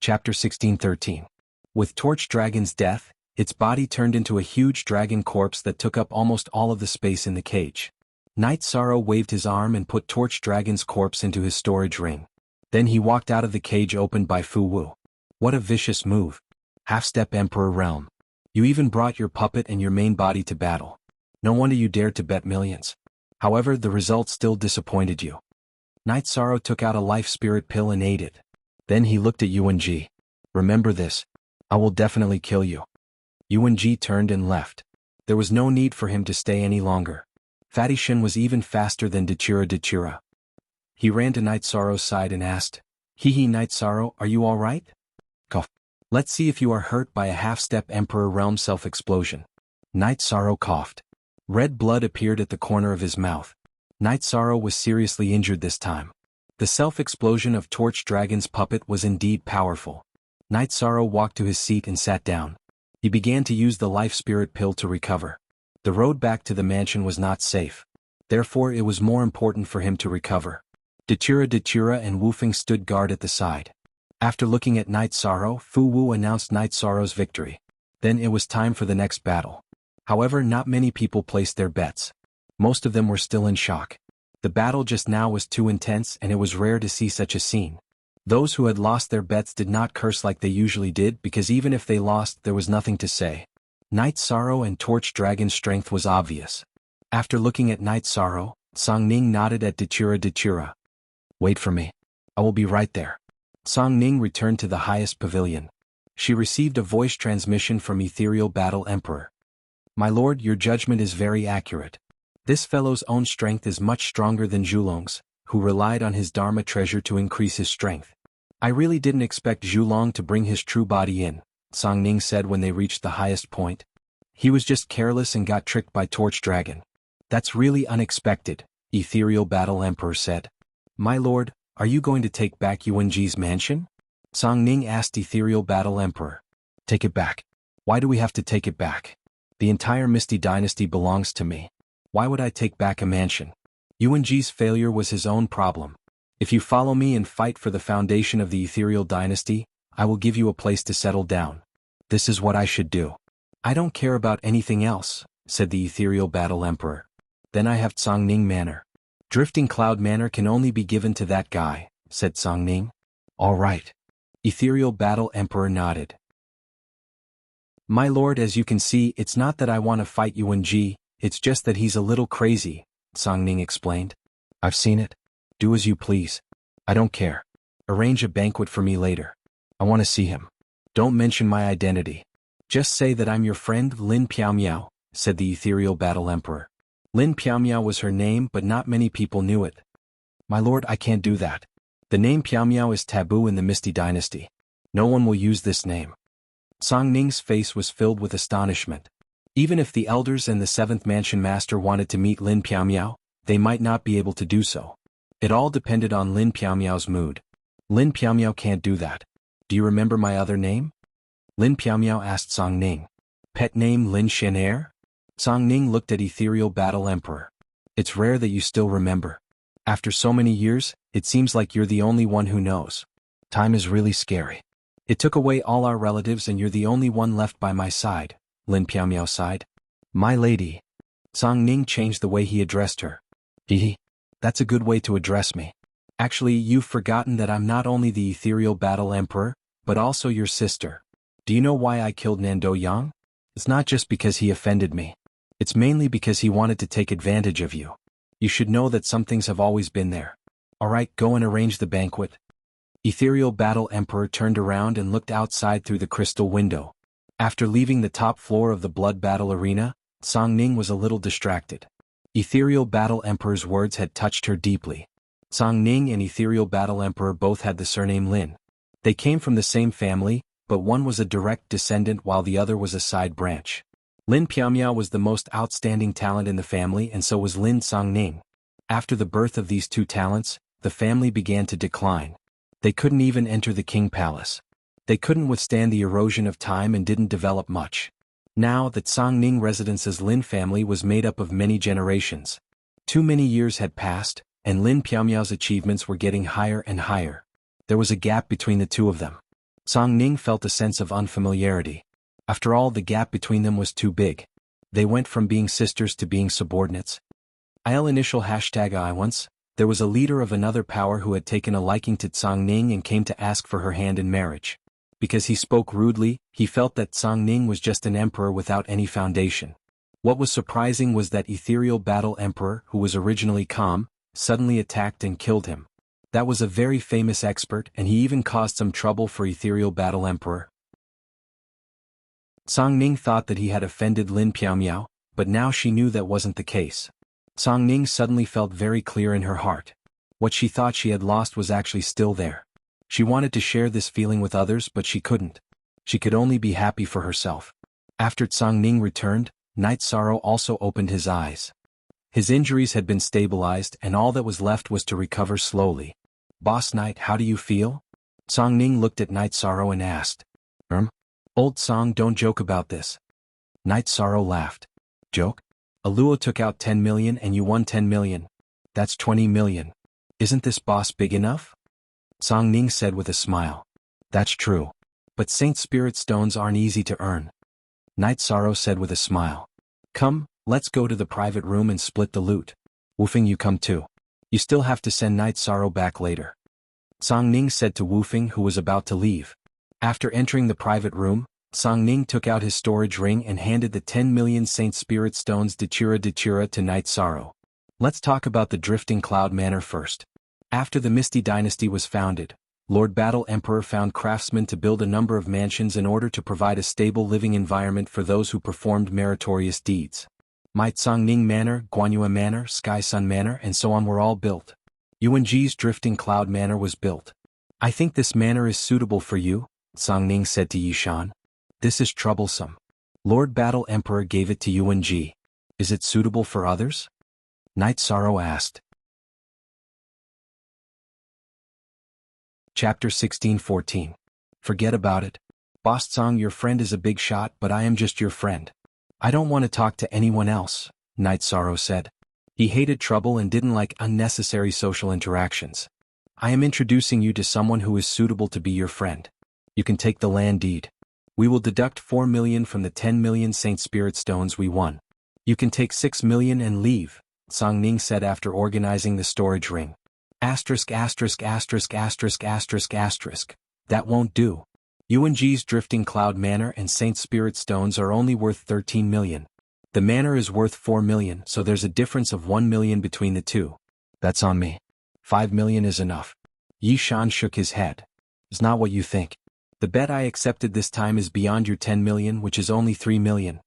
Chapter 1613. With Torch Dragon's death, its body turned into a huge dragon corpse that took up almost all of the space in the cage. Night Sorrow waved his arm and put Torch Dragon's corpse into his storage ring. Then he walked out of the cage opened by Fu Wu. What a vicious move. Half-step Emperor Realm. You even brought your puppet and your main body to battle. No wonder you dared to bet millions. However, the result still disappointed you. Night Sorrow took out a life spirit pill and ate it. Then he looked at Yuan Ji. Remember this. I will definitely kill you. Yuan Ji turned and left. There was no need for him to stay any longer. Fatty Shin was even faster than Dachira. He ran to Night Sorrow's side and asked, Hee Night Sorrow, are you alright? Cough. Let's see if you are hurt by a half-step Emperor Realm self-explosion. Night Sorrow coughed. Red blood appeared at the corner of his mouth. Night Sorrow was seriously injured this time. The self-explosion of Torch Dragon's puppet was indeed powerful. Night Sorrow walked to his seat and sat down. He began to use the life spirit pill to recover. The road back to the mansion was not safe. Therefore it was more important for him to recover. Dachira and Wufeng stood guard at the side. After looking at Night Sorrow, Fu Wu announced Night Sorrow's victory. Then it was time for the next battle. However, not many people placed their bets. Most of them were still in shock. The battle just now was too intense and it was rare to see such a scene. Those who had lost their bets did not curse like they usually did because even if they lost there was nothing to say. Night Sorrow and Torch Dragon's strength was obvious. After looking at Night Sorrow, Song Ning nodded at Dachira. Wait for me. I will be right there. Song Ning returned to the highest pavilion. She received a voice transmission from Ethereal Battle Emperor. My lord, your judgment is very accurate. This fellow's own strength is much stronger than Zhulong's, who relied on his Dharma treasure to increase his strength. I really didn't expect Zhulong to bring his true body in, Song Ning said when they reached the highest point. He was just careless and got tricked by Torch Dragon. That's really unexpected, Ethereal Battle Emperor said. My lord, are you going to take back Yuan Ji's mansion? Song Ning asked Ethereal Battle Emperor. Take it back. Why do we have to take it back? The entire Misty Dynasty belongs to me. Why would I take back a mansion? Yuan Ji's failure was his own problem. If you follow me and fight for the foundation of the Ethereal Dynasty, I will give you a place to settle down. This is what I should do. I don't care about anything else, said the Ethereal Battle Emperor. Then I have Song Ning Manor. Drifting Cloud Manor can only be given to that guy, said Song Ning. All right. Ethereal Battle Emperor nodded. My lord, as you can see, it's not that I want to fight Yuan Ji, it's just that he's a little crazy, Song Ning explained. I've seen it. Do as you please. I don't care. Arrange a banquet for me later. I want to see him. Don't mention my identity. Just say that I'm your friend Lin Piaomiao, said the Ethereal Battle Emperor. Lin Piaomiao was her name, but not many people knew it. My lord, I can't do that. The name Piaomiao is taboo in the Misty Dynasty. No one will use this name. Song Ning's face was filled with astonishment. Even if the elders and the 7th Mansion Master wanted to meet Lin Piaomiao, they might not be able to do so. It all depended on Lin Piaomiao's mood. Lin Piaomiao can't do that. Do you remember my other name? Lin Piaomiao asked Song Ning. Pet name Lin Shen. Song Ning looked at Ethereal Battle Emperor. It's rare that you still remember. After so many years, it seems like you're the only one who knows. Time is really scary. It took away all our relatives and you're the only one left by my side, Lin Piaomiao sighed. My lady. Song Ning changed the way he addressed her. Hehe. That's a good way to address me. Actually, you've forgotten that I'm not only the Ethereal Battle Emperor, but also your sister. Do you know why I killed Nando Yang? It's not just because he offended me. It's mainly because he wanted to take advantage of you. You should know that some things have always been there. Alright, go and arrange the banquet. Ethereal Battle Emperor turned around and looked outside through the crystal window. After leaving the top floor of the Blood Battle Arena, Song Ning was a little distracted. Ethereal Battle Emperor's words had touched her deeply. Song Ning and Ethereal Battle Emperor both had the surname Lin. They came from the same family, but one was a direct descendant while the other was a side branch. Lin Piaomiao was the most outstanding talent in the family and so was Lin Song Ning. After the birth of these two talents, the family began to decline. They couldn't even enter the King Palace. They couldn't withstand the erosion of time and didn't develop much. Now that Song Ning Residence's Lin family was made up of many generations. Too many years had passed, and Lin Piaomiao's achievements were getting higher and higher. There was a gap between the two of them. Song Ning felt a sense of unfamiliarity. After all, the gap between them was too big. They went from being sisters to being subordinates. I'll initial #I once. There was a leader of another power who had taken a liking to Song Ning and came to ask for her hand in marriage. Because he spoke rudely, he felt that Song Ning was just an emperor without any foundation. What was surprising was that ethereal battle emperor, who was originally calm, suddenly attacked and killed him. That was a very famous expert, and he even caused some trouble for ethereal battle emperor. Song Ning thought that he had offended Lin Piaomiao, but now she knew that wasn't the case. Song Ning suddenly felt very clear in her heart. What she thought she had lost was actually still there. She wanted to share this feeling with others, but she couldn't. She could only be happy for herself. After Song Ning returned, Night Sorrow also opened his eyes. His injuries had been stabilized, and all that was left was to recover slowly. "Boss Night, how do you feel?" Song Ning looked at Night Sorrow and asked. Old Song, don't joke about this." Night Sorrow laughed. "Joke? Aluo took out 10 million and you won 10 million. That's 20 million. Isn't this boss big enough?" Song Ning said with a smile. "That's true. But Saint Spirit Stones aren't easy to earn." Night Sorrow said with a smile. "Come, let's go to the private room and split the loot. Wufing, you come too. You still have to send Night Sorrow back later." Song Ning said to Wufing, who was about to leave. After entering the private room, Song Ning took out his storage ring and handed the 10 million Saint Spirit Stones Datura to Night Sorrow. Let's talk about the Drifting Cloud Manor first. After the Misty Dynasty was founded, Lord Battle Emperor found craftsmen to build a number of mansions in order to provide a stable living environment for those who performed meritorious deeds. Might Song Ning Manor, Guanyue Manor, Sky Sun Manor, and so on were all built. Yuanji's Drifting Cloud Manor was built. "I think this manor is suitable for you," Song Ning said to Yishan. "This is troublesome." Lord Battle Emperor gave it to Yuanji. "Is it suitable for others?" Night Sorrow asked. Chapter 16:14. Forget about it. "Boss Song, your friend is a big shot, but I am just your friend. I don't want to talk to anyone else," Night Sorrow said. He hated trouble and didn't like unnecessary social interactions. "I am introducing you to someone who is suitable to be your friend. You can take the land deed. We will deduct 4 million from the 10 million Saint Spirit Stones we won. You can take 6 million and leave," Song Ning said after organizing the storage ring. Asterisk. That won't do. Yuanji's Drifting Cloud Manor and Saint Spirit Stones are only worth 13 million. The manor is worth 4 million, so there's a difference of 1 million between the two. That's on me. 5 million is enough. Yishan shook his head. "It's not what you think. The bet I accepted this time is beyond your 10 million, which is only 3 million.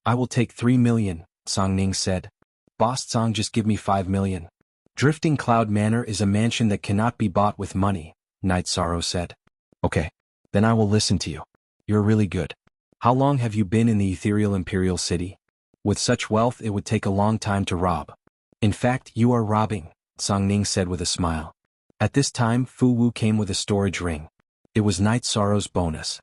"I will take 3 million, Song Ning said. "Boss Song, just give me 5 million. "Drifting Cloud Manor is a mansion that cannot be bought with money," Night Sorrow said. "Okay. Then I will listen to you. You're really good. How long have you been in the ethereal imperial city? With such wealth it would take a long time to rob." "In fact, you are robbing," Song Ning said with a smile. At this time Fu Wu came with a storage ring. It was Night Sorrow's bonus.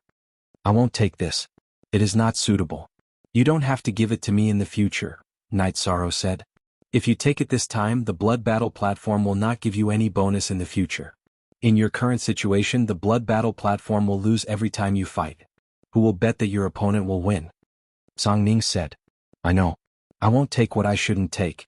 "I won't take this. It is not suitable." "You don't have to give it to me in the future," Night Sorrow said. "If you take it this time, the Blood Battle platform will not give you any bonus in the future. In your current situation, the Blood Battle platform will lose every time you fight. Who will bet that your opponent will win?" Song Ning said. "I know. I won't take what I shouldn't take."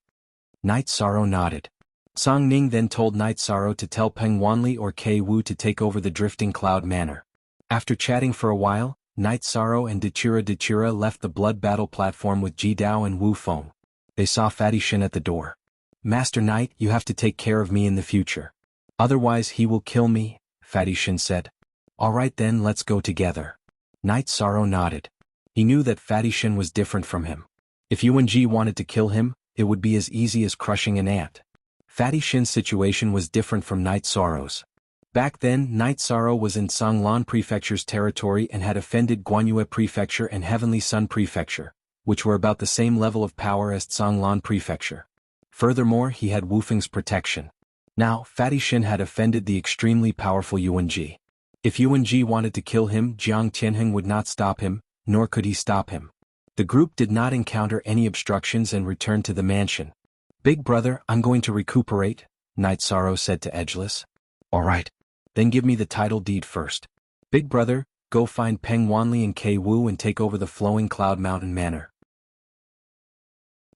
Night Sorrow nodded. Song Ning then told Night Sorrow to tell Peng Wanli or Kei Wu to take over the Drifting Cloud Manor. After chatting for a while, Night Sorrow and Datura left the Blood Battle platform with Ji Dao and Wu Feng. They saw Fatty Shin at the door. "Master Knight, you have to take care of me in the future. Otherwise he will kill me," Fatty Shin said. "All right then, let's go together." Night Sorrow nodded. He knew that Fatty Shin was different from him. If Yuanji wanted to kill him, it would be as easy as crushing an ant. Fatty Shin's situation was different from Night Sorrow's. Back then, Night Sorrow was in Songlan Prefecture's territory and had offended Guanyue Prefecture and Heavenly Sun Prefecture, which were about the same level of power as Songlan Prefecture. Furthermore, he had Wufeng's protection. Now, Fatty Shin had offended the extremely powerful Yuanji. If Yuanji wanted to kill him, Jiang Tianheng would not stop him, nor could he stop him. The group did not encounter any obstructions and returned to the mansion. "Big brother, I'm going to recuperate," Night Sorrow said to Edgeless. "All right. Then give me the title deed first." Big brother, go find Peng Wanli and Kei Wu and take over the Flowing Cloud Mountain Manor.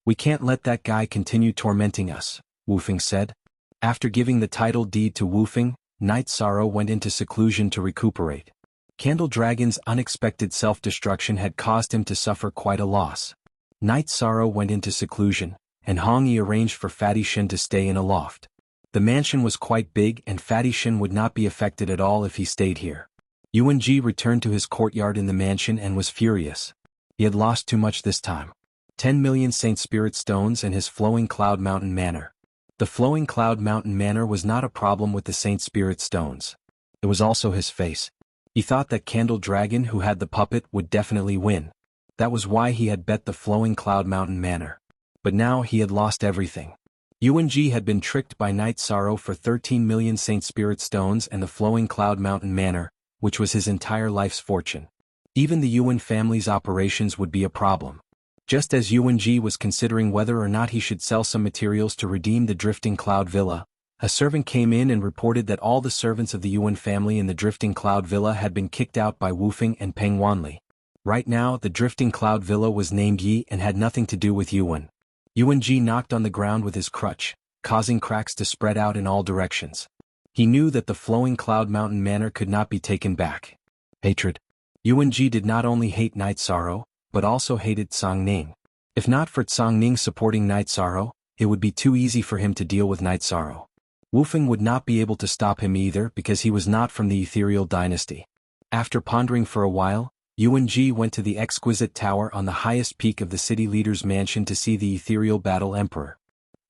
We can't let that guy continue tormenting us, Wu Feng said. After giving the title deed to Wu Feng, Night Sorrow went into seclusion to recuperate. Candle Dragon's unexpected self-destruction had caused him to suffer quite a loss. Night Sorrow went into seclusion, and Hong Yi arranged for Fatty Shin to stay in a loft. The mansion was quite big and Fatty Shin would not be affected at all if he stayed here. Yuan Ji returned to his courtyard in the mansion and was furious. He had lost too much this time. 10 million Saint Spirit Stones and his Flowing Cloud Mountain Manor. The Flowing Cloud Mountain Manor was not a problem with the Saint Spirit Stones. It was also his face. He thought that Candle Dragon who had the puppet would definitely win. That was why he had bet the Flowing Cloud Mountain Manor. But now he had lost everything. Yuan Ji had been tricked by Night Sorrow for 13 million Saint Spirit Stones and the Flowing Cloud Mountain Manor, which was his entire life's fortune. Even the Yuan family's operations would be a problem. Just as Yuan Ji was considering whether or not he should sell some materials to redeem the Drifting Cloud Villa, a servant came in and reported that all the servants of the Yuan family in the Drifting Cloud Villa had been kicked out by Wu Feng and Peng Wanli. Right now, the Drifting Cloud Villa was named Yi and had nothing to do with Yuan. Yuan Ji knocked on the ground with his crutch, causing cracks to spread out in all directions. He knew that the Flowing Cloud Mountain Manor could not be taken back. Hatred. Yuan Ji did not only hate Night Sorrow, but also hated Song Ning. If not for Song Ning supporting Night Sorrow, it would be too easy for him to deal with Night Sorrow. Wu Feng would not be able to stop him either because he was not from the Ethereal Dynasty. After pondering for a while, Yuan Ji went to the exquisite tower on the highest peak of the city leader's mansion to see the Ethereal Battle Emperor.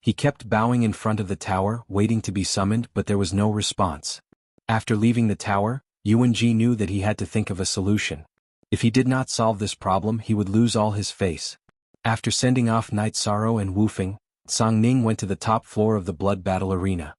He kept bowing in front of the tower, waiting to be summoned, but there was no response. After leaving the tower, Yuan Ji knew that he had to think of a solution. If he did not solve this problem, he would lose all his face. After sending off Night Sorrow and Wu Feng, Song Ning went to the top floor of the blood battle arena.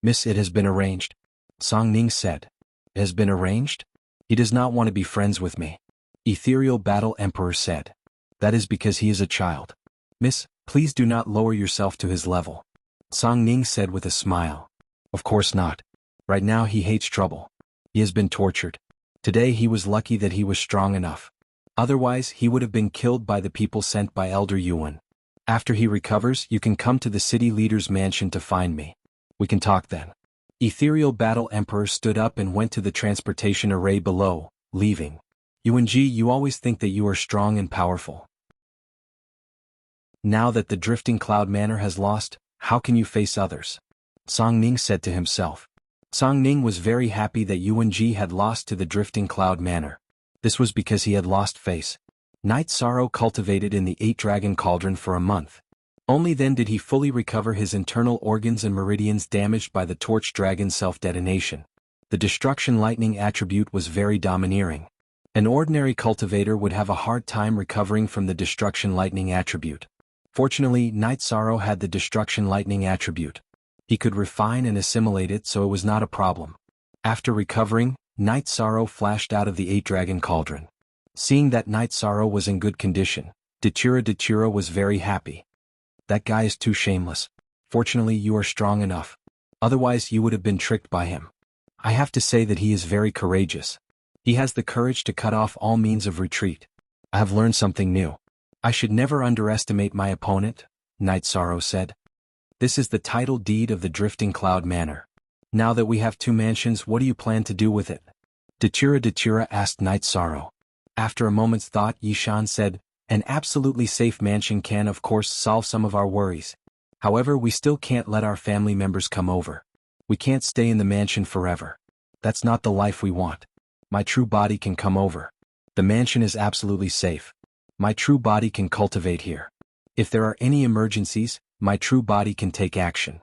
Miss, it has been arranged. Song Ning said. It has been arranged? He does not want to be friends with me. Ethereal Battle Emperor said. That is because he is a child. Miss, please do not lower yourself to his level. Song Ning said with a smile. Of course not. Right now he hates trouble. He has been tortured. Today he was lucky that he was strong enough. Otherwise he would have been killed by the people sent by Elder Yuan. After he recovers, you can come to the city leader's mansion to find me. We can talk then. Ethereal Battle Emperor stood up and went to the transportation array below, leaving. Yuan Ji, you always think that you are strong and powerful. Now that the Drifting Cloud Manor has lost, how can you face others? Song Ning said to himself. Song Ning was very happy that Yuan Ji had lost to the Drifting Cloud Manor. This was because he had lost face. Night Sorrow cultivated in the 8-Dragon Cauldron for a month. Only then did he fully recover his internal organs and meridians damaged by the Torch Dragon self-detonation. The Destruction Lightning attribute was very domineering. An ordinary cultivator would have a hard time recovering from the Destruction Lightning attribute. Fortunately, Night Sorrow had the Destruction Lightning attribute. He could refine and assimilate it, so it was not a problem. After recovering, Night Sorrow flashed out of the 8-Dragon Cauldron. Seeing that Night Sorrow was in good condition, Dachira was very happy. That guy is too shameless. Fortunately, you are strong enough. Otherwise, you would have been tricked by him. I have to say that he is very courageous. He has the courage to cut off all means of retreat. I have learned something new. I should never underestimate my opponent, Night Sorrow said. This is the title deed of the Drifting Cloud Manor. Now that we have 2 mansions, what do you plan to do with it? Dachira asked Night Sorrow. After a moment's thought, Yishan said, an absolutely safe mansion can of course solve some of our worries. However, we still can't let our family members come over. We can't stay in the mansion forever. That's not the life we want. My true body can come over. The mansion is absolutely safe. My true body can cultivate here. If there are any emergencies, my true body can take action.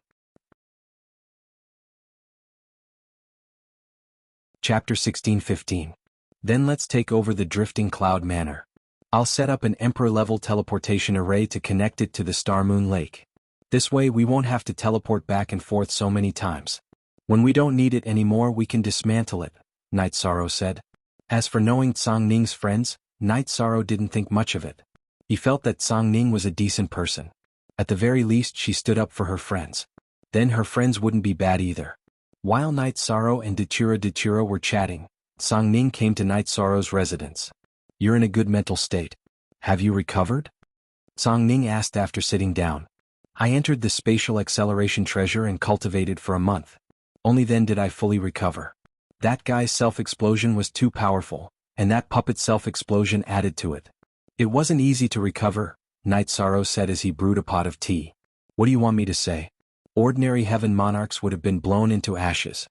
Chapter 16:15. Then let's take over the Drifting Cloud Manor. I'll set up an Emperor-level teleportation array to connect it to the Star Moon Lake. This way we won't have to teleport back and forth so many times. When we don't need it anymore, we can dismantle it, Night Sorrow said. As for knowing Song Ning's friends, Night Sorrow didn't think much of it. He felt that Song Ning was a decent person. At the very least, she stood up for her friends. Then her friends wouldn't be bad either. While Night Sorrow and Dachira were chatting, Song Ning came to Night Sorrow's residence. You're in a good mental state. Have you recovered? Song Ning asked after sitting down. I entered the spatial acceleration treasure and cultivated for a month. Only then did I fully recover. That guy's self-explosion was too powerful, and that puppet self-explosion added to it. It wasn't easy to recover, Night Sorrow said as he brewed a pot of tea. What do you want me to say? Ordinary heaven monarchs would have been blown into ashes.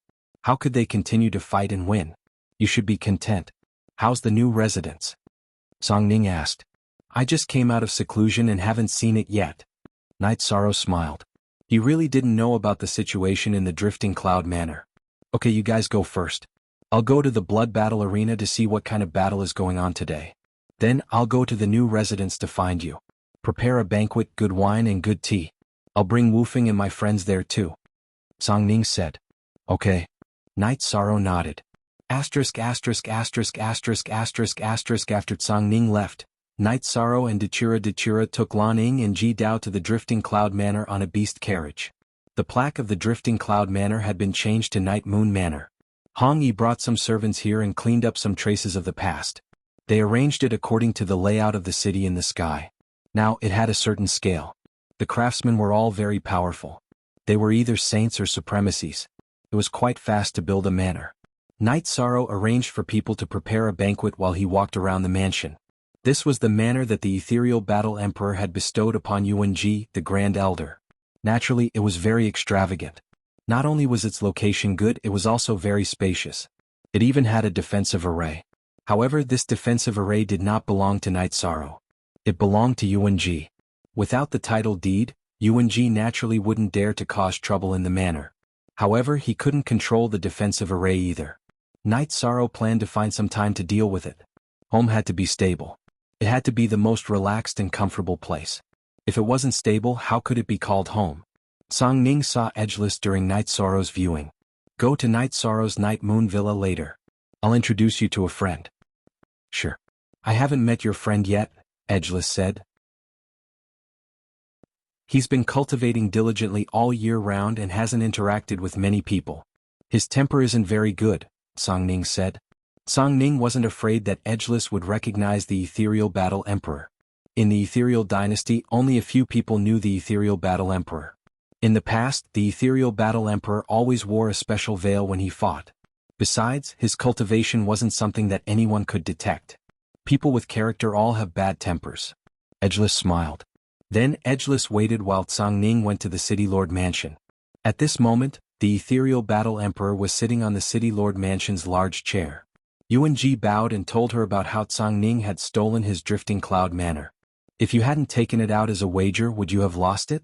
How could they continue to fight and win? You should be content. How's the new residence? Song Ning asked. I just came out of seclusion and haven't seen it yet. Night Sorrow smiled. He really didn't know about the situation in the Drifting Cloud Manor. Okay, you guys go first. I'll go to the blood battle arena to see what kind of battle is going on today. Then I'll go to the new residence to find you. Prepare a banquet, good wine and good tea. I'll bring Wufeng and my friends there too. Song Ning said. Okay. Night Sorrow nodded. After Song Ning left, Night Sorrow and Dachira took Lan Ning and Ji Dao to the Drifting Cloud Manor on a beast carriage. The plaque of the Drifting Cloud Manor had been changed to Night Moon Manor. Hong Yi brought some servants here and cleaned up some traces of the past. They arranged it according to the layout of the city in the sky. Now, it had a certain scale. The craftsmen were all very powerful. They were either saints or supremacies. It was quite fast to build a manor. Night Sorrow arranged for people to prepare a banquet while he walked around the mansion. This was the manor that the Ethereal Battle Emperor had bestowed upon Yuan Ji, the Grand Elder. Naturally, it was very extravagant. Not only was its location good, it was also very spacious. It even had a defensive array. However, this defensive array did not belong to Night Sorrow. It belonged to Yuan Ji. Without the title deed, Yuan Ji naturally wouldn't dare to cause trouble in the manor. However, he couldn't control the defensive array either. Night Sorrow planned to find some time to deal with it. Home had to be stable. It had to be the most relaxed and comfortable place. If it wasn't stable, how could it be called home? Song Ning saw Edgeless during Night Sorrow's viewing. Go to Night Sorrow's Night Moon Villa later. I'll introduce you to a friend. Sure. I haven't met your friend yet, Edgeless said. He's been cultivating diligently all year round and hasn't interacted with many people. His temper isn't very good, Song Ning said. Song Ning wasn't afraid that Edgeless would recognize the Ethereal Battle Emperor. In the Ethereal Dynasty, only a few people knew the Ethereal Battle Emperor. In the past, the Ethereal Battle Emperor always wore a special veil when he fought. Besides, his cultivation wasn't something that anyone could detect. People with character all have bad tempers. Edgeless smiled. Then Edgeless waited while Song Ning went to the City Lord Mansion. At this moment, the Ethereal Battle Emperor was sitting on the City Lord Mansion's large chair. Yuan Ji bowed and told her about how Song Ning had stolen his Drifting Cloud Manor. If you hadn't taken it out as a wager, would you have lost it?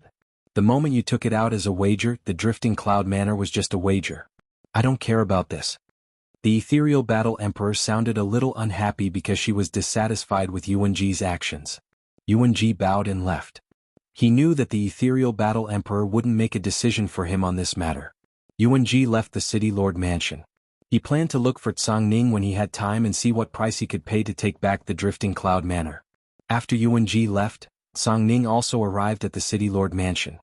The moment you took it out as a wager, the Drifting Cloud Manor was just a wager. I don't care about this. The Ethereal Battle Emperor sounded a little unhappy because she was dissatisfied with Yuan Ji's actions. Yuan Ji bowed and left. He knew that the Ethereal Battle Emperor wouldn't make a decision for him on this matter. Yuan Ji left the City Lord Mansion. He planned to look for Song Ning when he had time and see what price he could pay to take back the Drifting Cloud Manor. After Yuan Ji left, Song Ning also arrived at the City Lord Mansion.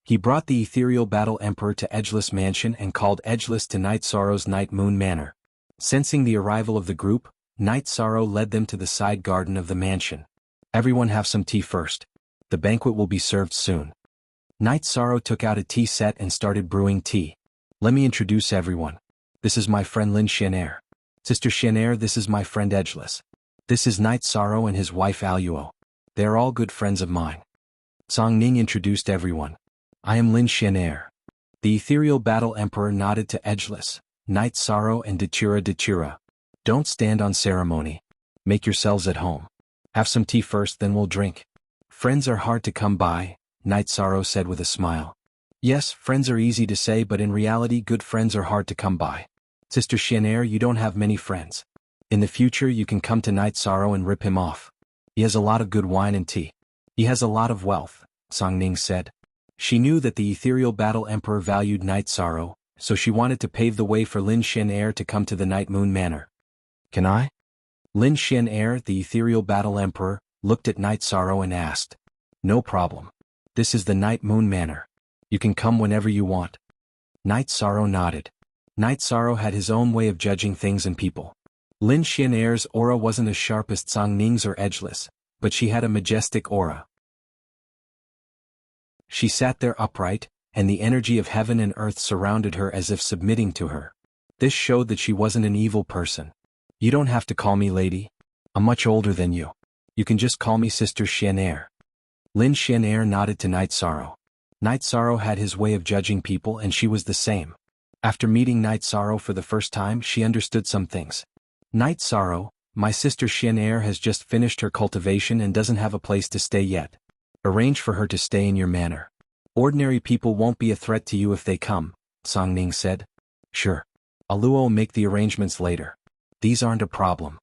He brought the Ethereal Battle Emperor to Edgeless Mansion and called Edgeless to Night Sorrow's Night Moon Manor. Sensing the arrival of the group, Night Sorrow led them to the side garden of the mansion. Everyone have some tea first. The banquet will be served soon. Night Sorrow took out a tea set and started brewing tea. Let me introduce everyone. This is my friend Lin Xianair. Sister Xianair, this is my friend Edgeless. This is Night Sorrow and his wife Aluo. They are all good friends of mine. Song Ning introduced everyone. I am Lin Xianair. The Ethereal Battle Emperor nodded to Edgeless, Night Sorrow and Dachira. Don't stand on ceremony. Make yourselves at home. Have some tea first, then we'll drink. Friends are hard to come by, Night Sorrow said with a smile. Yes, friends are easy to say, but in reality good friends are hard to come by. Sister Xianair, you don't have many friends. In the future you can come to Night Sorrow and rip him off. He has a lot of good wine and tea. He has a lot of wealth, Song Ning said. She knew that the Ethereal Battle Emperor valued Night Sorrow, so she wanted to pave the way for Lin Xianair to come to the Night Moon Manor. Can I? Lin Xianair, the Ethereal Battle Emperor, looked at Night Sorrow and asked. No problem. This is the Night Moon Manor. You can come whenever you want. Night Sorrow nodded. Night Sorrow had his own way of judging things and people. Lin Xian'er's aura wasn't as sharp as Cang Ning's or edgeless, but she had a majestic aura. She sat there upright, and the energy of heaven and earth surrounded her as if submitting to her. This showed that she wasn't an evil person. You don't have to call me lady. I'm much older than you. You can just call me Sister Xian'er. Lin Xian'er nodded to Night Sorrow. Night Sorrow had his way of judging people and she was the same. After meeting Night Sorrow for the first time, she understood some things. Night Sorrow, my sister Xian'er has just finished her cultivation and doesn't have a place to stay yet. Arrange for her to stay in your manor. Ordinary people won't be a threat to you if they come, Cang Ning said. Sure. I'll make the arrangements later. These aren't a problem.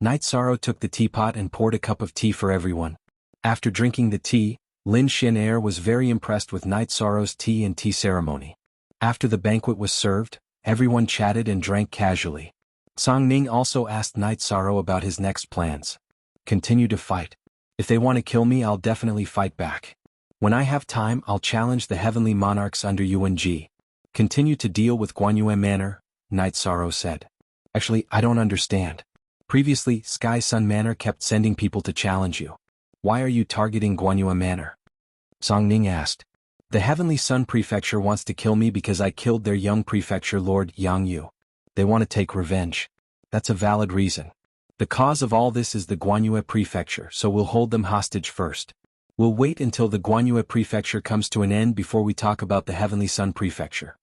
Night Sorrow took the teapot and poured a cup of tea for everyone. After drinking the tea, Lin Xian'er was very impressed with Night Sorrow's tea and tea ceremony. After the banquet was served, everyone chatted and drank casually. Cang Ning also asked Night Sorrow about his next plans. Continue to fight. If they want to kill me, I'll definitely fight back. When I have time, I'll challenge the heavenly monarchs under UNG. Continue to deal with Guanyue Manor, Night Sorrow said. Actually, I don't understand. Previously, Sky Sun Manor kept sending people to challenge you. Why are you targeting Guanyue Manor? Cang Ning asked. The Heavenly Sun Prefecture wants to kill me because I killed their young prefecture lord, Yang Yu. They want to take revenge. That's a valid reason. The cause of all this is the Guanyue Prefecture, so we'll hold them hostage first. We'll wait until the Guanyue Prefecture comes to an end before we talk about the Heavenly Sun Prefecture.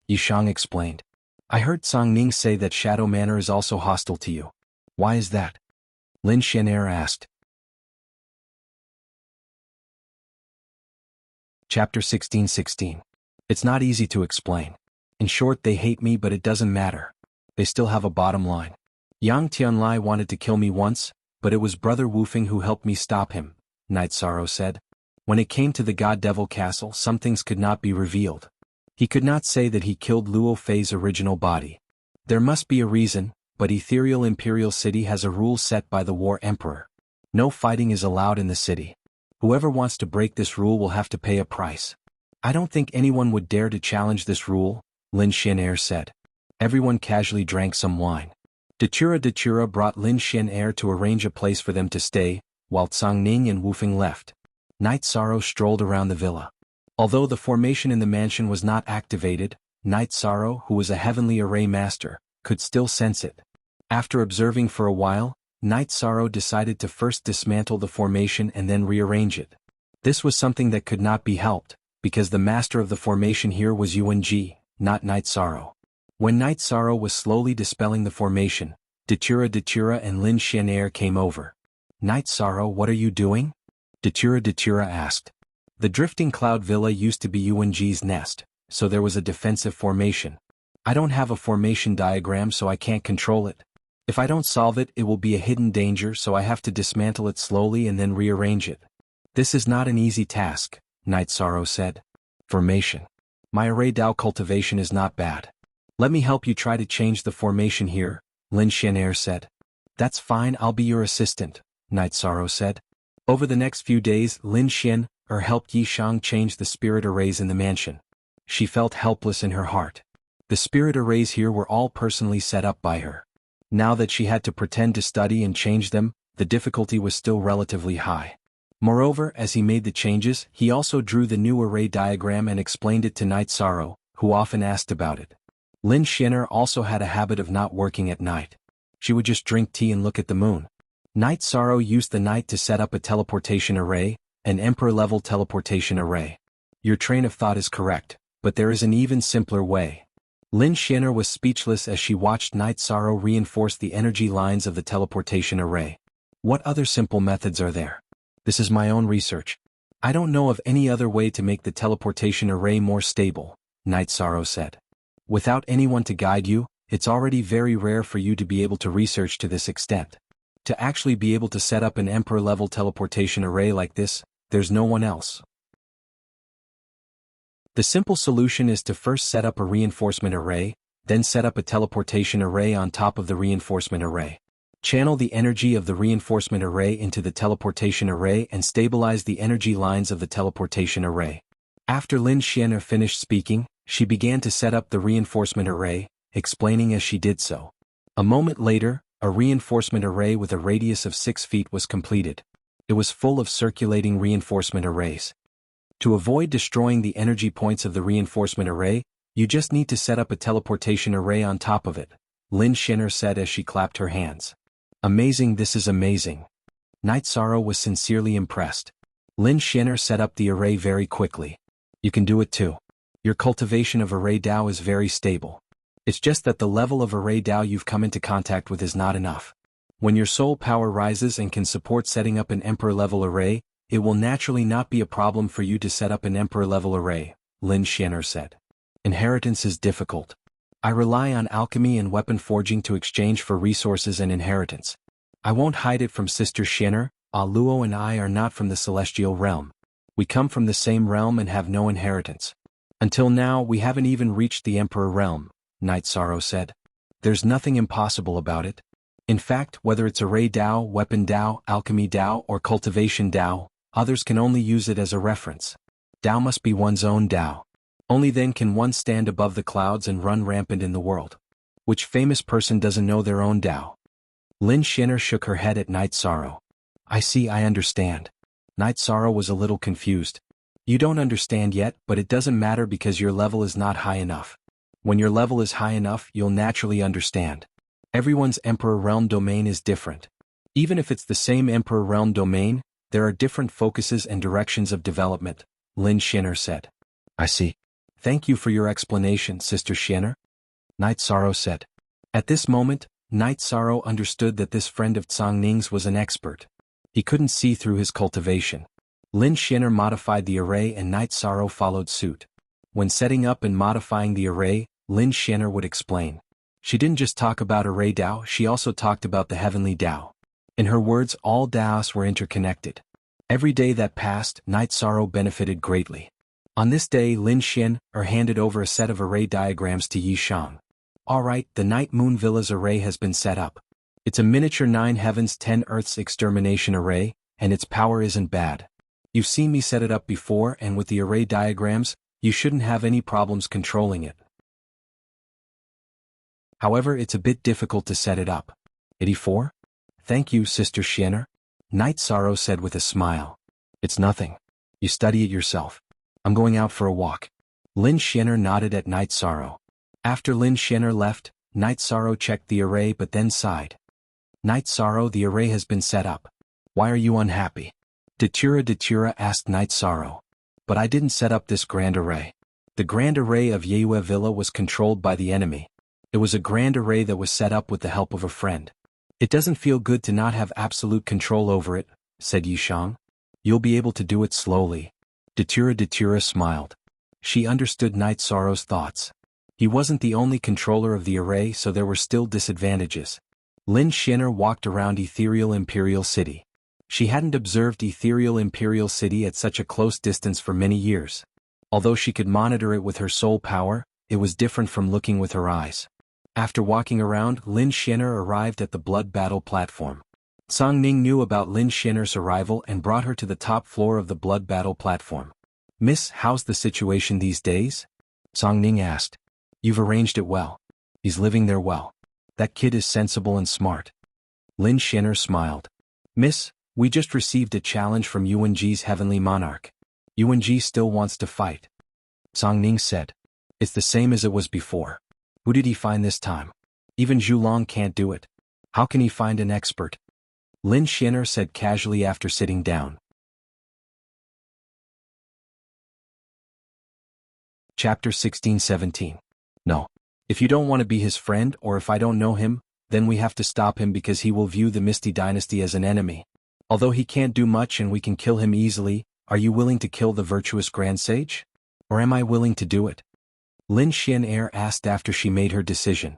Yishang explained. I heard Cang Ning say that Shadow Manor is also hostile to you. Why is that? Lin Xian'er asked. Chapter 16:16. It's not easy to explain. In short, they hate me, but it doesn't matter. They still have a bottom line. Yang Tianlai wanted to kill me once, but it was Brother Wufeng who helped me stop him, Night Sorrow said. When it came to the God Devil Castle, some things could not be revealed. He could not say that he killed Luo Fei's original body. There must be a reason, but Ethereal Imperial City has a rule set by the War Emperor. No fighting is allowed in the city. Whoever wants to break this rule will have to pay a price. I don't think anyone would dare to challenge this rule, Lin Xian'er said. Everyone casually drank some wine. Datura brought Lin Xian'er to arrange a place for them to stay, while Cang Ning and Wufeng left. Night Sorrow strolled around the villa. Although the formation in the mansion was not activated, Night Sorrow, who was a heavenly array master, could still sense it. After observing for a while, Night Sorrow decided to first dismantle the formation and then rearrange it. This was something that could not be helped, because the master of the formation here was UNG, not Night Sorrow. When Night Sorrow was slowly dispelling the formation, Datura and Lin Xian'er came over. Night Sorrow, what are you doing? Datura asked. The Drifting Cloud Villa used to be UNG's nest, so there was a defensive formation. I don't have a formation diagram, so I can't control it. If I don't solve it, it will be a hidden danger, so I have to dismantle it slowly and then rearrange it. This is not an easy task, Night Sorrow said. Formation. My array Dao cultivation is not bad. Let me help you try to change the formation here, Lin Xian'er said. That's fine, I'll be your assistant, Night Sorrow said. Over the next few days, Lin Xian'er helped Yishang change the spirit arrays in the mansion. She felt helpless in her heart. The spirit arrays here were all personally set up by her. Now that she had to pretend to study and change them, the difficulty was still relatively high. Moreover, as he made the changes, he also drew the new array diagram and explained it to Night Sorrow, who often asked about it. Lin Xian'er also had a habit of not working at night. She would just drink tea and look at the moon. Night Sorrow used the night to set up a teleportation array, an Emperor-level teleportation array. Your train of thought is correct, but there is an even simpler way. Lin Xian'er was speechless as she watched Night Sorrow reinforce the energy lines of the teleportation array. What other simple methods are there? This is my own research. I don't know of any other way to make the teleportation array more stable, Night Sorrow said. Without anyone to guide you, it's already very rare for you to be able to research to this extent. To actually be able to set up an Emperor-level teleportation array like this, there's no one else. The simple solution is to first set up a reinforcement array, then set up a teleportation array on top of the reinforcement array. Channel the energy of the reinforcement array into the teleportation array and stabilize the energy lines of the teleportation array. After Lin Xian'er finished speaking, she began to set up the reinforcement array, explaining as she did so. A moment later, A reinforcement array with a radius of 6 feet was completed. It was full of circulating reinforcement arrays. To avoid destroying the energy points of the reinforcement array, you just need to set up a teleportation array on top of it, Lin Shinner said as she clapped her hands. Amazing, this is amazing. Night Sorrow was sincerely impressed. Lin Shinner set up the array very quickly. You can do it too. Your cultivation of array Dao is very stable. It's just that the level of array Dao you've come into contact with is not enough. When your soul power rises and can support setting up an Emperor-level array, it will naturally not be a problem for you to set up an Emperor-level array, Lin Shinner said. Inheritance is difficult. I rely on alchemy and weapon forging to exchange for resources and inheritance. I won't hide it from Sister Shinner, Luo and I are not from the celestial realm. We come from the same realm and have no inheritance. Until now we haven't even reached the Emperor realm, Night Sorrow said. There's nothing impossible about it. In fact, whether it's array Dao, weapon Dao, alchemy Dao, or cultivation Dao, others can only use it as a reference. Dao must be one's own Dao. Only then can one stand above the clouds and run rampant in the world. Which famous person doesn't know their own Dao? Lin Shinner shook her head at Night Sorrow. I see, I understand. Night Sorrow was a little confused. You don't understand yet, but it doesn't matter because your level is not high enough. When your level is high enough, you'll naturally understand. Everyone's Emperor Realm domain is different. Even if it's the same Emperor Realm domain, there are different focuses and directions of development, Lin Shinner said. I see. Thank you for your explanation, Sister Shinner. Night Sorrow said. At this moment, Night Sorrow understood that this friend of Tsang Ning's was an expert. He couldn't see through his cultivation. Lin Shinner modified the array and Night Sorrow followed suit. When setting up and modifying the array, Lin Shinner would explain. She didn't just talk about array Dao, she also talked about the heavenly Dao. In her words, all Daos were interconnected. Every day that passed, Night Sorrow benefited greatly. On this day, Lin Shinner handed over a set of array diagrams to Yi Shang. Alright, the Night Moon Villa's array has been set up. It's a miniature 9 heavens 10 earths extermination array, and its power isn't bad. You've seen me set it up before, and with the array diagrams, you shouldn't have any problems controlling it. However, it's a bit difficult to set it up. 84? Thank you, Sister Shinner. Night Sorrow said with a smile. It's nothing. You study it yourself. I'm going out for a walk. Lin Shinner nodded at Night Sorrow. After Lin Shinner left, Night Sorrow checked the array but then sighed. Night Sorrow, the array has been set up. Why are you unhappy? Datura asked Night Sorrow. But I didn't set up this grand array. The grand array of Yue Villa was controlled by the enemy. It was a grand array that was set up with the help of a friend. It doesn't feel good to not have absolute control over it, said Yi Shang. You'll be able to do it slowly. Datura smiled. She understood Night Sorrow's thoughts. He wasn't the only controller of the array, so there were still disadvantages. Lin Shinner walked around Ethereal Imperial City. She hadn't observed Ethereal Imperial City at such a close distance for many years. Although she could monitor it with her soul power, it was different from looking with her eyes. After walking around, Lin Shinner arrived at the blood battle platform. Tsang Ning knew about Lin Shinner's arrival and brought her to the top floor of the blood battle platform. Miss, how's the situation these days? Tsang Ning asked. You've arranged it well. He's living there well. That kid is sensible and smart. Lin Shinner smiled. Miss, we just received a challenge from Yuanji's heavenly monarch. Yuanji still wants to fight. Tsang Ning said. It's the same as it was before. Who did he find this time? Even Zhulong can't do it. How can he find an expert? Lin Shinner said casually after sitting down. Chapter 16-17. No. If you don't want to be his friend or if I don't know him, then we have to stop him because he will view the Misty Dynasty as an enemy. Although he can't do much and we can kill him easily, are you willing to kill the virtuous Grand Sage? Or am I willing to do it? Lin Shinner asked after she made her decision.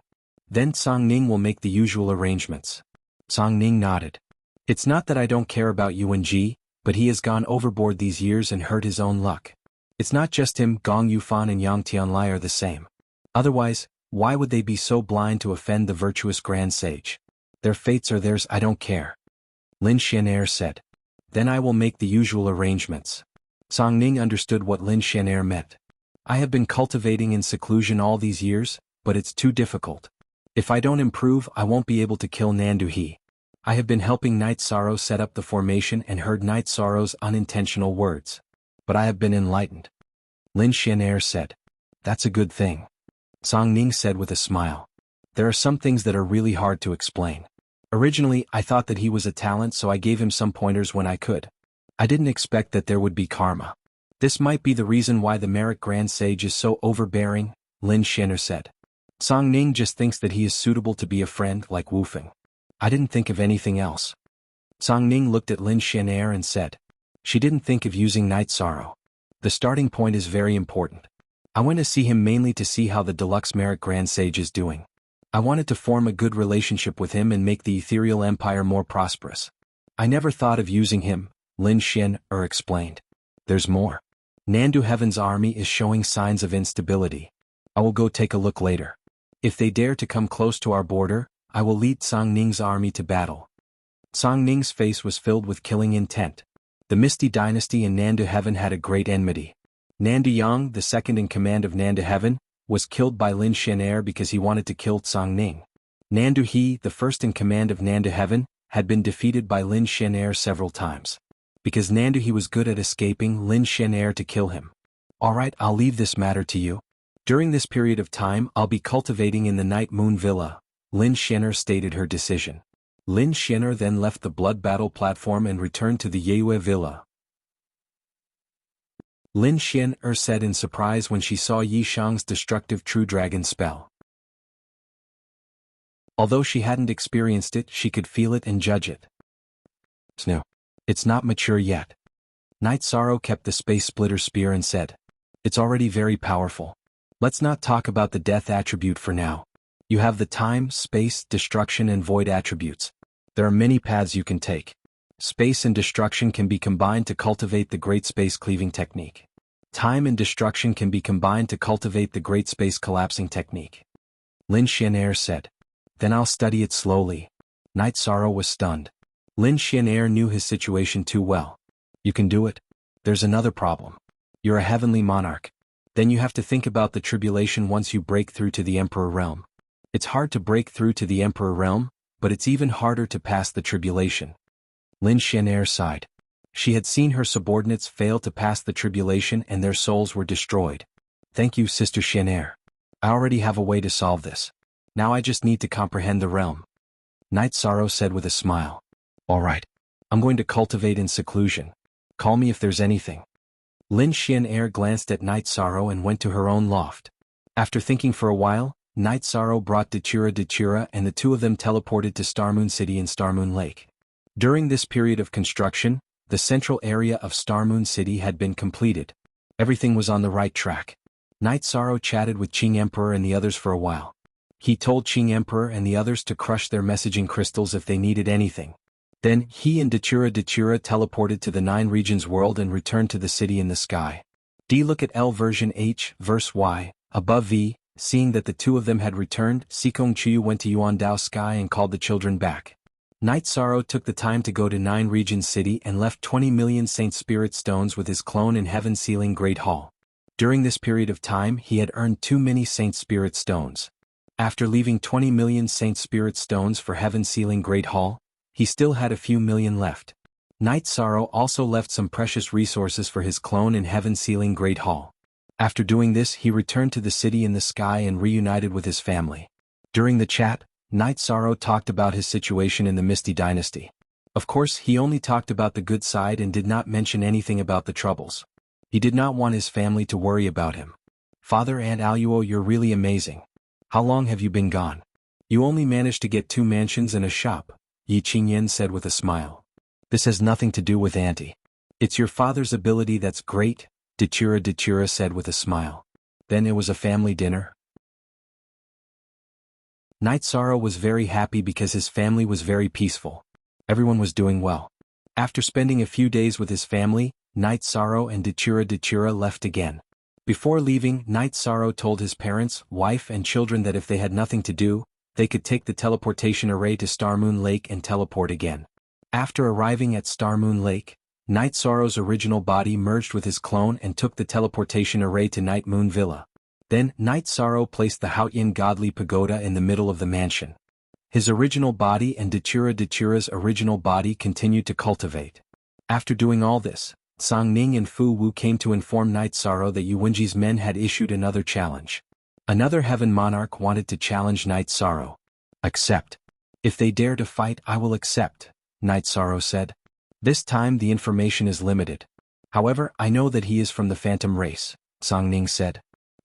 Then Tsang Ning will make the usual arrangements. Tsang Ning nodded. It's not that I don't care about Yuanji, but he has gone overboard these years and hurt his own luck. It's not just him, Gong Yufan and Yang Tianlai are the same. Otherwise, why would they be so blind to offend the virtuous Grand Sage? Their fates are theirs, I don't care. Lin Shinner said. Then I will make the usual arrangements. Tsang Ning understood what Lin Shinner meant. I have been cultivating in seclusion all these years, but it's too difficult. If I don't improve, I won't be able to kill Nandu. I have been helping Night Sorrow set up the formation and heard Night Sorrow's unintentional words. But I have been enlightened. Lin Xianair said. That's a good thing. Song Ning said with a smile. There are some things that are really hard to explain. Originally, I thought that he was a talent, so I gave him some pointers when I could. I didn't expect that there would be karma. This might be the reason why the Merit Grand Sage is so overbearing, Lin Xianair said. Song Ning just thinks that he is suitable to be a friend like Wu Feng. I didn't think of anything else. Song Ning looked at Lin Xianair and said. She didn't think of using Night Sorrow. The starting point is very important. I went to see him mainly to see how the deluxe Merit Grand Sage is doing. I wanted to form a good relationship with him and make the ethereal empire more prosperous. I never thought of using him, Lin Xianair explained. There's more. Nandu Heaven's army is showing signs of instability. I will go take a look later. If they dare to come close to our border, I will lead Song Ning's army to battle. Song Ning's face was filled with killing intent. The Misty Dynasty and Nandu Heaven had a great enmity. Nandu Yang, the second in command of Nandu Heaven, was killed by Lin Xianair because he wanted to kill Song Ning. Nandu He, the first in command of Nandu Heaven, had been defeated by Lin Xianair several times. Because Nandu He was good at escaping Lin Xianair to kill him. Alright, I'll leave this matter to you. During this period of time I'll be cultivating in the Night Moon Villa, Lin Xianair stated her decision. Lin Xianair then left the blood battle platform and returned to the Yue Villa. Lin Xianair said in surprise when she saw Yi Shang's destructive True Dragon spell. Although she hadn't experienced it, she could feel it and judge it. No. It's not mature yet. Night Sorrow kept the Space Splitter Spear and said. It's already very powerful. Let's not talk about the death attribute for now. You have the time, space, destruction and void attributes. There are many paths you can take. Space and destruction can be combined to cultivate the Great Space Cleaving Technique. Time and destruction can be combined to cultivate the Great Space Collapsing Technique. Lin Xianair said. Then I'll study it slowly. Night Sorrow was stunned. Lin Xianair knew his situation too well. You can do it. There's another problem. You're a heavenly monarch. Then you have to think about the tribulation once you break through to the Emperor Realm. It's hard to break through to the Emperor Realm, but it's even harder to pass the tribulation. Lin Xianair sighed. She had seen her subordinates fail to pass the tribulation and their souls were destroyed. Thank you, Sister Xianair. I already have a way to solve this. Now I just need to comprehend the realm. Night Sorrow said with a smile. Alright. I'm going to cultivate in seclusion. Call me if there's anything. Lin Xianair glanced at Night Sorrow and went to her own loft. After thinking for a while, Night Sorrow brought Dachira and the two of them teleported to Starmoon City and Starmoon Lake. During this period of construction, the central area of Starmoon City had been completed. Everything was on the right track. Night Sorrow chatted with Qing Emperor and the others for a while. He told Qing Emperor and the others to crush their messaging crystals if they needed anything. Then, he and Dachira teleported to the Nine Regions world and returned to the city in the sky. D. Look at L version H, verse Y, above V, seeing that the two of them had returned, Sikong Chiyu went to Yuan Dao Sky and called the children back. Night Sorrow took the time to go to Nine Regions City and left 20 million Saint Spirit Stones with his clone in Heaven Sealing Great Hall. During this period of time he had earned too many Saint Spirit Stones. After leaving 20 million Saint Spirit Stones for Heaven Sealing Great Hall, he still had a few million left. Night Sorrow also left some precious resources for his clone in Heaven Sealing Great Hall. After doing this he returned to the city in the sky and reunited with his family. During the chat, Night Sorrow talked about his situation in the Misty Dynasty. Of course he only talked about the good side and did not mention anything about the troubles. He did not want his family to worry about him. Father Aunt Aluo, you're really amazing. How long have you been gone? You only managed to get 2 mansions and a shop, Yi Qingyan said with a smile. This has nothing to do with Auntie. It's your father's ability that's great, Dachira said with a smile. Then it was a family dinner? Night Sorrow was very happy because his family was very peaceful. Everyone was doing well. After spending a few days with his family, Night Sorrow and Dachira left again. Before leaving, Night Sorrow told his parents, wife and children that if they had nothing to do, they could take the teleportation array to Starmoon Lake and teleport again. After arriving at Starmoon Lake, Night Sorrow's original body merged with his clone and took the teleportation array to Night Moon Villa. Then, Night Sorrow placed the Haotian godly pagoda in the middle of the mansion. His original body and Datura's original body continued to cultivate. After doing all this, Song Ning and Fu Wu came to inform Night Sorrow that Yuwenji's men had issued another challenge. Another heaven monarch wanted to challenge Night Sorrow. Accept. If they dare to fight, I will accept, Night Sorrow said. This time the information is limited. However, I know that he is from the Phantom Race, Song Ning said.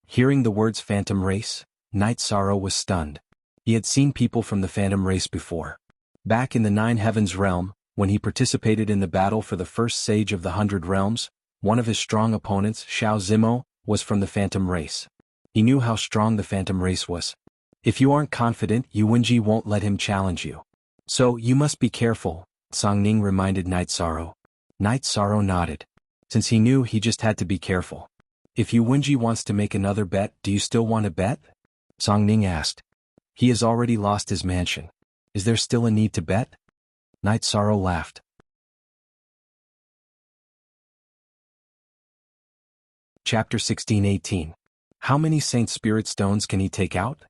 Hearing the words Phantom Race, Night Sorrow was stunned. He had seen people from the Phantom Race before. Back in the Nine Heavens realm, when he participated in the battle for the first Sage of the 100 Realms, one of his strong opponents, Xiao Zimo, was from the Phantom Race. He knew how strong the Phantom Race was. If you aren't confident, Yuwenji won't let him challenge you. So, you must be careful, Song Ning reminded Night Sorrow. Night Sorrow nodded. Since he knew, he just had to be careful. If Yuwenji wants to make another bet, do you still want to bet? Song Ning asked. He has already lost his mansion. Is there still a need to bet? Night Sorrow laughed. Chapter 16-18. How many Saint Spirit Stones can he take out?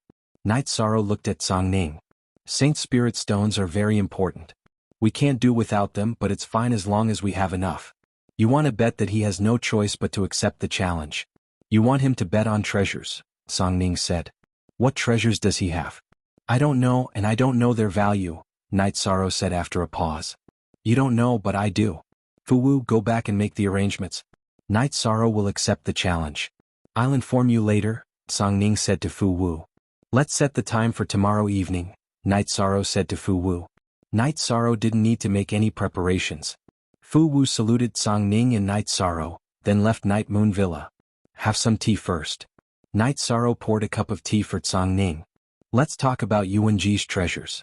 Night Sorrow looked at Song Ning. Saint Spirit Stones are very important. We can't do without them, but it's fine as long as we have enough. You want to bet that he has no choice but to accept the challenge. You want him to bet on treasures, Song Ning said. What treasures does he have? I don't know, and I don't know their value, Night Sorrow said after a pause. You don't know, but I do. Fu Wu, go back and make the arrangements. Night Sorrow will accept the challenge. I'll inform you later, Song Ning said to Fu Wu. Let's set the time for tomorrow evening, Night Sorrow said to Fu Wu. Night Sorrow didn't need to make any preparations. Fu Wu saluted Song Ning and Night Sorrow, then left Night Moon Villa. Have some tea first. Night Sorrow poured a cup of tea for Song Ning. Let's talk about Yuwenji's treasures.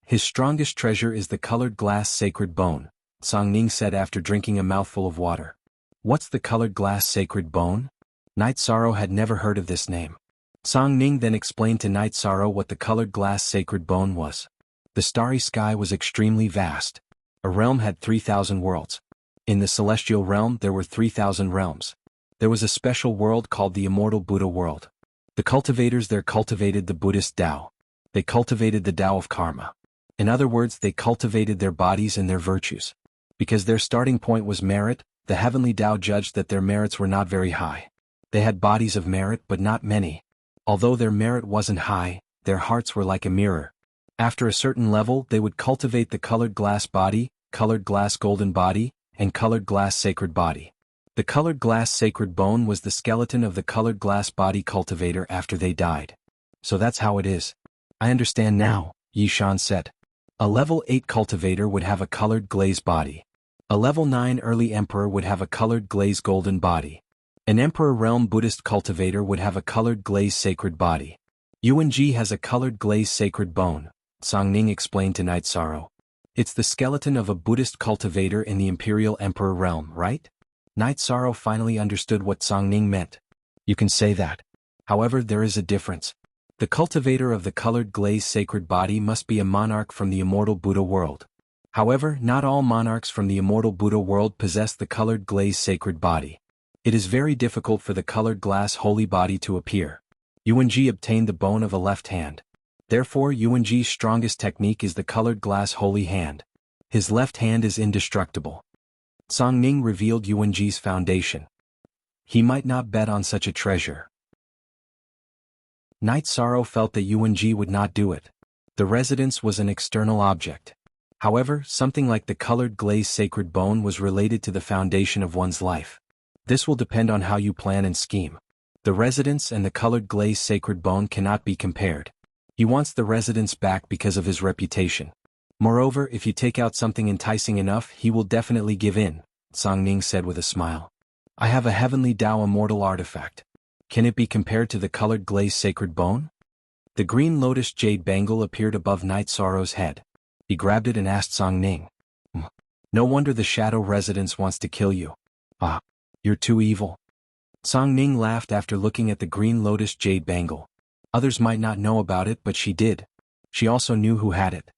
His strongest treasure is the colored glass sacred bone, Song Ning said after drinking a mouthful of water. What's the colored glass sacred bone? Night Sorrow had never heard of this name. Song Ning then explained to Night Sorrow what the colored glass sacred bone was. The starry sky was extremely vast. A realm had 3,000 worlds. In the celestial realm there were 3,000 realms. There was a special world called the immortal Buddha world. The cultivators there cultivated the Buddhist Tao. They cultivated the Tao of karma. In other words, they cultivated their bodies and their virtues. Because their starting point was merit, the heavenly Tao judged that their merits were not very high. They had bodies of merit but not many. Although their merit wasn't high, their hearts were like a mirror. After a certain level they would cultivate the colored glass body, colored glass golden body, and colored glass sacred body. The colored glass sacred bone was the skeleton of the colored glass body cultivator after they died. So that's how it is. I understand now, Yi Shan said. A level 8 cultivator would have a colored glaze body. A level 9 early emperor would have a colored glaze golden body. An emperor realm Buddhist cultivator would have a colored glaze sacred body. Yuwenji has a colored glaze sacred bone, Song Ning explained to Night Sorrow. It's the skeleton of a Buddhist cultivator in the imperial emperor realm, right? Night Sorrow finally understood what Song Ning meant. You can say that. However, there is a difference. The cultivator of the colored glaze sacred body must be a monarch from the immortal Buddha world. However, not all monarchs from the immortal Buddha world possess the colored glaze sacred body. It is very difficult for the colored glass holy body to appear. Yuwenji obtained the bone of a left hand. Therefore, Yuwenji's strongest technique is the colored glass holy hand. His left hand is indestructible. Song Ning revealed Yuwenji's foundation. He might not bet on such a treasure. Night Sorrow felt that Yuwenji would not do it. The residence was an external object. However, something like the colored glaze sacred bone was related to the foundation of one's life. This will depend on how you plan and scheme. The residence and the colored glaze sacred bone cannot be compared. He wants the residence back because of his reputation. Moreover, if you take out something enticing enough, he will definitely give in, Song Ning said with a smile. I have a heavenly Tao immortal artifact. Can it be compared to the colored glaze sacred bone? The green lotus jade bangle appeared above Night Sorrow's head. He grabbed it and asked Song Ning. No wonder the shadow residence wants to kill you. Ah, you're too evil. Song Ning laughed after looking at the green lotus jade bangle. Others might not know about it, but she did. She also knew who had it.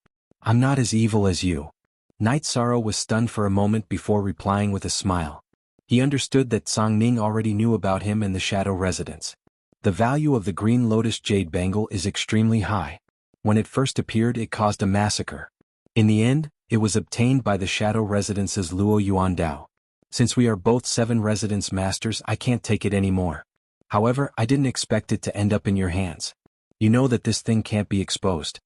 I'm not as evil as you. Night Sorrow was stunned for a moment before replying with a smile. He understood that Song Ning already knew about him and the shadow residence. The value of the green lotus jade bangle is extremely high. When it first appeared, it caused a massacre. In the end, it was obtained by the Shadow Residence's Luo Yuan Dao. Since we are both 7 residence masters, I can't take it anymore. However, I didn't expect it to end up in your hands. You know that this thing can't be exposed.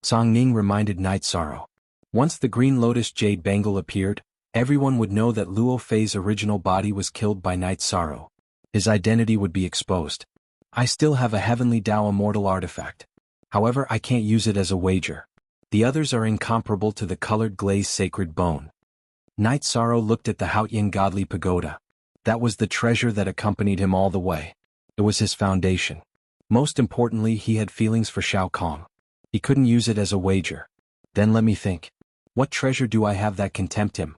Song Ning reminded Night Sorrow. Once the green lotus jade bangle appeared, everyone would know that Luo Fei's original body was killed by Night Sorrow. His identity would be exposed. I still have a Heavenly Dao Immortal artifact. However, I can't use it as a wager. The others are incomparable to the colored glaze sacred bone. Night Sorrow looked at the Haotian godly pagoda. That was the treasure that accompanied him all the way. It was his foundation. Most importantly, he had feelings for Shao Kong. He couldn't use it as a wager. Then let me think. What treasure do I have that can tempt him?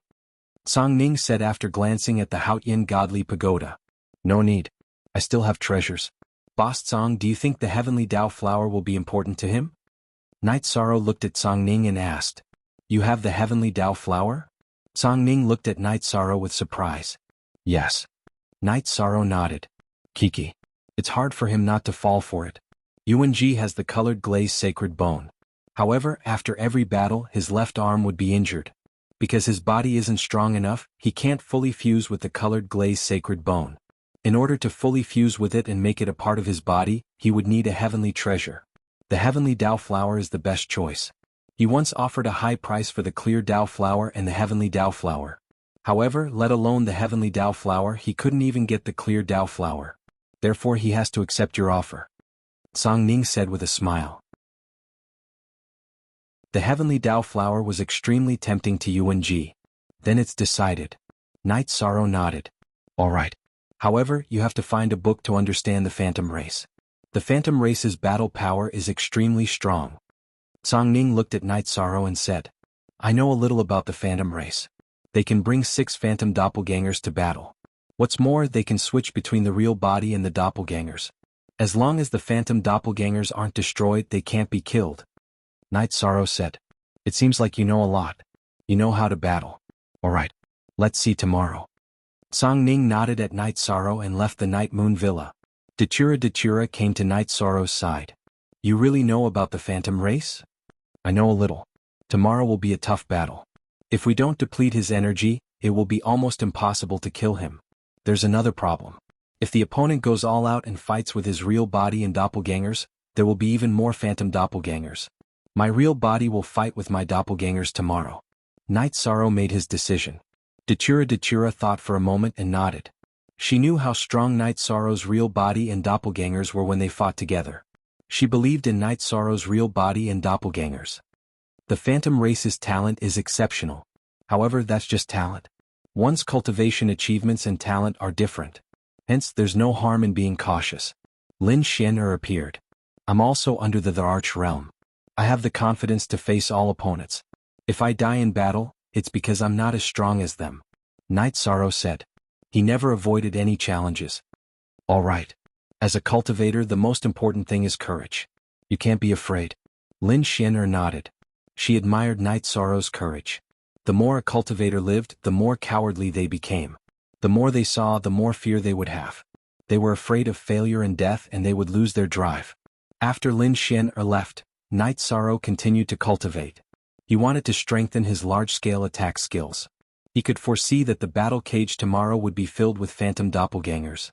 Song Ning said after glancing at the Haotian godly pagoda. No need. I still have treasures. Boss Song, do you think the Heavenly Dao flower will be important to him? Night Sorrow looked at Song Ning and asked. You have the Heavenly Dao flower? Song Ning looked at Night Sorrow with surprise. Yes. Night Sorrow nodded. Kiki. It's hard for him not to fall for it. Yuan Ji has the colored glaze sacred bone. However, after every battle, his left arm would be injured. Because his body isn't strong enough, he can't fully fuse with the colored glaze sacred bone. In order to fully fuse with it and make it a part of his body, he would need a heavenly treasure. The Heavenly Dao flower is the best choice. He once offered a high price for the clear Dao flower and the Heavenly Dao flower. However, let alone the Heavenly Dao flower, he couldn't even get the clear Dao flower. Therefore he has to accept your offer. Song Ning said with a smile. The Heavenly Dao flower was extremely tempting to Yuan Ji. Then it's decided. Night Sorrow nodded. Alright. However, you have to find a book to understand the Phantom Race. The Phantom Race's battle power is extremely strong. Song Ning looked at Night Sorrow and said, I know a little about the Phantom Race. They can bring 6 Phantom Doppelgangers to battle. What's more, they can switch between the real body and the Doppelgangers. As long as the Phantom Doppelgangers aren't destroyed, they can't be killed. Night Sorrow said, It seems like you know a lot. You know how to battle. Alright. Let's see tomorrow. Song Ning nodded at Night Sorrow and left the Night Moon Villa. Datura came to Night Sorrow's side. You really know about the Phantom Race? I know a little. Tomorrow will be a tough battle. If we don't deplete his energy, it will be almost impossible to kill him. There's another problem. If the opponent goes all out and fights with his real body and doppelgangers, there will be even more phantom doppelgangers. My real body will fight with my doppelgangers tomorrow. Night Sorrow made his decision. Datura thought for a moment and nodded. She knew how strong Night Sorrow's real body and doppelgangers were when they fought together. She believed in Night Sorrow's real body and doppelgangers. The Phantom Race's talent is exceptional. However, that's just talent. One's cultivation achievements and talent are different. Hence, there's no harm in being cautious. Lin Xian'er appeared. I'm also under the Arch Realm. I have the confidence to face all opponents. If I die in battle, it's because I'm not as strong as them. Night Sorrow said. He never avoided any challenges. All right. As a cultivator, the most important thing is courage. You can't be afraid. Lin Xian'er nodded. She admired Night Sorrow's courage. The more a cultivator lived, the more cowardly they became. The more they saw, the more fear they would have. They were afraid of failure and death, and they would lose their drive. After Lin Xian'er left, Night Sorrow continued to cultivate. He wanted to strengthen his large-scale attack skills. He could foresee that the battle cage tomorrow would be filled with phantom doppelgangers.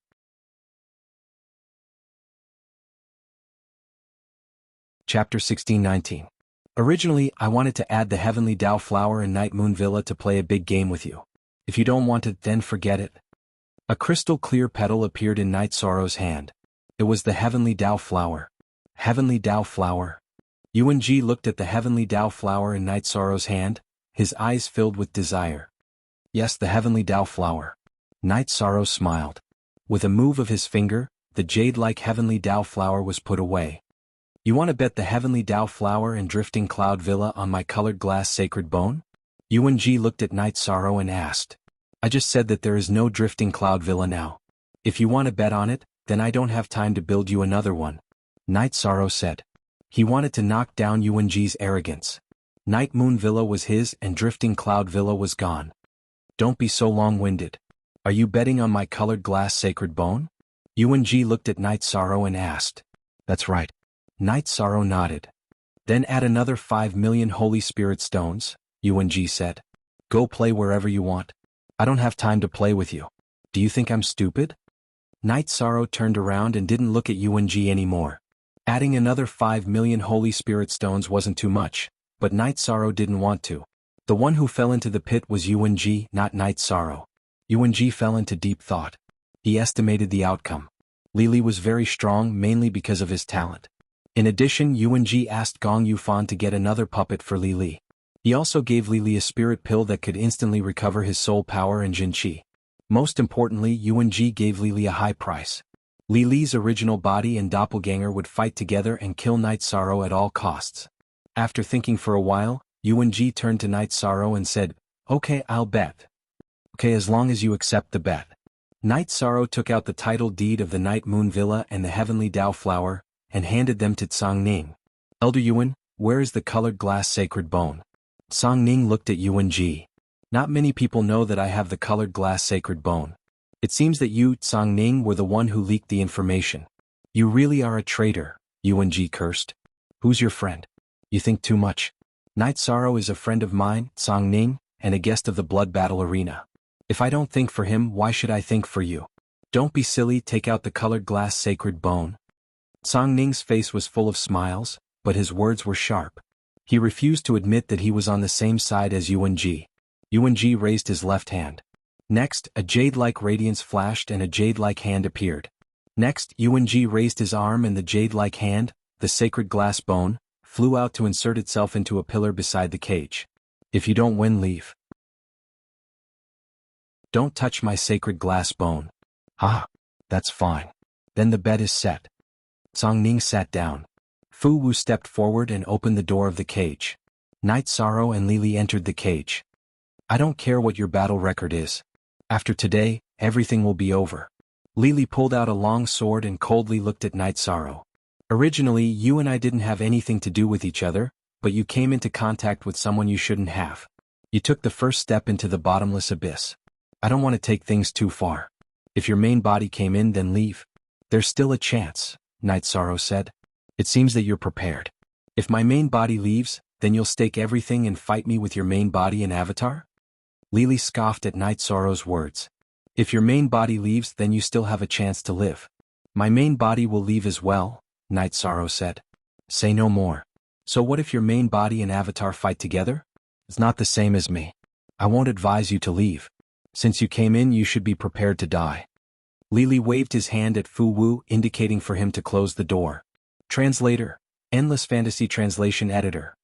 Chapter 16-19. Originally, I wanted to add the Heavenly Dao Flower in Night Moon Villa to play a big game with you. If you don't want it, then forget it. A crystal-clear petal appeared in Night Sorrow's hand. It was the Heavenly Dao Flower. Heavenly Dao Flower. Yuan Ji looked at the Heavenly Dao Flower in Night Sorrow's hand, his eyes filled with desire. Yes, the Heavenly Dao Flower. Night Sorrow smiled. With a move of his finger, the jade-like Heavenly Dao Flower was put away. You want to bet the Heavenly Dao Flower and Drifting Cloud Villa on my colored glass sacred bone? Yuan Ji looked at Night Sorrow and asked. I just said that there is no Drifting Cloud Villa now. If you want to bet on it, then I don't have time to build you another one. Night Sorrow said. He wanted to knock down Yuan Ji's arrogance. Night Moon Villa was his and Drifting Cloud Villa was gone. Don't be so long-winded. Are you betting on my colored glass sacred bone? Yuan-ji looked at Night Sorrow and asked. That's right. Night Sorrow nodded. Then add another 5 million Holy Spirit stones, Yuan-ji said. Go play wherever you want. I don't have time to play with you. Do you think I'm stupid? Night Sorrow turned around and didn't look at Yuan-ji anymore. Adding another 5 million Holy Spirit stones wasn't too much, but Night Sorrow didn't want to. The one who fell into the pit was Yuan-ji, not Night Sorrow. Yuan-ji fell into deep thought. He estimated the outcome. Li was very strong mainly because of his talent. In addition, Yuan-ji asked Gong Yufan to get another puppet for Li. He also gave Li a spirit pill that could instantly recover his soul power and Jin Qi. Most importantly, Yuan-ji gave Li a high price. Li's original body and doppelganger would fight together and kill Night Sorrow at all costs. After thinking for a while, Yuan-ji turned to Night Sorrow and said, Okay, I'll bet. Okay, as long as you accept the bet. Night Sorrow took out the title deed of the Night Moon Villa and the Heavenly Dao Flower, and handed them to Tsang Ning. Elder Yuan, where is the colored glass sacred bone? Tsang Ning looked at Yuan-ji. Not many people know that I have the colored glass sacred bone. It seems that you, Tsang Ning, were the one who leaked the information. You really are a traitor, Yuan-ji cursed. Who's your friend? You think too much. Night Sorrow is a friend of mine, Tsang Ning, and a guest of the Blood Battle Arena. If I don't think for him, why should I think for you? Don't be silly, take out the colored glass sacred bone. Tsang Ning's face was full of smiles, but his words were sharp. He refused to admit that he was on the same side as Yuan-ji. Yuan-ji raised his left hand. Next, a jade-like radiance flashed and a jade-like hand appeared. Next, Yuan-ji raised his arm and the jade-like hand, the sacred glass bone, flew out to insert itself into a pillar beside the cage. If you don't win, leave. Don't touch my sacred glass bone. Ah, that's fine. Then the bet is set. Tsang Ning sat down. Fu Wu stepped forward and opened the door of the cage. Night Sorrow and Li entered the cage. I don't care what your battle record is. After today, everything will be over. Li pulled out a long sword and coldly looked at Night Sorrow. Originally, you and I didn't have anything to do with each other, but you came into contact with someone you shouldn't have. You took the first step into the bottomless abyss. I don't want to take things too far. If your main body came in, then leave. There's still a chance, Night Sorrow said. It seems that you're prepared. If my main body leaves, then you'll stake everything and fight me with your main body and avatar? Li scoffed at Night Sorrow's words. If your main body leaves, then you still have a chance to live. My main body will leave as well, Night Sorrow said. Say no more. So what if your main body and avatar fight together? It's not the same as me. I won't advise you to leave. Since you came in, you should be prepared to die. Li waved his hand at Fu Wu, indicating for him to close the door. Translator. Endless Fantasy Translation Editor.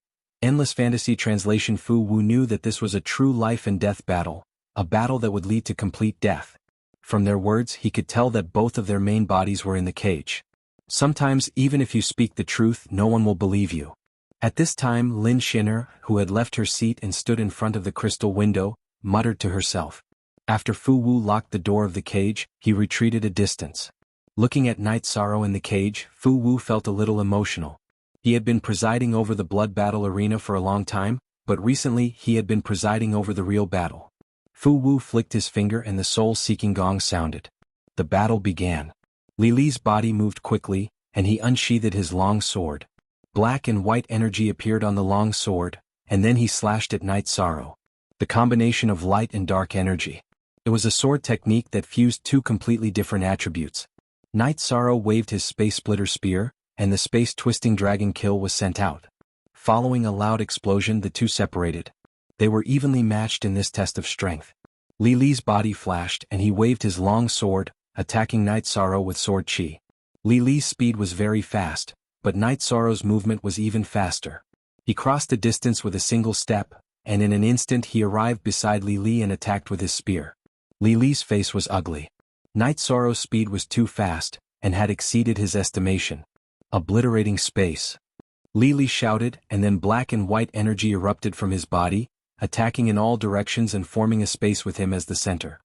Endless Fantasy Translation. Fu Wu knew that this was a true life and death battle, a battle that would lead to complete death. From their words, he could tell that both of their main bodies were in the cage. Sometimes, even if you speak the truth, no one will believe you. At this time, Lin Shinner, who had left her seat and stood in front of the crystal window, muttered to herself. After Fu Wu locked the door of the cage, he retreated a distance. Looking at Night Sorrow in the cage, Fu Wu felt a little emotional. He had been presiding over the blood battle arena for a long time, but recently he had been presiding over the real battle. Fu Wu flicked his finger and the soul-seeking gong sounded. The battle began. Li's body moved quickly, and he unsheathed his long sword. Black and white energy appeared on the long sword, and then he slashed at Night Sorrow. The combination of light and dark energy. It was a sword technique that fused two completely different attributes. Night Sorrow waved his Space Splitter Spear, and the Space Twisting Dragon Kill was sent out. Following a loud explosion, the two separated. They were evenly matched in this test of strength. Li's body flashed and he waved his long sword, attacking Night Sorrow with sword chi. Li's speed was very fast, but Night Sorrow's movement was even faster. He crossed the distance with a single step, and in an instant he arrived beside Li and attacked with his spear. Li's face was ugly. Night Sorrow's speed was too fast, and had exceeded his estimation. Obliterating space. Li shouted, and then black and white energy erupted from his body, attacking in all directions and forming a space with him as the center.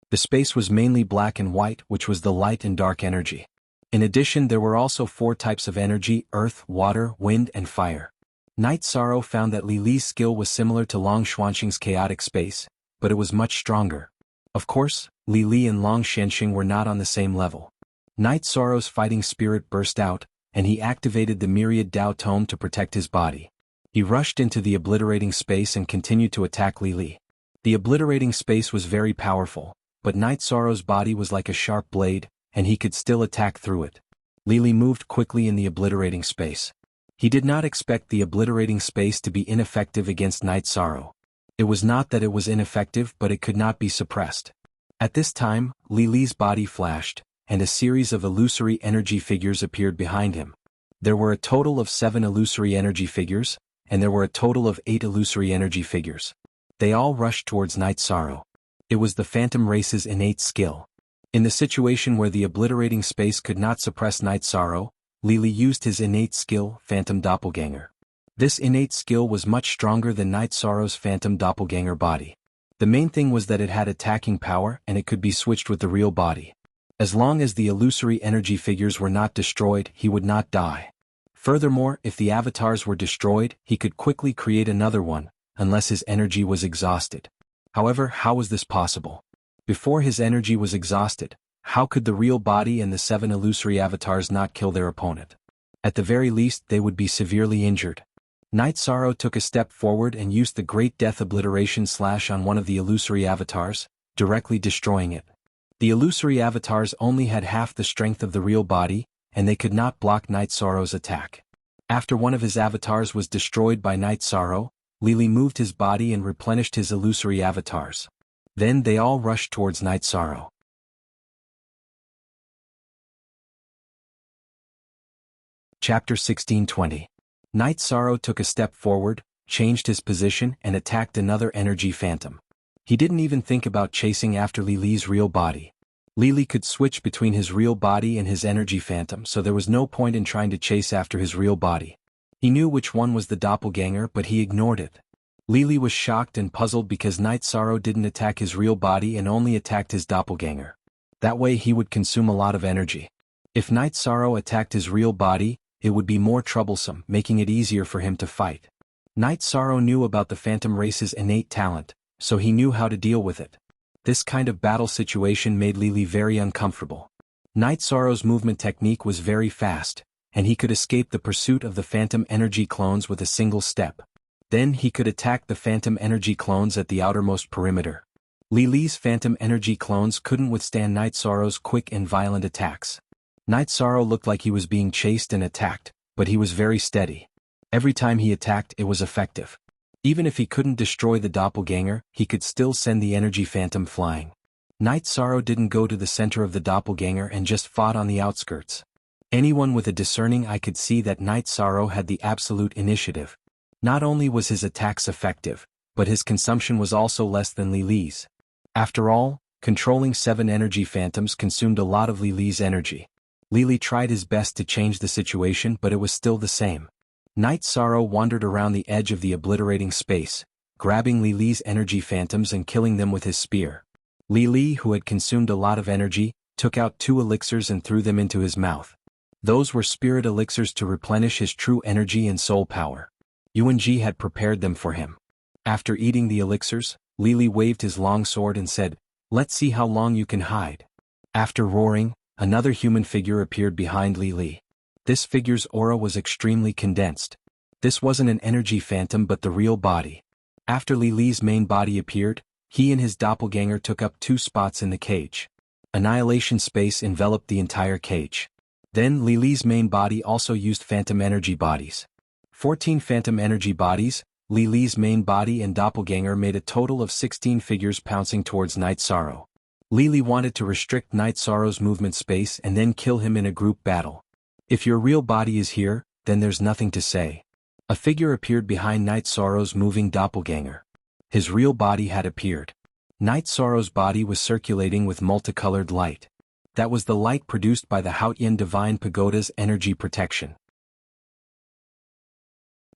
The space was mainly black and white, which was the light and dark energy. In addition, there were also 4 types of energy: earth, water, wind, and fire. Night Sorrow found that Li's skill was similar to Long Xuanxing's chaotic space, but it was much stronger. Of course, Li Li and Long Shenxing were not on the same level. Night Sorrow's fighting spirit burst out, and he activated the myriad Dao Tome to protect his body. He rushed into the obliterating space and continued to attack Li Li. The obliterating space was very powerful, but Night Sorrow's body was like a sharp blade, and he could still attack through it. Li Li moved quickly in the obliterating space. He did not expect the obliterating space to be ineffective against Night Sorrow. It was not that it was ineffective, but it could not be suppressed. At this time, Li Li's body flashed, and a series of illusory energy figures appeared behind him. There were a total of 7 illusory energy figures, and there were a total of 8 illusory energy figures. They all rushed towards Night Sorrow. It was the Phantom Race's innate skill. In the situation where the obliterating space could not suppress Night Sorrow, Li Li used his innate skill, Phantom Doppelganger. This innate skill was much stronger than Night Sorrow's Phantom Doppelganger body. The main thing was that it had attacking power and it could be switched with the real body. As long as the illusory energy figures were not destroyed, he would not die. Furthermore, if the avatars were destroyed, he could quickly create another one, unless his energy was exhausted. However, how was this possible? Before his energy was exhausted, how could the real body and the 7 illusory avatars not kill their opponent? At the very least, they would be severely injured. Night Sorrow took a step forward and used the Great Death Obliteration Slash on one of the illusory avatars, directly destroying it. The illusory avatars only had half the strength of the real body, and they could not block Night Sorrow's attack. After one of his avatars was destroyed by Night Sorrow, Li Li moved his body and replenished his illusory avatars. Then they all rushed towards Night Sorrow. Chapter 1620. Night Sorrow took a step forward, changed his position and attacked another energy phantom. He didn't even think about chasing after Li Li's real body. Li Li could switch between his real body and his energy phantom, so there was no point in trying to chase after his real body. He knew which one was the doppelganger, but he ignored it. Li Li was shocked and puzzled because Night Sorrow didn't attack his real body and only attacked his doppelganger. That way he would consume a lot of energy. If Night Sorrow attacked his real body, it would be more troublesome, making it easier for him to fight. Night Sorrow knew about the Phantom Race's innate talent, so he knew how to deal with it. This kind of battle situation made Li Li very uncomfortable. Night Sorrow's movement technique was very fast, and he could escape the pursuit of the Phantom Energy clones with a single step. Then he could attack the Phantom Energy clones at the outermost perimeter. Li Li's Phantom Energy clones couldn't withstand Night Sorrow's quick and violent attacks. Night Sorrow looked like he was being chased and attacked, but he was very steady. Every time he attacked, it was effective. Even if he couldn't destroy the doppelganger, he could still send the energy phantom flying. Night Sorrow didn't go to the center of the doppelganger and just fought on the outskirts. Anyone with a discerning eye could see that Night Sorrow had the absolute initiative. Not only was his attacks effective, but his consumption was also less than Li Li's. After all, controlling 7 energy phantoms consumed a lot of Li Li's energy. Li Li tried his best to change the situation, but it was still the same. Night Sorrow wandered around the edge of the obliterating space, grabbing Li Li's energy phantoms and killing them with his spear. Li Li, who had consumed a lot of energy, took out 2 elixirs and threw them into his mouth. Those were spirit elixirs to replenish his true energy and soul power. Yuan Ji had prepared them for him. After eating the elixirs, Li Li waved his long sword and said, "Let's see how long you can hide." After roaring, another human figure appeared behind Li Li. This figure's aura was extremely condensed. This wasn't an energy phantom but the real body. After Li Li's main body appeared, he and his doppelganger took up 2 spots in the cage. Annihilation space enveloped the entire cage. Then Li Li's main body also used phantom energy bodies. 14 phantom energy bodies, Li Li's main body and doppelganger made a total of 16 figures pouncing towards Night Sorrow. Li Li wanted to restrict Night Sorrow's movement space and then kill him in a group battle. If your real body is here, then there's nothing to say. A figure appeared behind Night Sorrow's moving doppelganger. His real body had appeared. Night Sorrow's body was circulating with multicolored light. That was the light produced by the Haotian Divine Pagoda's energy protection.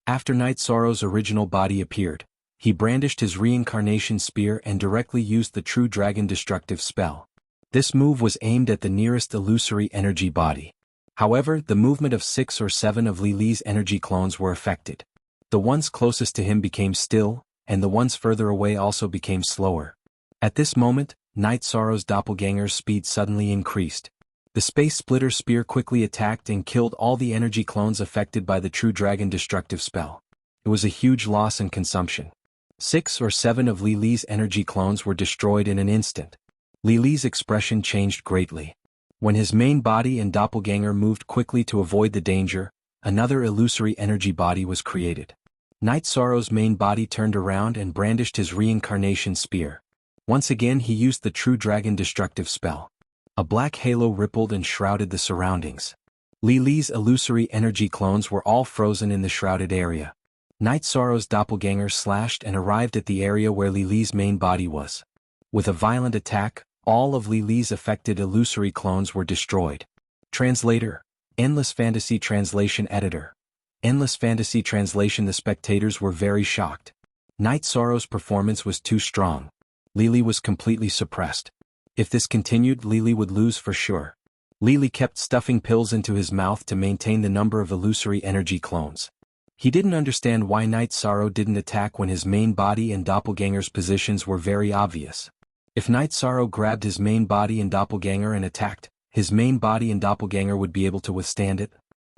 After Night Sorrow's original body appeared, he brandished his reincarnation spear and directly used the True Dragon Destructive spell. This move was aimed at the nearest illusory energy body. However, the movement of 6 or 7 of Li Li's energy clones were affected. The ones closest to him became still, and the ones further away also became slower. At this moment, Night Sorrow's doppelganger's speed suddenly increased. The Space Splitter Spear quickly attacked and killed all the energy clones affected by the True Dragon destructive spell. It was a huge loss and consumption. 6 or 7 of Li Li's energy clones were destroyed in an instant. Li Li's expression changed greatly. When his main body and doppelganger moved quickly to avoid the danger, another illusory energy body was created. Night Sorrow's main body turned around and brandished his reincarnation spear. Once again he used the True Dragon destructive spell. A black halo rippled and shrouded the surroundings. Li Li's illusory energy clones were all frozen in the shrouded area. Night Sorrow's doppelganger slashed and arrived at the area where Li Li's main body was. With a violent attack, all of Li Li's affected illusory clones were destroyed. Translator, Endless Fantasy Translation Editor. Endless Fantasy Translation. The spectators were very shocked. Night Sorrow's performance was too strong. Li Li was completely suppressed. If this continued, Li Li would lose for sure. Li Li kept stuffing pills into his mouth to maintain the number of illusory energy clones. He didn't understand why Night Sorrow didn't attack when his main body and doppelganger's positions were very obvious. If Night Sorrow grabbed his main body and doppelganger and attacked, his main body and doppelganger would be able to withstand it.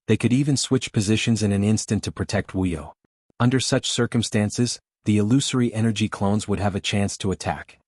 They could even switch positions in an instant to protect Wuyo. Under such circumstances, the illusory energy clones would have a chance to attack.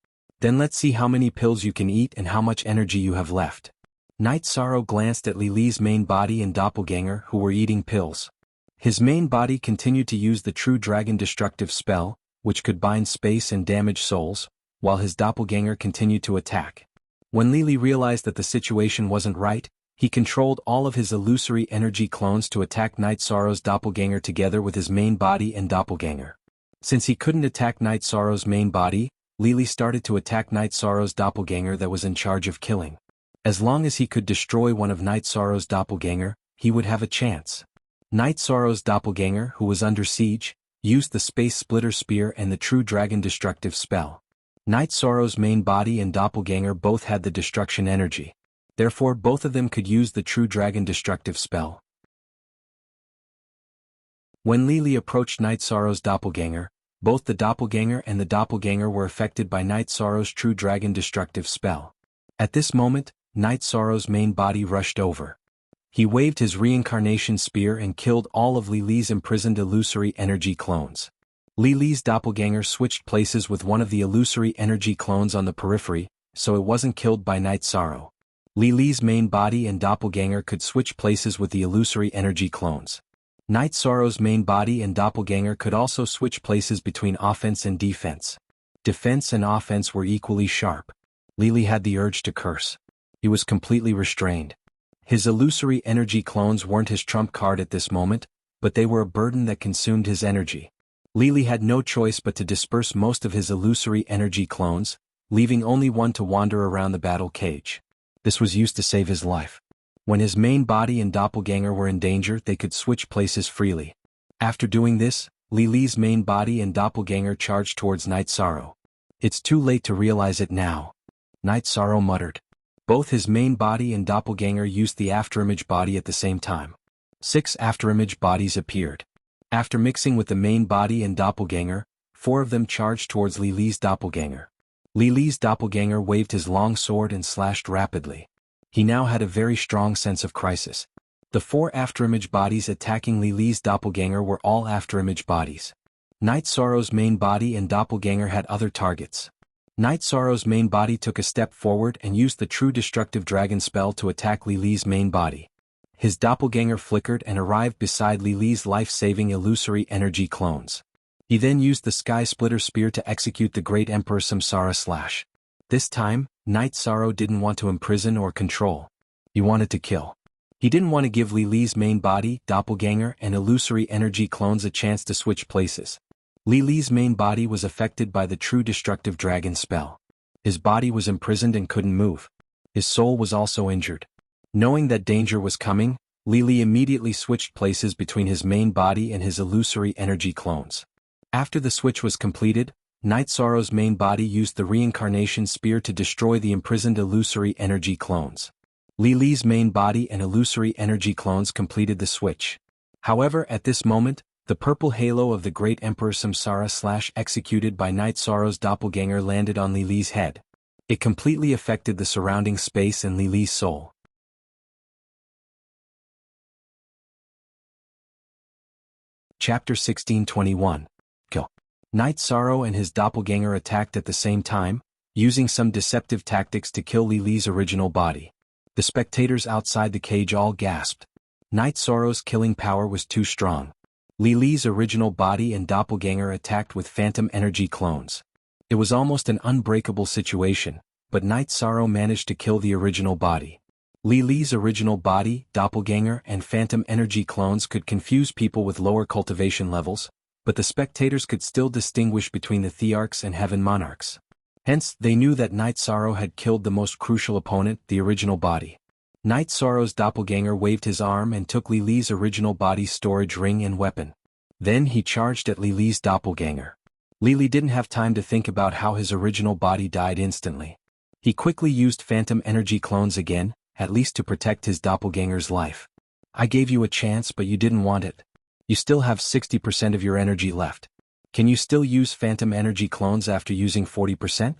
Then let's see how many pills you can eat and how much energy you have left. Night Sorrow glanced at Li Li's main body and doppelganger who were eating pills. His main body continued to use the True Dragon destructive spell, which could bind space and damage souls, while his doppelganger continued to attack. When Li Li realized that the situation wasn't right, he controlled all of his illusory energy clones to attack Night Sorrow's doppelganger together with his main body and doppelganger. Since he couldn't attack Night Sorrow's main body, Li Li started to attack Night Sorrow's doppelganger that was in charge of killing. As long as he could destroy one of Night Sorrow's doppelganger, he would have a chance. Night Sorrow's doppelganger, who was under siege, used the Space Splitter Spear and the True Dragon destructive spell. Night Sorrow's main body and doppelganger both had the destruction energy. Therefore both of them could use the True Dragon destructive spell. When Li Li approached Night Sorrow's doppelganger, both the doppelganger and the doppelganger were affected by Night Sorrow's True Dragon destructive spell. At this moment, Night Sorrow's main body rushed over. He waved his reincarnation spear and killed all of Li Li's imprisoned illusory energy clones. Li Li's doppelganger switched places with one of the illusory energy clones on the periphery, so it wasn't killed by Night Sorrow. Li Li's main body and doppelganger could switch places with the illusory energy clones. Night Sorrow's main body and doppelganger could also switch places between offense and defense. Defense and offense were equally sharp. Li Li had the urge to curse. He was completely restrained. His illusory energy clones weren't his trump card at this moment, but they were a burden that consumed his energy. Li Li had no choice but to disperse most of his illusory energy clones, leaving only one to wander around the battle cage. This was used to save his life. When his main body and doppelganger were in danger, they could switch places freely. After doing this, Li Li's main body and doppelganger charged towards Night Sorrow. It's too late to realize it now. Night Sorrow muttered. Both his main body and doppelganger used the afterimage body at the same time. 6 afterimage bodies appeared. After mixing with the main body and doppelganger, 4 of them charged towards Li Li's doppelganger. Li Li's doppelganger waved his long sword and slashed rapidly. He now had a very strong sense of crisis. The 4 afterimage bodies attacking Li Li's doppelganger were all afterimage bodies. Night Sorrow's main body and doppelganger had other targets. Night Sorrow's main body took a step forward and used the True Destructive Dragon spell to attack Li Li's main body. His doppelganger flickered and arrived beside Li Li's life-saving illusory energy clones. He then used the Sky Splitter Spear to execute the Great Emperor Samsara Slash. This time, Night Sorrow didn't want to imprison or control. He wanted to kill. He didn't want to give Li Li's main body, doppelganger, and illusory energy clones a chance to switch places. Li Li's main body was affected by the True Destructive Dragon spell. His body was imprisoned and couldn't move. His soul was also injured. Knowing that danger was coming, Li Li immediately switched places between his main body and his illusory energy clones. After the switch was completed, Night Sorrow's main body used the Reincarnation Spear to destroy the imprisoned illusory energy clones. Li Li's main body and illusory energy clones completed the switch. However, at this moment, the purple halo of the Great Emperor Samsara Slash executed by Night Sorrow's doppelganger landed on Li Li's head. It completely affected the surrounding space and Li Li's soul. Chapter 1621. Kill. Night Sorrow and his doppelganger attacked at the same time, using some deceptive tactics to kill Li Li's original body. The spectators outside the cage all gasped. Night Sorrow's killing power was too strong. Li Li's original body and doppelganger attacked with phantom energy clones. It was almost an unbreakable situation, but Night Sorrow managed to kill the original body. Li Li's original body, doppelganger, and phantom energy clones could confuse people with lower cultivation levels, but the spectators could still distinguish between the Thearchs and Heaven Monarchs. Hence, they knew that Night Sorrow had killed the most crucial opponent, the original body. Night Sorrow's doppelganger waved his arm and took Li Li's original body's storage ring and weapon. Then he charged at Li Li's doppelganger. Li Li didn't have time to think about how his original body died instantly. He quickly used phantom energy clones again, at least to protect his doppelganger's life. I gave you a chance but you didn't want it. You still have 60% of your energy left. Can you still use phantom energy clones after using 40%?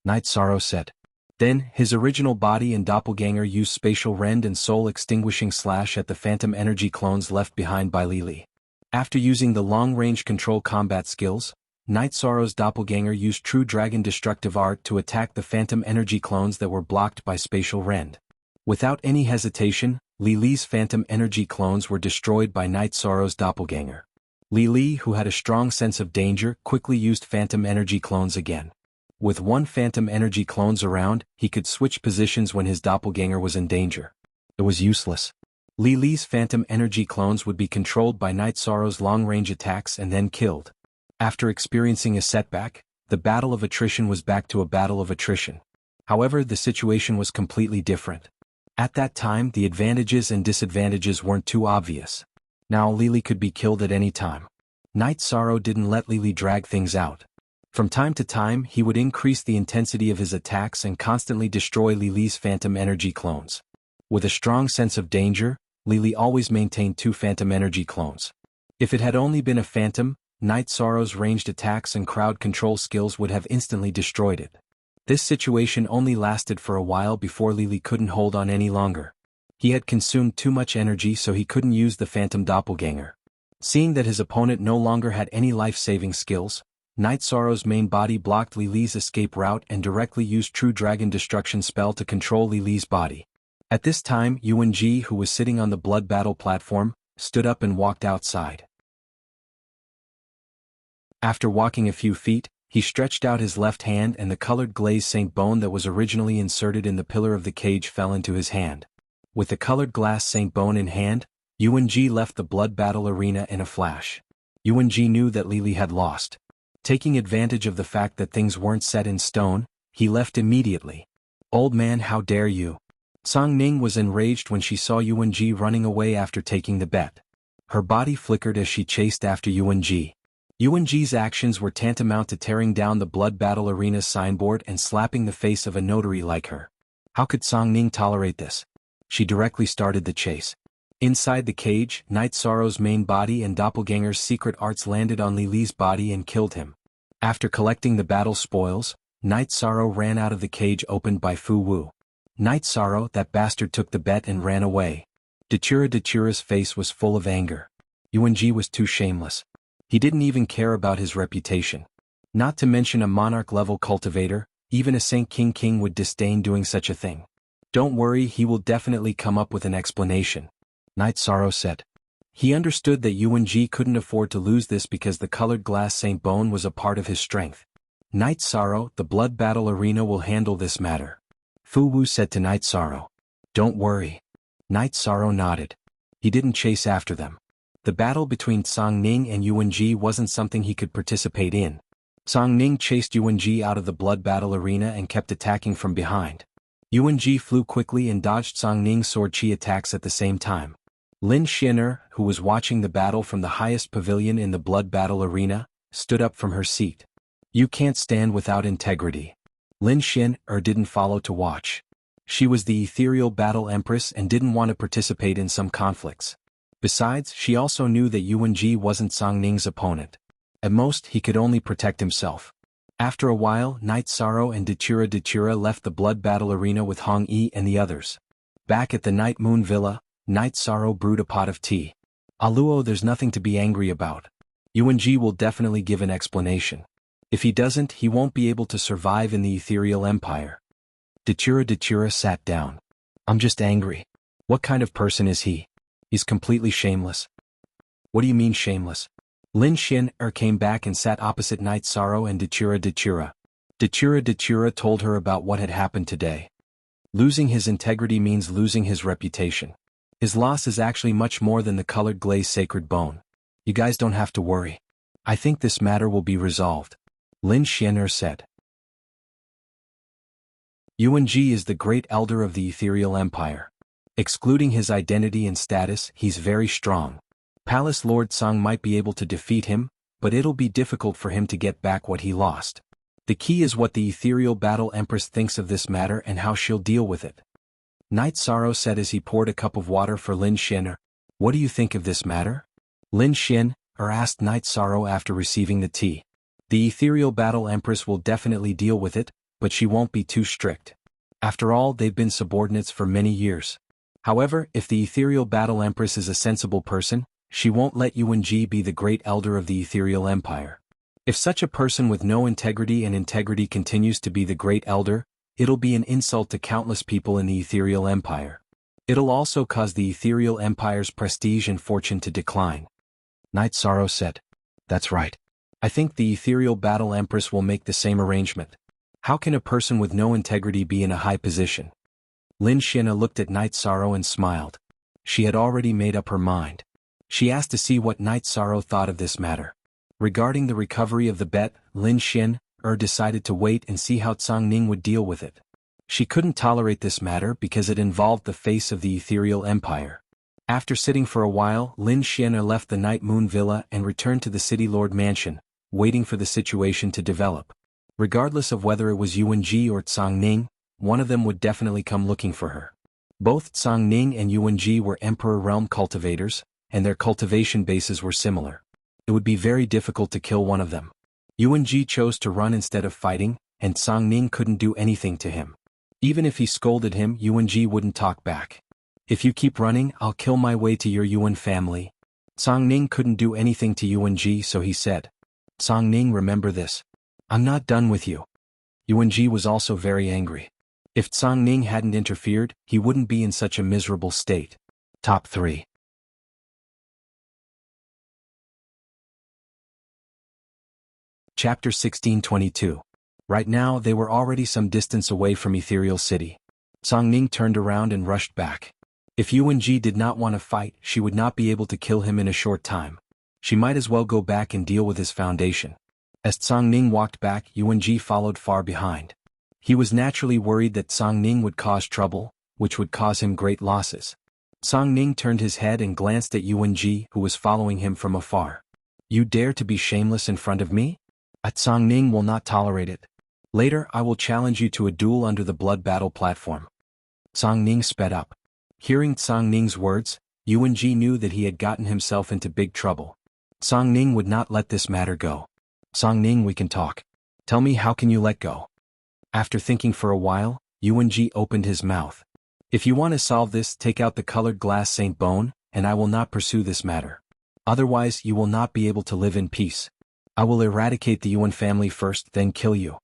Night Sorrow said. Then, his original body and doppelganger used spatial rend and soul extinguishing slash at the phantom energy clones left behind by Li Li. After using the long-range control combat skills, Night Sorrow's doppelganger used True Dragon Destructive Art to attack the phantom energy clones that were blocked by spatial rend. Without any hesitation, Li Li's phantom energy clones were destroyed by Night Sorrow's doppelganger. Li Li, who had a strong sense of danger, quickly used phantom energy clones again. With one phantom energy clones around, he could switch positions when his doppelganger was in danger. It was useless. Li Li's phantom energy clones would be controlled by Night Sorrow's long-range attacks and then killed. After experiencing a setback, the battle of attrition was back to a battle of attrition. However, the situation was completely different. At that time, the advantages and disadvantages weren't too obvious. Now Li Li could be killed at any time. Night Sorrow didn't let Li Li drag things out. From time to time, he would increase the intensity of his attacks and constantly destroy Li Li's phantom energy clones. With a strong sense of danger, Li Li always maintained 2 phantom energy clones. If it had only been a phantom, Night Sorrow's ranged attacks and crowd control skills would have instantly destroyed it. This situation only lasted for a while before Li Li couldn't hold on any longer. He had consumed too much energy so he couldn't use the phantom doppelganger. Seeing that his opponent no longer had any life-saving skills, Night Sorrow's main body blocked Li Li's escape route and directly used True Dragon Destruction spell to control Li Li's body. At this time, Yuan Ji, who was sitting on the blood battle platform, stood up and walked outside. After walking a few feet, he stretched out his left hand and the colored glaze Saint Bone that was originally inserted in the pillar of the cage fell into his hand. With the colored glass Saint Bone in hand, Yuan Ji left the blood battle arena in a flash. Yuan Ji knew that Li Li had lost. Taking advantage of the fact that things weren't set in stone, he left immediately. "Old man, how dare you!" Song Ning was enraged when she saw Yuan Ji running away after taking the bet. Her body flickered as she chased after Yuan Ji. Yuan Ji's actions were tantamount to tearing down the blood battle arena's signboard and slapping the face of a notary like her. How could Song Ning tolerate this? She directly started the chase. Inside the cage, Night Sorrow's main body and doppelganger's secret arts landed on Li Li's body and killed him. After collecting the battle spoils, Night Sorrow ran out of the cage opened by Fu Wu. Night Sorrow, that bastard, took the bet and ran away. Datura's face was full of anger. Yuan Ji was too shameless. He didn't even care about his reputation. Not to mention a monarch-level cultivator, even a Saint King would disdain doing such a thing. "Don't worry, he will definitely come up with an explanation," Night Sorrow said. He understood that Yuan Ji couldn't afford to lose this because the colored glass Saint Bone was a part of his strength. "Night Sorrow, the blood battle arena will handle this matter," Fu Wu said to Night Sorrow. "Don't worry." Night Sorrow nodded. He didn't chase after them. The battle between Song Ning and Yuan Ji wasn't something he could participate in. Song Ning chased Yuan Ji out of the blood battle arena and kept attacking from behind. Yuan Ji flew quickly and dodged Song Ning's sword chi attacks at the same time. Lin Xin'er, who was watching the battle from the highest pavilion in the blood battle arena, stood up from her seat. "You can't stand without integrity." Lin Xin'er didn't follow to watch. She was the ethereal battle empress and didn't want to participate in some conflicts. Besides, she also knew that Yuan Ji wasn't Song Ning's opponent. At most, he could only protect himself. After a while, Night Sorrow and Datura left the blood battle arena with Hong Yi and the others. Back at the Night Moon Villa, Night Sorrow brewed a pot of tea. Aluo, there's nothing to be angry about. Yuanji will definitely give an explanation. If he doesn't, he won't be able to survive in the ethereal empire. Datura sat down. I'm just angry. What kind of person is he? He's completely shameless. What do you mean shameless? Lin Xin came back and sat opposite Night Sorrow and Datura. Datura told her about what had happened today. Losing his integrity means losing his reputation. His loss is actually much more than the colored glaze sacred bone. You guys don't have to worry. I think this matter will be resolved. Lin Xian'er said. Yuanji is the great elder of the ethereal empire. Excluding his identity and status, he's very strong. Palace Lord Song might be able to defeat him, but it'll be difficult for him to get back what he lost. The key is what the ethereal battle empress thinks of this matter and how she'll deal with it. Night Sorrow said as he poured a cup of water for Lin Xian'er. What do you think of this matter? Lin Xian'er asked Night Sorrow after receiving the tea. The ethereal battle empress will definitely deal with it, but she won't be too strict. After all, they've been subordinates for many years. However, if the ethereal battle empress is a sensible person, she won't let Yuanji be the great elder of the ethereal empire. If such a person with no integrity continues to be the great elder, it'll be an insult to countless people in the ethereal empire. It'll also cause the ethereal empire's prestige and fortune to decline. Night Sorrow said. That's right. I think the ethereal battle empress will make the same arrangement. How can a person with no integrity be in a high position? Lin Xian'er looked at Night Sorrow and smiled. She had already made up her mind. She asked to see what Night Sorrow thought of this matter. Regarding the recovery of the bet, Lin Xian'er decided to wait and see how Cang Ning would deal with it. She couldn't tolerate this matter because it involved the face of the ethereal empire. After sitting for a while, Lin Xian'er left the Night Moon Villa and returned to the City Lord Mansion, waiting for the situation to develop. Regardless of whether it was Yuanji or Cang Ning, one of them would definitely come looking for her. Both Cang Ning and Yuanji were Emperor Realm cultivators, and their cultivation bases were similar. It would be very difficult to kill one of them. Yuanji chose to run instead of fighting, and Cang Ning couldn't do anything to him. Even if he scolded him, Yuanji wouldn't talk back. If you keep running, I'll kill my way to your Yuan family. Cang Ning couldn't do anything to Yuanji, so he said. Cang Ning, remember this. I'm not done with you. Yuanji was also very angry. If Cang Ning hadn't interfered, he wouldn't be in such a miserable state. Top 3. Chapter 1622. Right now they were already some distance away from Ethereal City. Cang Ning turned around and rushed back. If Yuanji did not want to fight, she would not be able to kill him in a short time. She might as well go back and deal with his foundation. As Cang Ning walked back, Yuanji followed far behind. He was naturally worried that Cang Ning would cause trouble, which would cause him great losses. Cang Ning turned his head and glanced at Yuanji, who was following him from afar. You dare to be shameless in front of me? Cang Ning will not tolerate it. Later I will challenge you to a duel under the blood battle platform. Cang Ning sped up. Hearing Cang Ning's words, Yuanji knew that he had gotten himself into big trouble. Cang Ning would not let this matter go. Cang Ning, we can talk. Tell me, how can you let go? After thinking for a while, Yuanji opened his mouth. If you want to solve this, take out the colored glass Saint Bone, and I will not pursue this matter. Otherwise you will not be able to live in peace. I will eradicate the Yuan family first, then kill you.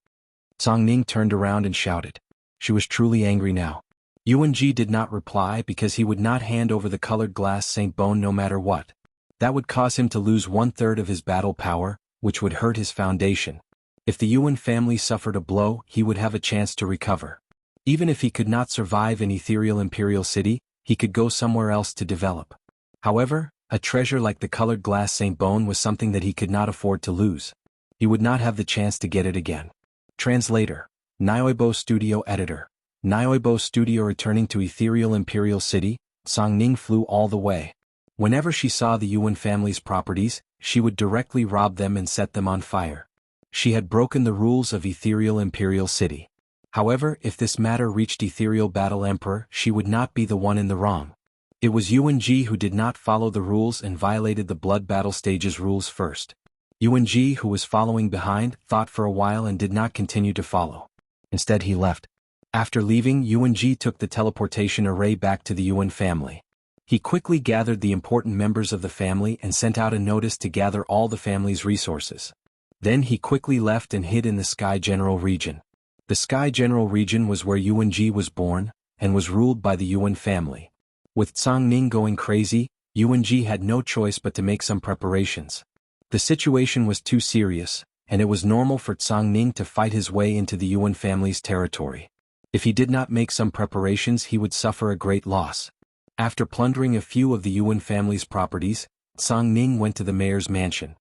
Cang Ning turned around and shouted. She was truly angry now. Yuanji did not reply because he would not hand over the colored glass Saint Bone no matter what. That would cause him to lose 1/3 of his battle power, which would hurt his foundation. If the Yuan family suffered a blow, he would have a chance to recover. Even if he could not survive in Ethereal Imperial City, he could go somewhere else to develop. However, a treasure like the colored glass Saint Bone was something that he could not afford to lose. He would not have the chance to get it again. Translator. Nioibo Studio Editor. Nioibo Studio. Returning to Ethereal Imperial City, Cang Ning flew all the way. Whenever she saw the Yuan family's properties, she would directly rob them and set them on fire. She had broken the rules of Ethereal Imperial City. However, if this matter reached Ethereal Battle Emperor, she would not be the one in the wrong. It was Yuanji who did not follow the rules and violated the Blood Battle Stage's rules first. Yuan-ji, who was following behind, thought for a while and did not continue to follow. Instead he left. After leaving, Yuan-ji took the teleportation array back to the Yuan family. He quickly gathered the important members of the family and sent out a notice to gather all the family's resources. Then he quickly left and hid in the Sky General region. The Sky General region was where Yuan-ji was born, and was ruled by the Yuan family. With Tsang-Ning going crazy, Yuan-ji had no choice but to make some preparations. The situation was too serious, and it was normal for Tsang-Ning to fight his way into the Yuan family's territory. If he did not make some preparations, he would suffer a great loss. After plundering a few of the Yuan family's properties, Tsang-Ning went to the mayor's mansion.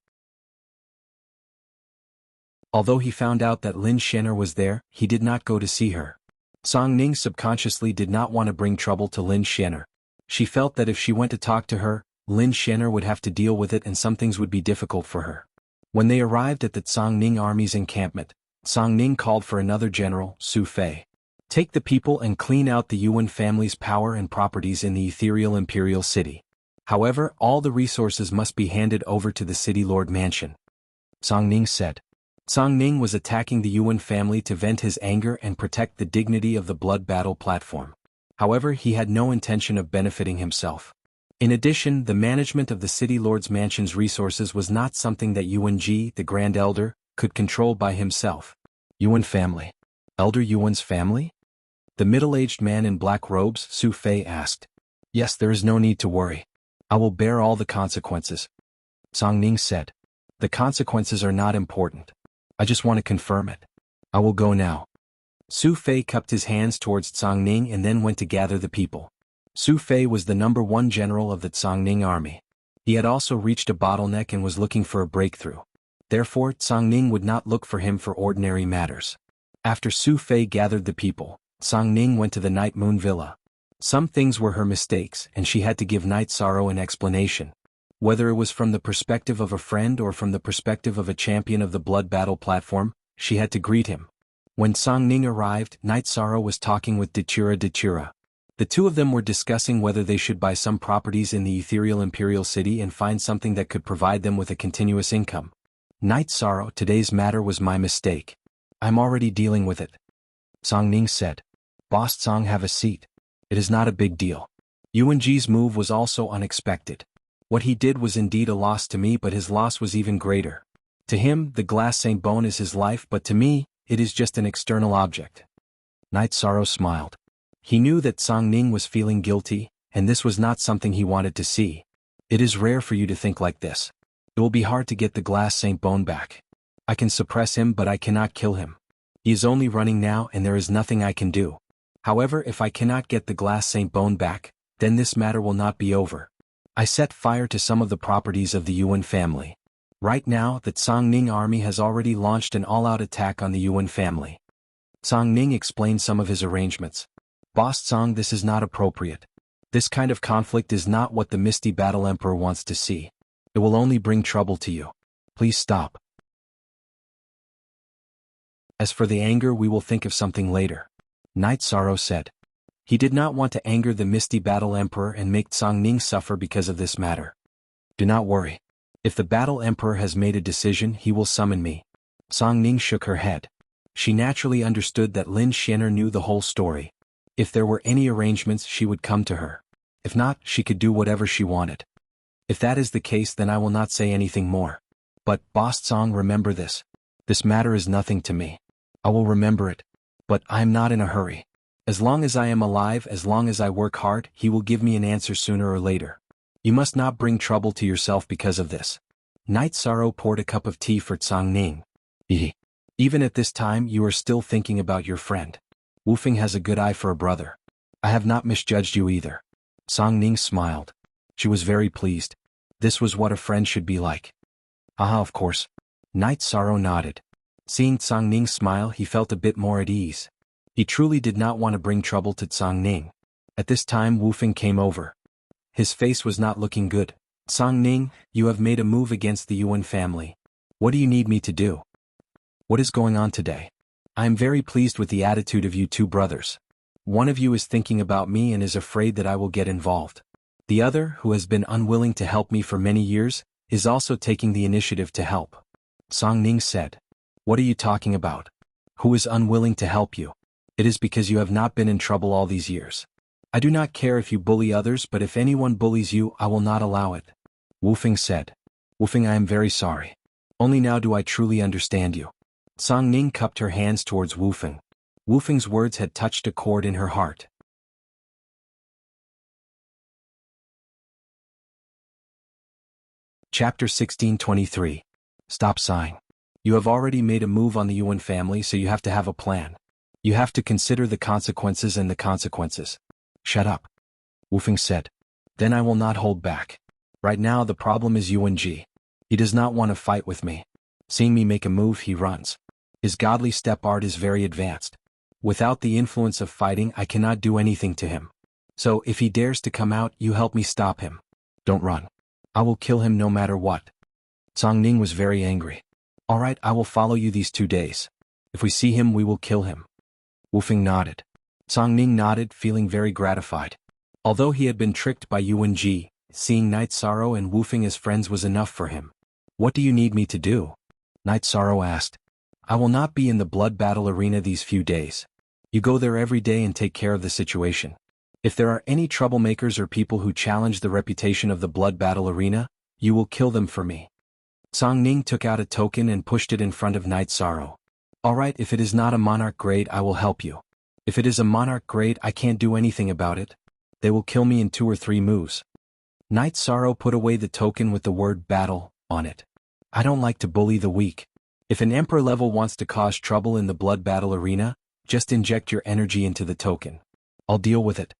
Although he found out that Lin Shenner was there, he did not go to see her. Tsang-Ning subconsciously did not want to bring trouble to Lin Shenner. She felt that if she went to talk to her, Lin Shenner would have to deal with it and some things would be difficult for her. When they arrived at the Tsang-Ning army's encampment, Tsang-Ning called for another general, Su Fei. Take the people and clean out the Yuan family's power and properties in the ethereal imperial city. However, all the resources must be handed over to the city lord mansion. Tsang-Ning said. Tsang-Ning was attacking the Yuan family to vent his anger and protect the dignity of the blood battle platform. However, he had no intention of benefiting himself. In addition, the management of the city lord's mansion's resources was not something that Yuan-ji, the Grand Elder, could control by himself. Yuan family. Elder Yuan's family? The middle-aged man in black robes, Su Fei asked. Yes, there is no need to worry. I will bear all the consequences. Tsang-Ning said. The consequences are not important. I just want to confirm it. I will go now. Su Fei cupped his hands towards Tsang-Ning and then went to gather the people. Su Fei was the #1 general of the Tsang-Ning army. He had also reached a bottleneck and was looking for a breakthrough. Therefore, Tsang-Ning would not look for him for ordinary matters. After Su Fei gathered the people, Tsang-Ning went to the Night Moon Villa. Some things were her mistakes and she had to give Night Sorrow an explanation. Whether it was from the perspective of a friend or from the perspective of a champion of the blood battle platform, she had to greet him. When Tsang-Ning arrived, Night Sorrow was talking with Dechura. The two of them were discussing whether they should buy some properties in the ethereal imperial city and find something that could provide them with a continuous income. Night Sorrow, today's matter was my mistake. I'm already dealing with it. Tsang-Ning said. Boss Tsang, have a seat. It is not a big deal. Yuan-ji's move was also unexpected. What he did was indeed a loss to me, but his loss was even greater. To him, the glass Saint Bone is his life, but to me, it is just an external object. Night Sorrow smiled. He knew that Tsang-Ning was feeling guilty, and this was not something he wanted to see. It is rare for you to think like this. It will be hard to get the glass Saint Bone back. I can suppress him, but I cannot kill him. He is only running now and there is nothing I can do. However, if I cannot get the glass Saint Bone back, then this matter will not be over. I set fire to some of the properties of the Yuan family. Right now, the Tsang-Ning army has already launched an all-out attack on the Yuan family. Tsang-Ning explained some of his arrangements. Boss Tsang, this is not appropriate. This kind of conflict is not what the Misty Battle Emperor wants to see. It will only bring trouble to you. Please stop. As for the anger, we will think of something later. Night Sorrow said. He did not want to anger the Misty Battle Emperor and make Tsang-Ning suffer because of this matter. Do not worry. If the Battle Emperor has made a decision, he will summon me. Tsang-Ning shook her head. She naturally understood that Lin Shenner knew the whole story. If there were any arrangements, she would come to her. If not, she could do whatever she wanted. If that is the case, then I will not say anything more. But, Boss Tsang, remember this. This matter is nothing to me. I will remember it. But I am not in a hurry. As long as I am alive, as long as I work hard, he will give me an answer sooner or later. You must not bring trouble to yourself because of this. Night Sorrow poured a cup of tea for Tsang-Ning. Even at this time, you are still thinking about your friend. Wufeng has a good eye for a brother. I have not misjudged you either. Tsang-Ning smiled. She was very pleased. This was what a friend should be like. Haha, of course. Night Sorrow nodded. Seeing Tsang-Ning smile, he felt a bit more at ease. He truly did not want to bring trouble to Tsang-Ning. At this time, Wufeng came over. His face was not looking good. Tsang-Ning, you have made a move against the Yuan family. What do you need me to do? What is going on today? I am very pleased with the attitude of you two brothers. One of you is thinking about me and is afraid that I will get involved. The other, who has been unwilling to help me for many years, is also taking the initiative to help. Song Ning said. What are you talking about? Who is unwilling to help you? It is because you have not been in trouble all these years. I do not care if you bully others, but if anyone bullies you, I will not allow it. Wu Feng said. Wu Feng, I am very sorry. Only now do I truly understand you. Song Ning cupped her hands towards Wu Feng. Wu Feng's words had touched a chord in her heart. Chapter 1623. Stop sighing. You have already made a move on the Yuan family, so you have to have a plan. You have to consider the consequences and the consequences. Shut up. Wu Feng said. Then I will not hold back. Right now the problem is Yuan Ji. He does not want to fight with me. Seeing me make a move, he runs. His godly step art is very advanced. Without the influence of fighting, I cannot do anything to him. So if he dares to come out, you help me stop him. Don't run. I will kill him no matter what. Song Ning was very angry. All right, I will follow you these 2 days. If we see him, we will kill him. Wu Feng nodded. Song Ning nodded, feeling very gratified. Although he had been tricked by Yuan Ji, seeing Night Sorrow and Wu Feng as friends was enough for him. What do you need me to do? Night Sorrow asked. I will not be in the blood battle arena these few days. You go there every day and take care of the situation. If there are any troublemakers or people who challenge the reputation of the blood battle arena, you will kill them for me. Song Ning took out a token and pushed it in front of Night Sorrow. All right, if it is not a monarch grade, I will help you. If it is a monarch grade, I can't do anything about it. They will kill me in 2 or 3 moves. Night Sorrow put away the token with the word battle on it. I don't like to bully the weak. If an emperor level wants to cause trouble in the blood battle arena, just inject your energy into the token. I'll deal with it.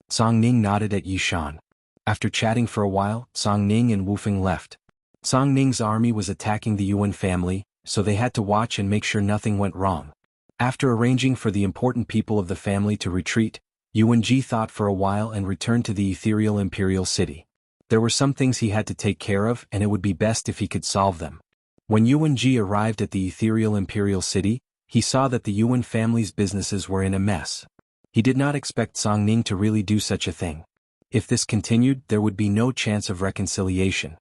Song Ning nodded at Yishan. After chatting for a while, Song Ning and Wu Feng left. Song Ning's army was attacking the Yuan family, so they had to watch and make sure nothing went wrong. After arranging for the important people of the family to retreat, Yuan Ji thought for a while and returned to the ethereal imperial city. There were some things he had to take care of, and it would be best if he could solve them. When Yuan Ji arrived at the ethereal imperial city, he saw that the Yuan family's businesses were in a mess. He did not expect Song Ning to really do such a thing. If this continued, there would be no chance of reconciliation.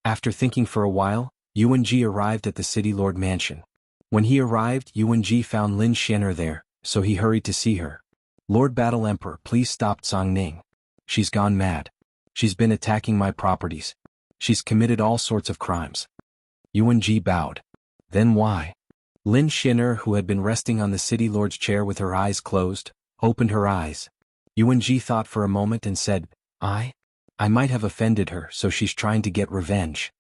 After thinking for a while, Yuan Ji arrived at the city lord mansion. When he arrived, Yuan Ji found Lin Xian'er there, so he hurried to see her. Lord Battle Emperor, please stop Song Ning. She's gone mad. She's been attacking my properties. She's committed all sorts of crimes. Yuan Ji bowed. Then why? Lin Xian'er, who had been resting on the city lord's chair with her eyes closed, opened her eyes. Yuan Ji thought for a moment and said, I might have offended her, so she's trying to get revenge.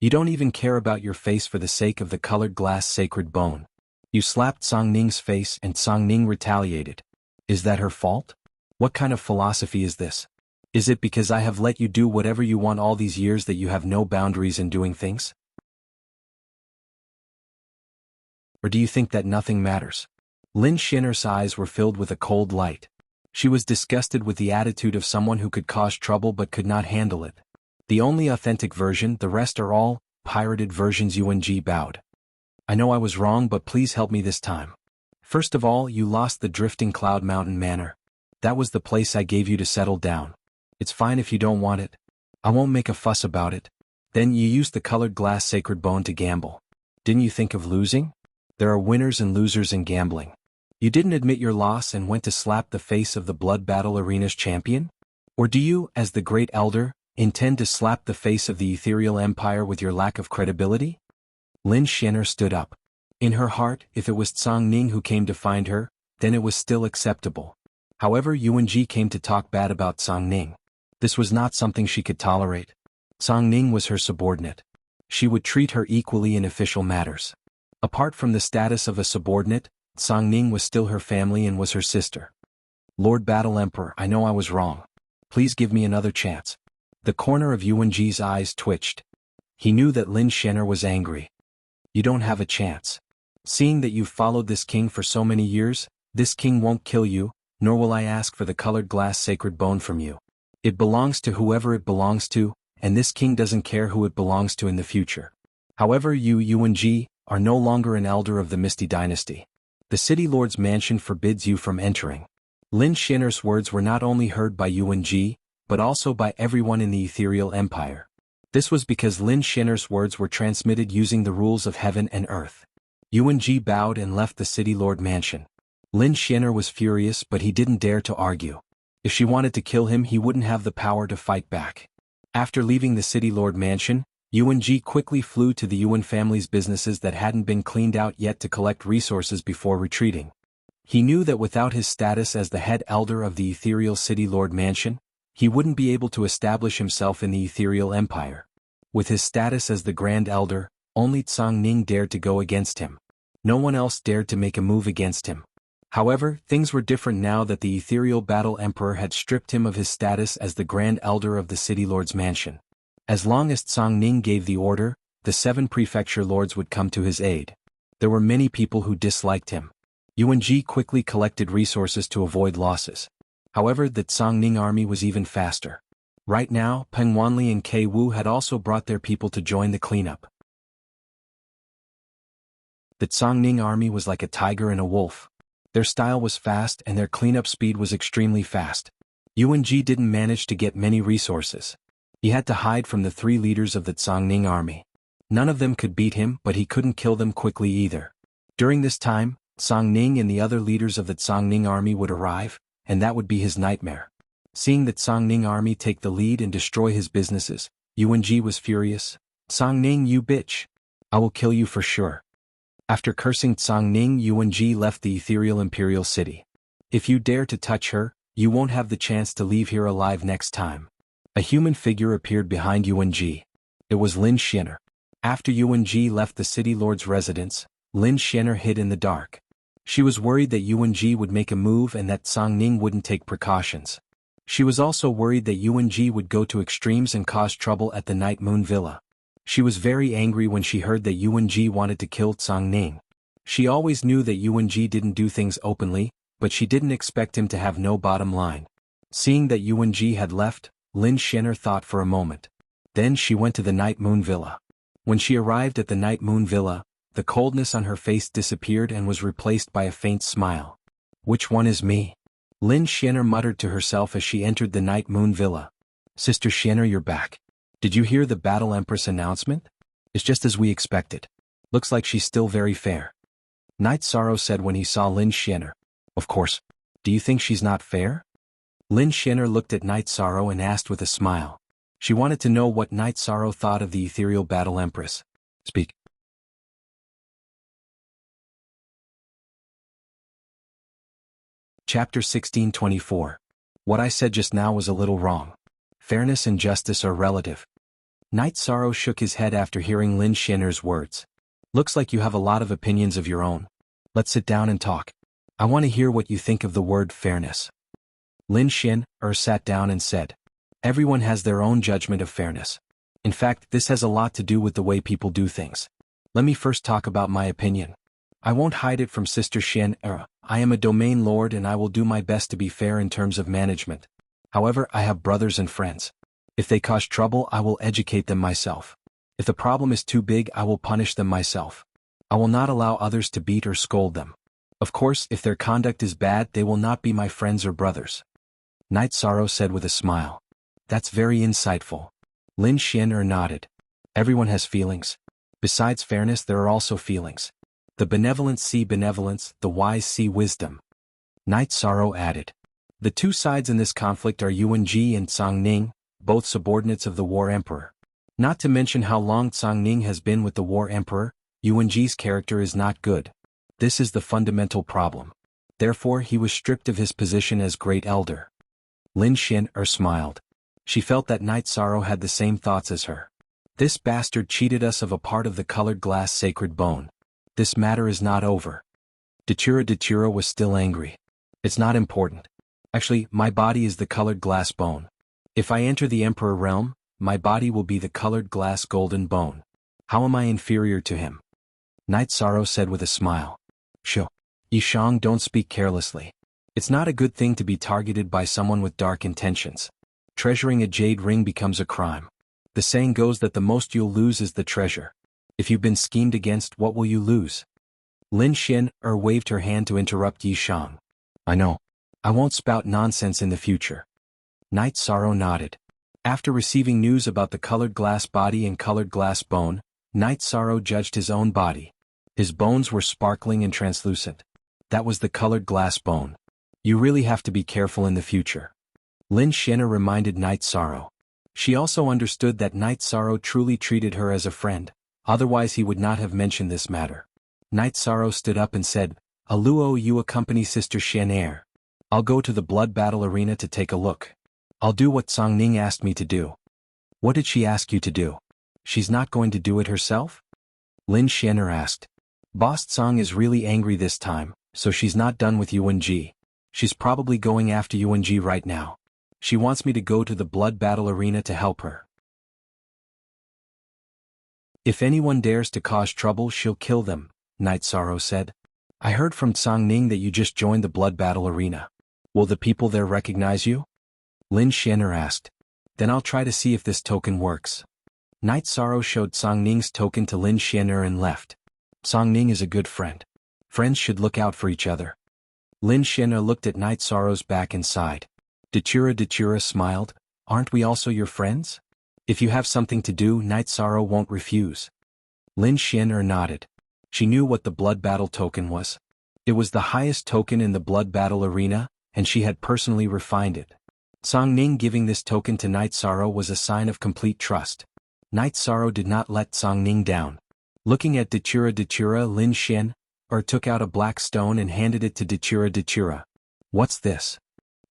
You don't even care about your face for the sake of the colored glass sacred bone. You slapped Song Ning's face and Song Ning retaliated. Is that her fault? What kind of philosophy is this? Is it because I have let you do whatever you want all these years that you have no boundaries in doing things? Or do you think that nothing matters? Lin Xian'er's eyes were filled with a cold light. She was disgusted with the attitude of someone who could cause trouble but could not handle it. The only authentic version, the rest are all pirated versions. Yuan Ji bowed. I know I was wrong, but please help me this time. First of all, you lost the Drifting Cloud Mountain Manor. That was the place I gave you to settle down. It's fine if you don't want it. I won't make a fuss about it. Then you used the colored glass sacred bone to gamble. Didn't you think of losing? There are winners and losers in gambling. You didn't admit your loss and went to slap the face of the Blood Battle Arena's champion? Or do you, as the Great Elder, intend to slap the face of the Ethereal Empire with your lack of credibility? Lin Xian'er stood up. In her heart, if it was Song Ning who came to find her, then it was still acceptable. However, Yuan Ji came to talk bad about Song Ning. This was not something she could tolerate. Song Ning was her subordinate. She would treat her equally in official matters. Apart from the status of a subordinate, Song Ning was still her family and was her sister. Lord Battle Emperor, I know I was wrong. Please give me another chance. The corner of Yuan Ji's eyes twitched. He knew that Lin Xian'er was angry. You don't have a chance. Seeing that you've followed this king for so many years, this king won't kill you, nor will I ask for the colored glass sacred bone from you. It belongs to whoever it belongs to, and this king doesn't care who it belongs to in the future. However, you, Yuan Ji, are no longer an elder of the Misty Dynasty. The city lord's mansion forbids you from entering. Lin Xian'er's words were not only heard by Yuan Ji, but also by everyone in the Ethereal Empire. This was because Lin Xin'er's words were transmitted using the rules of heaven and earth. Yuan Ji bowed and left the city lord mansion. Lin Xin'er was furious, but he didn't dare to argue. If she wanted to kill him, he wouldn't have the power to fight back. After leaving the city lord mansion, Yuan Ji quickly flew to the Yuan family's businesses that hadn't been cleaned out yet to collect resources before retreating. He knew that without his status as the head elder of the ethereal city lord mansion, he wouldn't be able to establish himself in the ethereal empire. With his status as the grand elder, only Tsang Ning dared to go against him. No one else dared to make a move against him. However, things were different now that the ethereal battle emperor had stripped him of his status as the grand elder of the city lord's mansion. As long as Tsang Ning gave the order, the 7 prefecture lords would come to his aid. There were many people who disliked him. Yuan Ji quickly collected resources to avoid losses. However, the Tsang Ning army was even faster. Right now, Peng Wanli and Kei Wu had also brought their people to join the cleanup. The Tsang Ning army was like a tiger and a wolf. Their style was fast and their cleanup speed was extremely fast. Yuan Ji didn't manage to get many resources. He had to hide from the 3 leaders of the Tsang Ning army. None of them could beat him, but he couldn't kill them quickly either. During this time, Tsang Ning and the other leaders of the Tsang Ning army would arrive, and that would be his nightmare. Seeing the Tsang Ning army take the lead and destroy his businesses, Yuan Ji was furious. "Tsang Ning, you bitch! I will kill you for sure." After cursing Tsang Ning, Yuan Ji left the ethereal imperial city. "If you dare to touch her, you won't have the chance to leave here alive next time." A human figure appeared behind Yuan Ji. It was Lin Xin'er. After Yuan Ji left the city lord's residence, Lin Xin'er hid in the dark. She was worried that Yuan Ji would make a move and that Tsang Ning wouldn't take precautions. She was also worried that Yuan Ji would go to extremes and cause trouble at the Night Moon Villa. She was very angry when she heard that Yuan Ji wanted to kill Tsang Ning. She always knew that Yuan Ji didn't do things openly, but she didn't expect him to have no bottom line. Seeing that Yuan Ji had left, Lin Xin'er thought for a moment. Then she went to the Night Moon Villa. When she arrived at the Night Moon Villa, the coldness on her face disappeared and was replaced by a faint smile. "Which one is me?" Lin Xin'er muttered to herself as she entered the Night Moon Villa. "Sister Xin'er, you're back. Did you hear the Battle Empress announcement? It's just as we expected. Looks like she's still very fair." Night Sorrow said when he saw Lin Xin'er. "Of course. Do you think she's not fair?" Lin Xin'er looked at Night Sorrow and asked with a smile. She wanted to know what Night Sorrow thought of the ethereal Battle Empress. "Speak." Chapter 1624. What I said just now was a little wrong. Fairness and justice are relative. Night Sorrow shook his head after hearing Lin Xin'er's words. "Looks like you have a lot of opinions of your own. Let's sit down and talk. I want to hear what you think of the word fairness." Lin Xin'er sat down and said, "Everyone has their own judgment of fairness. In fact, this has a lot to do with the way people do things. Let me first talk about my opinion. I won't hide it from Sister Xin'er. I am a domain lord and I will do my best to be fair in terms of management. However, I have brothers and friends. If they cause trouble, I will educate them myself. If the problem is too big, I will punish them myself. I will not allow others to beat or scold them. Of course, if their conduct is bad, they will not be my friends or brothers." Night Sorrow said with a smile. "That's very insightful." Lin Xin'er nodded. "Everyone has feelings. Besides fairness, there are also feelings. The benevolent see benevolence, the wise see wisdom." Night Sorrow added. "The 2 sides in this conflict are Yuan Ji and Tsang Ning, both subordinates of the War Emperor. Not to mention how long Tsang Ning has been with the War Emperor, Yuan Ji's character is not good. This is the fundamental problem. Therefore, he was stripped of his position as Great Elder." Lin Xin'er smiled. She felt that Night Sorrow had the same thoughts as her. "This bastard cheated us of a part of the colored glass sacred bone. This matter is not over." Datura was still angry. "It's not important. Actually, my body is the colored glass bone. If I enter the Emperor realm, my body will be the colored glass golden bone. How am I inferior to him?" Night Sorrow said with a smile. "Sho. Yishang, don't speak carelessly. It's not a good thing to be targeted by someone with dark intentions. Treasuring a jade ring becomes a crime. The saying goes that the most you'll lose is the treasure. If you've been schemed against, what will you lose?" Lin Xin'er waved her hand to interrupt Yishang. "I know. I won't spout nonsense in the future." Night Sorrow nodded. After receiving news about the colored glass body and colored glass bone, Night Sorrow judged his own body. His bones were sparkling and translucent. That was the colored glass bone. You really have to be careful in the future. Lin Xian'er reminded Night Sorrow. She also understood that Night Sorrow truly treated her as a friend, otherwise he would not have mentioned this matter. Night Sorrow stood up and said, Aluo, you accompany Sister Xian'er. I'll go to the blood battle arena to take a look. I'll do what Song Ning asked me to do. What did she ask you to do? She's not going to do it herself? Lin Xian'er asked. Boss Song is really angry this time, so she's not done with Yuan Ji. She's probably going after Yuan Ji right now. She wants me to go to the blood battle arena to help her. If anyone dares to cause trouble, she'll kill them, Night Sorrow said. I heard from Song Ning that you just joined the blood battle arena. Will the people there recognize you? Lin Xian'er asked. Then I'll try to see if this token works. Night Sorrow showed Song Ning's token to Lin Xian'er and left. Song Ning is a good friend. Friends should look out for each other. Lin Xian'er looked at Night Sorrow's back and sighed. Datura smiled. Aren't we also your friends? If you have something to do, Night Sorrow won't refuse. Lin Xian'er nodded. She knew what the blood battle token was. It was the highest token in the blood battle arena, and she had personally refined it. Song Ning giving this token to Night Sorrow was a sign of complete trust. Night Sorrow did not let Song Ning down. Looking at Datura, Lin Xian'er took out a black stone and handed it to Datura. What's this?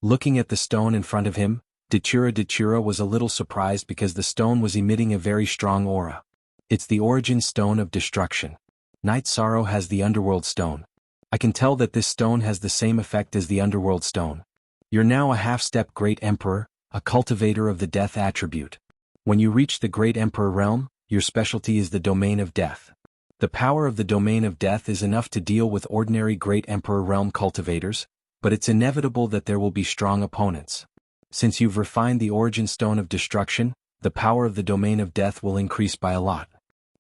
Looking at the stone in front of him, Datura was a little surprised because the stone was emitting a very strong aura. It's the origin stone of destruction. Night Sorrow has the underworld stone. I can tell that this stone has the same effect as the underworld stone. You're now a half-step Great Emperor, a cultivator of the death attribute. When you reach the Great Emperor realm, your specialty is the domain of death. The power of the domain of death is enough to deal with ordinary Great Emperor realm cultivators, but it's inevitable that there will be strong opponents. Since you've refined the origin stone of destruction, the power of the domain of death will increase by a lot.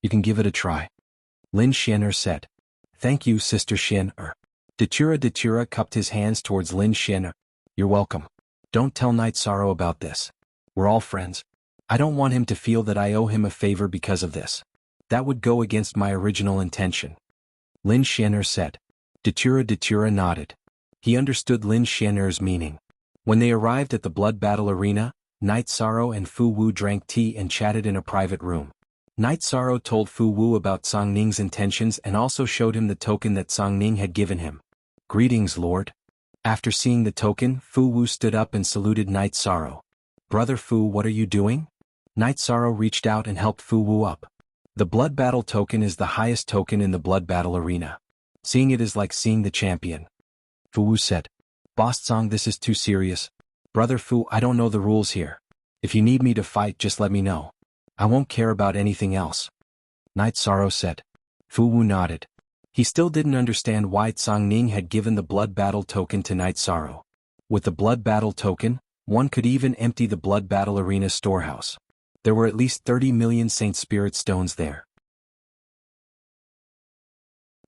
You can give it a try. Lin Xian'er said. Thank you, Sister Xian'er. Datura cupped his hands towards Lin Xian'er. You're welcome. Don't tell Night Sorrow about this. We're all friends. I don't want him to feel that I owe him a favor because of this. That would go against my original intention. Lin Xian'er said. Datura nodded. He understood Lin Xian'er's meaning. When they arrived at the blood battle arena, Night Sorrow and Fu Wu drank tea and chatted in a private room. Night Sorrow told Fu Wu about Song Ning's intentions and also showed him the token that Song Ning had given him. Greetings, Lord. After seeing the token, Fu Wu stood up and saluted Night Sorrow. Brother Fu, what are you doing? Night Sorrow reached out and helped Fu Wu up. The blood battle token is the highest token in the blood battle arena. Seeing it is like seeing the champion. Fu Wu said. Boss Song, this is too serious. Brother Fu, I don't know the rules here. If you need me to fight, just let me know. I won't care about anything else. Night Sorrow said. Fu Wu nodded. He still didn't understand why Song Ning had given the blood battle token to Night Sorrow. With the blood battle token, one could even empty the blood battle arena storehouse. There were at least 30 million Saint Spirit stones there.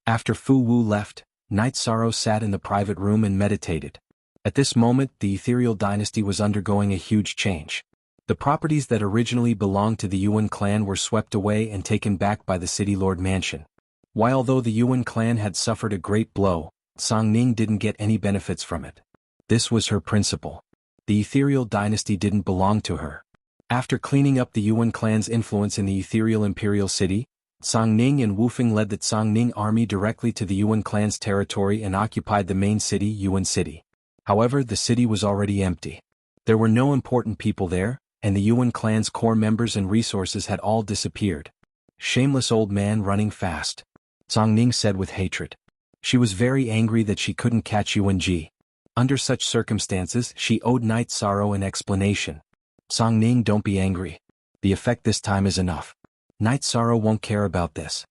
After Fu Wu left, Night Sorrow sat in the private room and meditated. At this moment, the Ethereal Dynasty was undergoing a huge change. The properties that originally belonged to the Yuan clan were swept away and taken back by the City Lord Mansion. While though the Yuan clan had suffered a great blow, Song Ning didn't get any benefits from it. This was her principle. The Ethereal Dynasty didn't belong to her. After cleaning up the Yuan clan's influence in the Ethereal Imperial City, Song Ning and Wu Feng led the Song Ning army directly to the Yuan clan's territory and occupied the main city, Yuan City. However, the city was already empty. There were no important people there, and the Yuan clan's core members and resources had all disappeared. Shameless old man running fast. Song Ning said with hatred. She was very angry that she couldn't catch Yuan Ji. Under such circumstances, she owed Night Sorrow an explanation. Song Ning, don't be angry. The effect this time is enough. Night Sorrow won't care about this.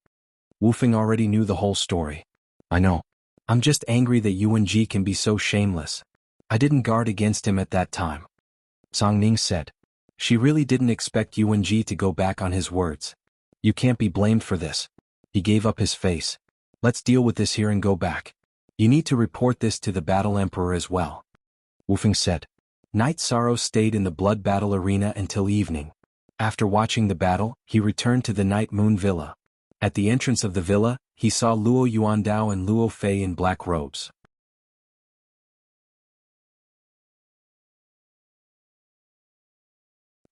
Wu Feng already knew the whole story. I know. I'm just angry that Yuan Ji can be so shameless. I didn't guard against him at that time. Song Ning said. She really didn't expect Yuan Ji to go back on his words. You can't be blamed for this. He gave up his face. Let's deal with this here and go back. You need to report this to the Battle Emperor as well. Wu Feng said. Knight Sorrow stayed in the blood battle arena until evening. After watching the battle, he returned to the Night Moon Villa. At the entrance of the villa, he saw Luo Yuandao and Luo Fei in black robes.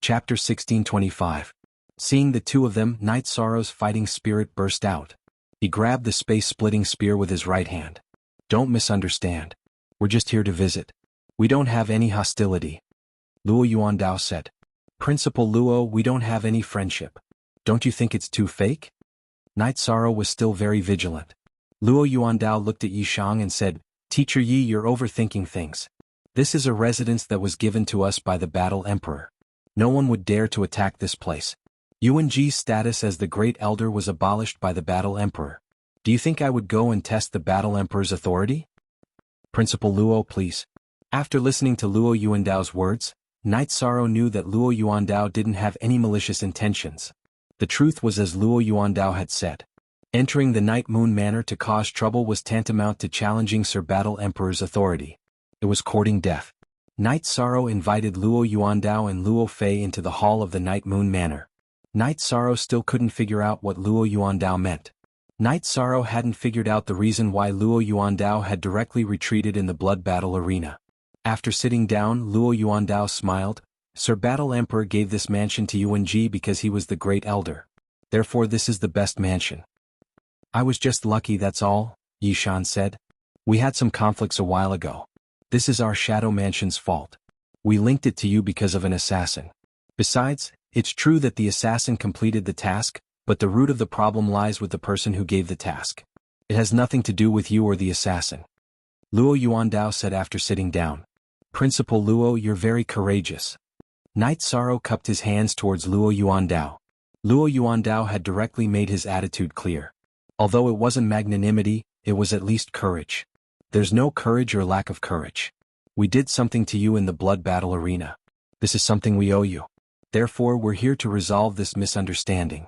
Chapter 1625. Seeing the two of them, Knight Sorrow's fighting spirit burst out. He grabbed the space-splitting spear with his right hand. "Don't misunderstand. We're just here to visit. We don't have any hostility," Luo Yuandao said. "Principal Luo, we don't have any friendship. Don't you think it's too fake?" Knight Sorrow was still very vigilant. Luo Yuandao looked at Yi Shang and said, "Teacher Yi, you're overthinking things. This is a residence that was given to us by the Battle Emperor. No one would dare to attack this place. Yuan Ji's status as the Great Elder was abolished by the Battle Emperor. Do you think I would go and test the Battle Emperor's authority?" "Principal Luo, please." After listening to Luo Yuandao's words, Knight Sorrow knew that Luo Yuandao didn't have any malicious intentions. The truth was as Luo Yuandao had said. Entering the Night Moon Manor to cause trouble was tantamount to challenging Sir Battle Emperor's authority. It was courting death. Knight Sorrow invited Luo Yuandao and Luo Fei into the hall of the Night Moon Manor. Knight Sorrow still couldn't figure out what Luo Yuandao meant. Knight Sorrow hadn't figured out the reason why Luo Yuandao had directly retreated in the blood battle arena. After sitting down, Luo Yuandao smiled. "Sir Battle Emperor gave this mansion to Yuan Ji because he was the Great Elder. Therefore this is the best mansion." "I was just lucky, that's all," Yi Shan said. "We had some conflicts a while ago. This is our Shadow Mansion's fault. We linked it to you because of an assassin. Besides, it's true that the assassin completed the task, but the root of the problem lies with the person who gave the task. It has nothing to do with you or the assassin," Luo Yuandao said after sitting down. "Principal Luo, you're very courageous." Knight Sorrow cupped his hands towards Luo Yuandao. Luo Yuandao had directly made his attitude clear. Although it wasn't magnanimity, it was at least courage. "There's no courage or lack of courage. We did something to you in the blood battle arena. This is something we owe you. Therefore we're here to resolve this misunderstanding."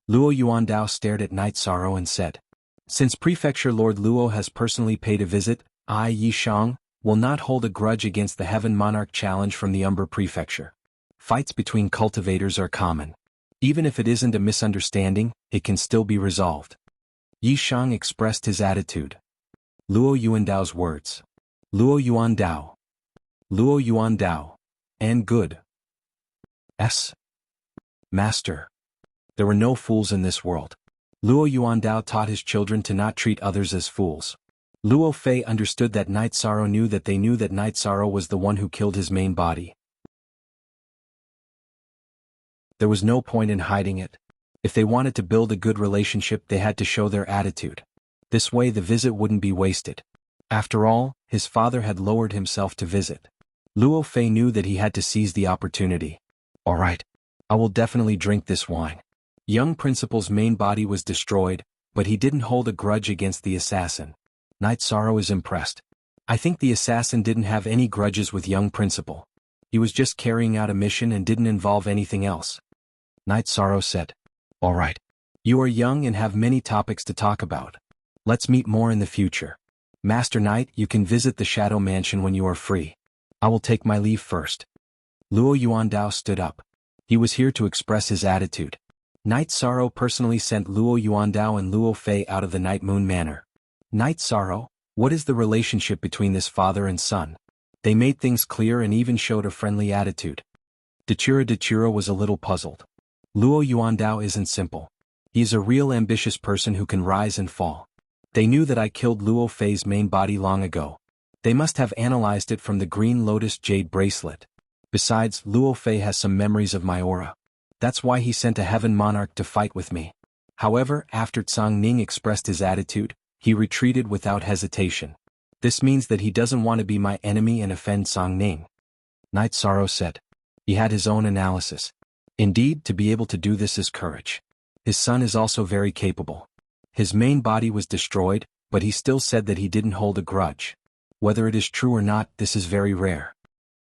Luo Yuandao stared at Knight Sorrow and said, "Since Prefecture Lord Luo has personally paid a visit, I, Yi Shang, will not hold a grudge against the Heaven Monarch challenge from the Umber Prefecture. Fights between cultivators are common. Even if it isn't a misunderstanding, it can still be resolved." Yi Shang expressed his attitude. Luo Yuandao's words. Luo Yuandao. Luo Yuandao. And good. Master. There were no fools in this world. Luo Yuandao taught his children to not treat others as fools. Luo Fei understood that Knight Sorrow knew that Knight Sorrow was the one who killed his main body. There was no point in hiding it. If they wanted to build a good relationship, they had to show their attitude. This way the visit wouldn't be wasted. After all, his father had lowered himself to visit. Luo Fei knew that he had to seize the opportunity. "All right. I will definitely drink this wine." Young Principal's main body was destroyed, but he didn't hold a grudge against the assassin. Knight Sorrow is impressed. "I think the assassin didn't have any grudges with young Principal. He was just carrying out a mission and didn't involve anything else," Knight Sorrow said. "All right. You are young and have many topics to talk about. Let's meet more in the future. Master Knight, you can visit the Shadow Mansion when you are free. I will take my leave first." Luo Yuandao stood up. He was here to express his attitude. Knight Sorrow personally sent Luo Yuandao and Luo Fei out of the Night Moon Manor. "Knight Sorrow, what is the relationship between this father and son?" They made things clear and even showed a friendly attitude. Datura was a little puzzled. Luo Yuandao isn't simple. He is a real ambitious person who can rise and fall. They knew that I killed Luo Fei's main body long ago. They must have analyzed it from the Green Lotus Jade bracelet. Besides, Luo Fei has some memories of my aura. That's why he sent a Heaven Monarch to fight with me. However, after Tsang Ning expressed his attitude, he retreated without hesitation. This means that he doesn't want to be my enemy and offend Tsang Ning. Knight Sorrow said. He had his own analysis. Indeed, to be able to do this is courage. His son is also very capable. His main body was destroyed, but he still said that he didn't hold a grudge. Whether it is true or not, this is very rare.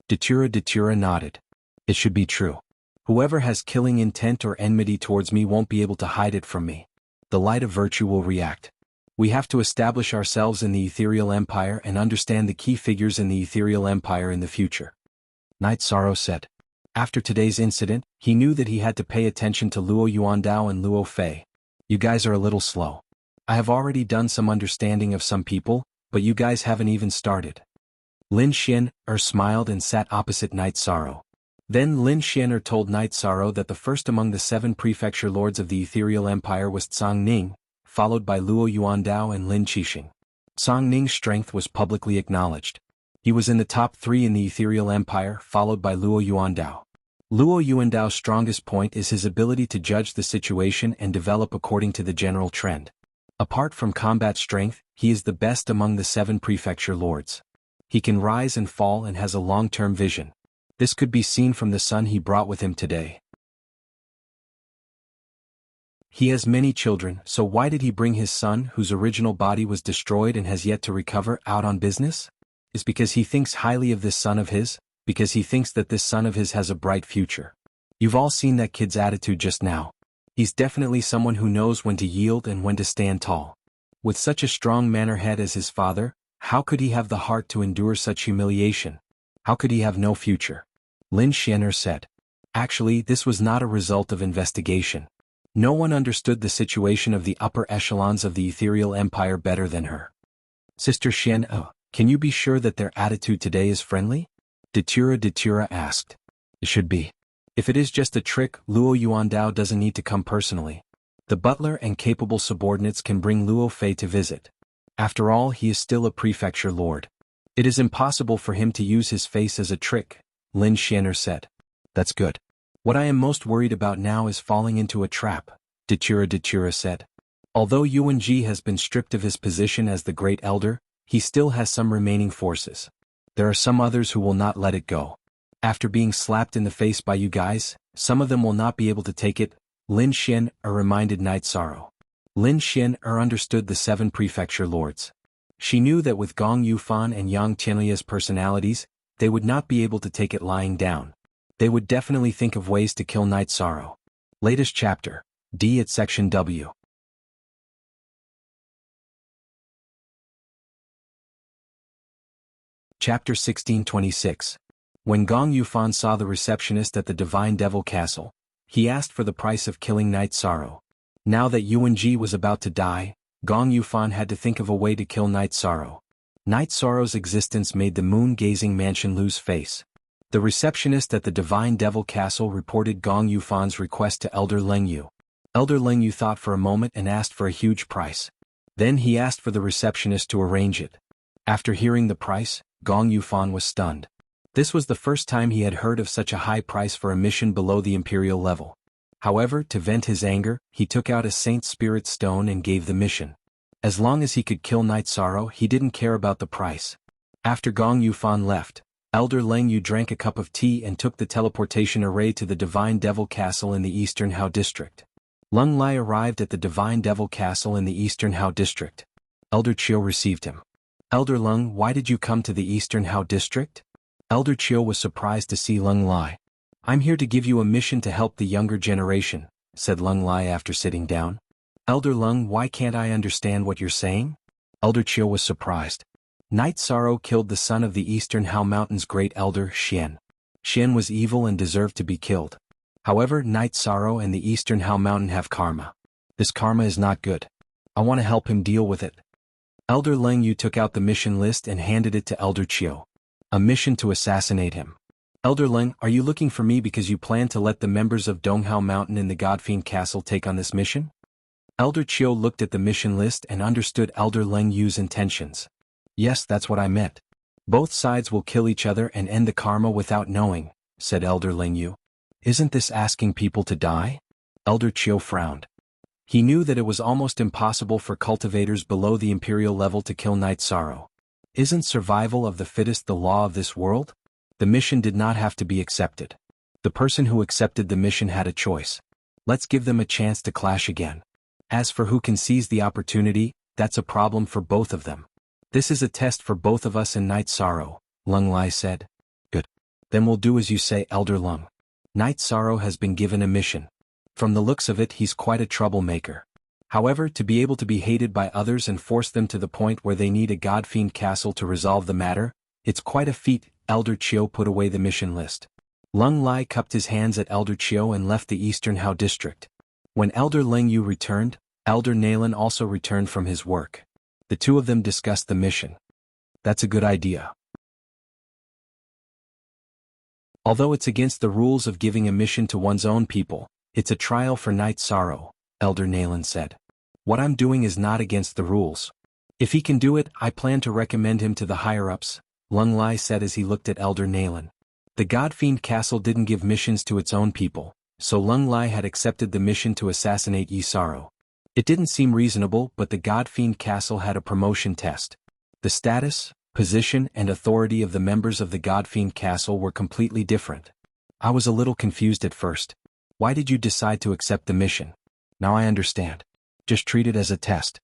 Datura nodded. It should be true. Whoever has killing intent or enmity towards me won't be able to hide it from me. The light of virtue will react. We have to establish ourselves in the Ethereal Empire and understand the key figures in the Ethereal Empire in the future. Night Sorrow said. After today's incident, he knew that he had to pay attention to Luo Yuandao and Luo Fei. You guys are a little slow. I have already done some understanding of some people, but you guys haven't even started. Lin Xian smiled and sat opposite Night Sorrow. Then Lin Xian told Night Sorrow that the first among the 7 prefecture lords of the Ethereal Empire was Tsang Ning, followed by Luo Yuandao and Lin Qixing. Tsang Ning's strength was publicly acknowledged. He was in the top 3 in the Ethereal Empire, followed by Luo Yuandao. Luo Yuandao's strongest point is his ability to judge the situation and develop according to the general trend. Apart from combat strength, he is the best among the 7 prefecture lords. He can rise and fall and has a long-term vision. This could be seen from the son he brought with him today. He has many children, so why did he bring his son, whose original body was destroyed and has yet to recover, out on business? Is because he thinks highly of this son of his, because he thinks that this son of his has a bright future. You've all seen that kid's attitude just now. He's definitely someone who knows when to yield and when to stand tall. With such a strong mannerhead as his father, how could he have the heart to endure such humiliation? How could he have no future? Lin Xian said. Actually, this was not a result of investigation. No one understood the situation of the upper echelons of the Ethereal Empire better than her. Sister Xian, can you be sure that their attitude today is friendly? Datura asked. It should be. If it is just a trick, Luo Yuandao doesn't need to come personally. The butler and capable subordinates can bring Luo Fei to visit. After all, he is still a prefecture lord. It is impossible for him to use his face as a trick, Lin Xian said. That's good. What I am most worried about now is falling into a trap, Datura said. Although Yuan Ji has been stripped of his position as the Great Elder, he still has some remaining forces. There are some others who will not let it go. After being slapped in the face by you guys, some of them will not be able to take it, Lin Xian reminded Night Sorrow. Lin Xian understood the 7 prefecture lords. She knew that with Gong Yufan and Yang Tianlia's personalities, they would not be able to take it lying down. They would definitely think of ways to kill Night Sorrow. Latest chapter, D at section W. Chapter 1626. When Gong Yufan saw the receptionist at the Divine Devil Castle, he asked for the price of killing Night Sorrow. Now that Yuan Ji was about to die, Gong Yufan had to think of a way to kill Night Sorrow. Night Sorrow's existence made the moon-gazing mansion lose face. The receptionist at the Divine Devil Castle reported Gong Yufan's request to Elder Leng Yu. Elder Leng Yu thought for a moment and asked for a huge price. Then he asked for the receptionist to arrange it. After hearing the price, Gong Yufan was stunned. This was the first time he had heard of such a high price for a mission below the imperial level. However, to vent his anger, he took out a Saint Spirit stone and gave the mission. As long as he could kill Night Sorrow, he didn't care about the price. After Gong Yufan left, Elder Leng Yu drank a cup of tea and took the teleportation array to the Divine Devil Castle in the Eastern Hao District. Leng Lai arrived at the Divine Devil Castle in the Eastern Hao District. Elder Chiu received him. Elder Leng, why did you come to the Eastern Hao District? Elder Chiu was surprised to see Leng Lai. I'm here to give you a mission to help the younger generation, said Leng Lai after sitting down. Elder Leng, why can't I understand what you're saying? Elder Chiu was surprised. Night Sorrow killed the son of the Eastern Hao Mountain's great elder, Xian. Xian was evil and deserved to be killed. However, Night Sorrow and the Eastern Hao Mountain have karma. This karma is not good. I want to help him deal with it. Elder Leng Yu took out the mission list and handed it to Elder Chiu. A mission to assassinate him. Elder Leng, are you looking for me because you plan to let the members of Donghao Mountain in the Godfiend Castle take on this mission? Elder Chiu looked at the mission list and understood Elder Leng Yu's intentions. Yes, that's what I meant. Both sides will kill each other and end the karma without knowing, said Elder Leng Yu. Isn't this asking people to die? Elder Chiu frowned. He knew that it was almost impossible for cultivators below the imperial level to kill Night Sorrow. Isn't survival of the fittest the law of this world? The mission did not have to be accepted. The person who accepted the mission had a choice. Let's give them a chance to clash again. As for who can seize the opportunity, that's a problem for both of them. This is a test for both of us and Night Sorrow, Leng Lai said. Good. Then we'll do as you say, Elder Leng. Night Sorrow has been given a mission. From the looks of it, he's quite a troublemaker. However, to be able to be hated by others and force them to the point where they need a Godfiend castle to resolve the matter, it's quite a feat, Elder Chiu put away the mission list. Lung Lai cupped his hands at Elder Chiu and left the Eastern Hao district. When Elder Ling Yu returned, Elder Nalen also returned from his work. The two of them discussed the mission. That's a good idea. Although it's against the rules of giving a mission to one's own people, it's a trial for Night Sorrow, Elder Nalen said. What I'm doing is not against the rules. If he can do it, I plan to recommend him to the higher-ups, Lung Lai said as he looked at Elder Nalen. The God-Fiend Castle didn't give missions to its own people, so Lung Lai had accepted the mission to assassinate Yi Saro. It didn't seem reasonable, but the God-Fiend Castle had a promotion test. The status, position and authority of the members of the God-Fiend Castle were completely different. I was a little confused at first. Why did you decide to accept the mission? Now I understand. Just treat it as a test.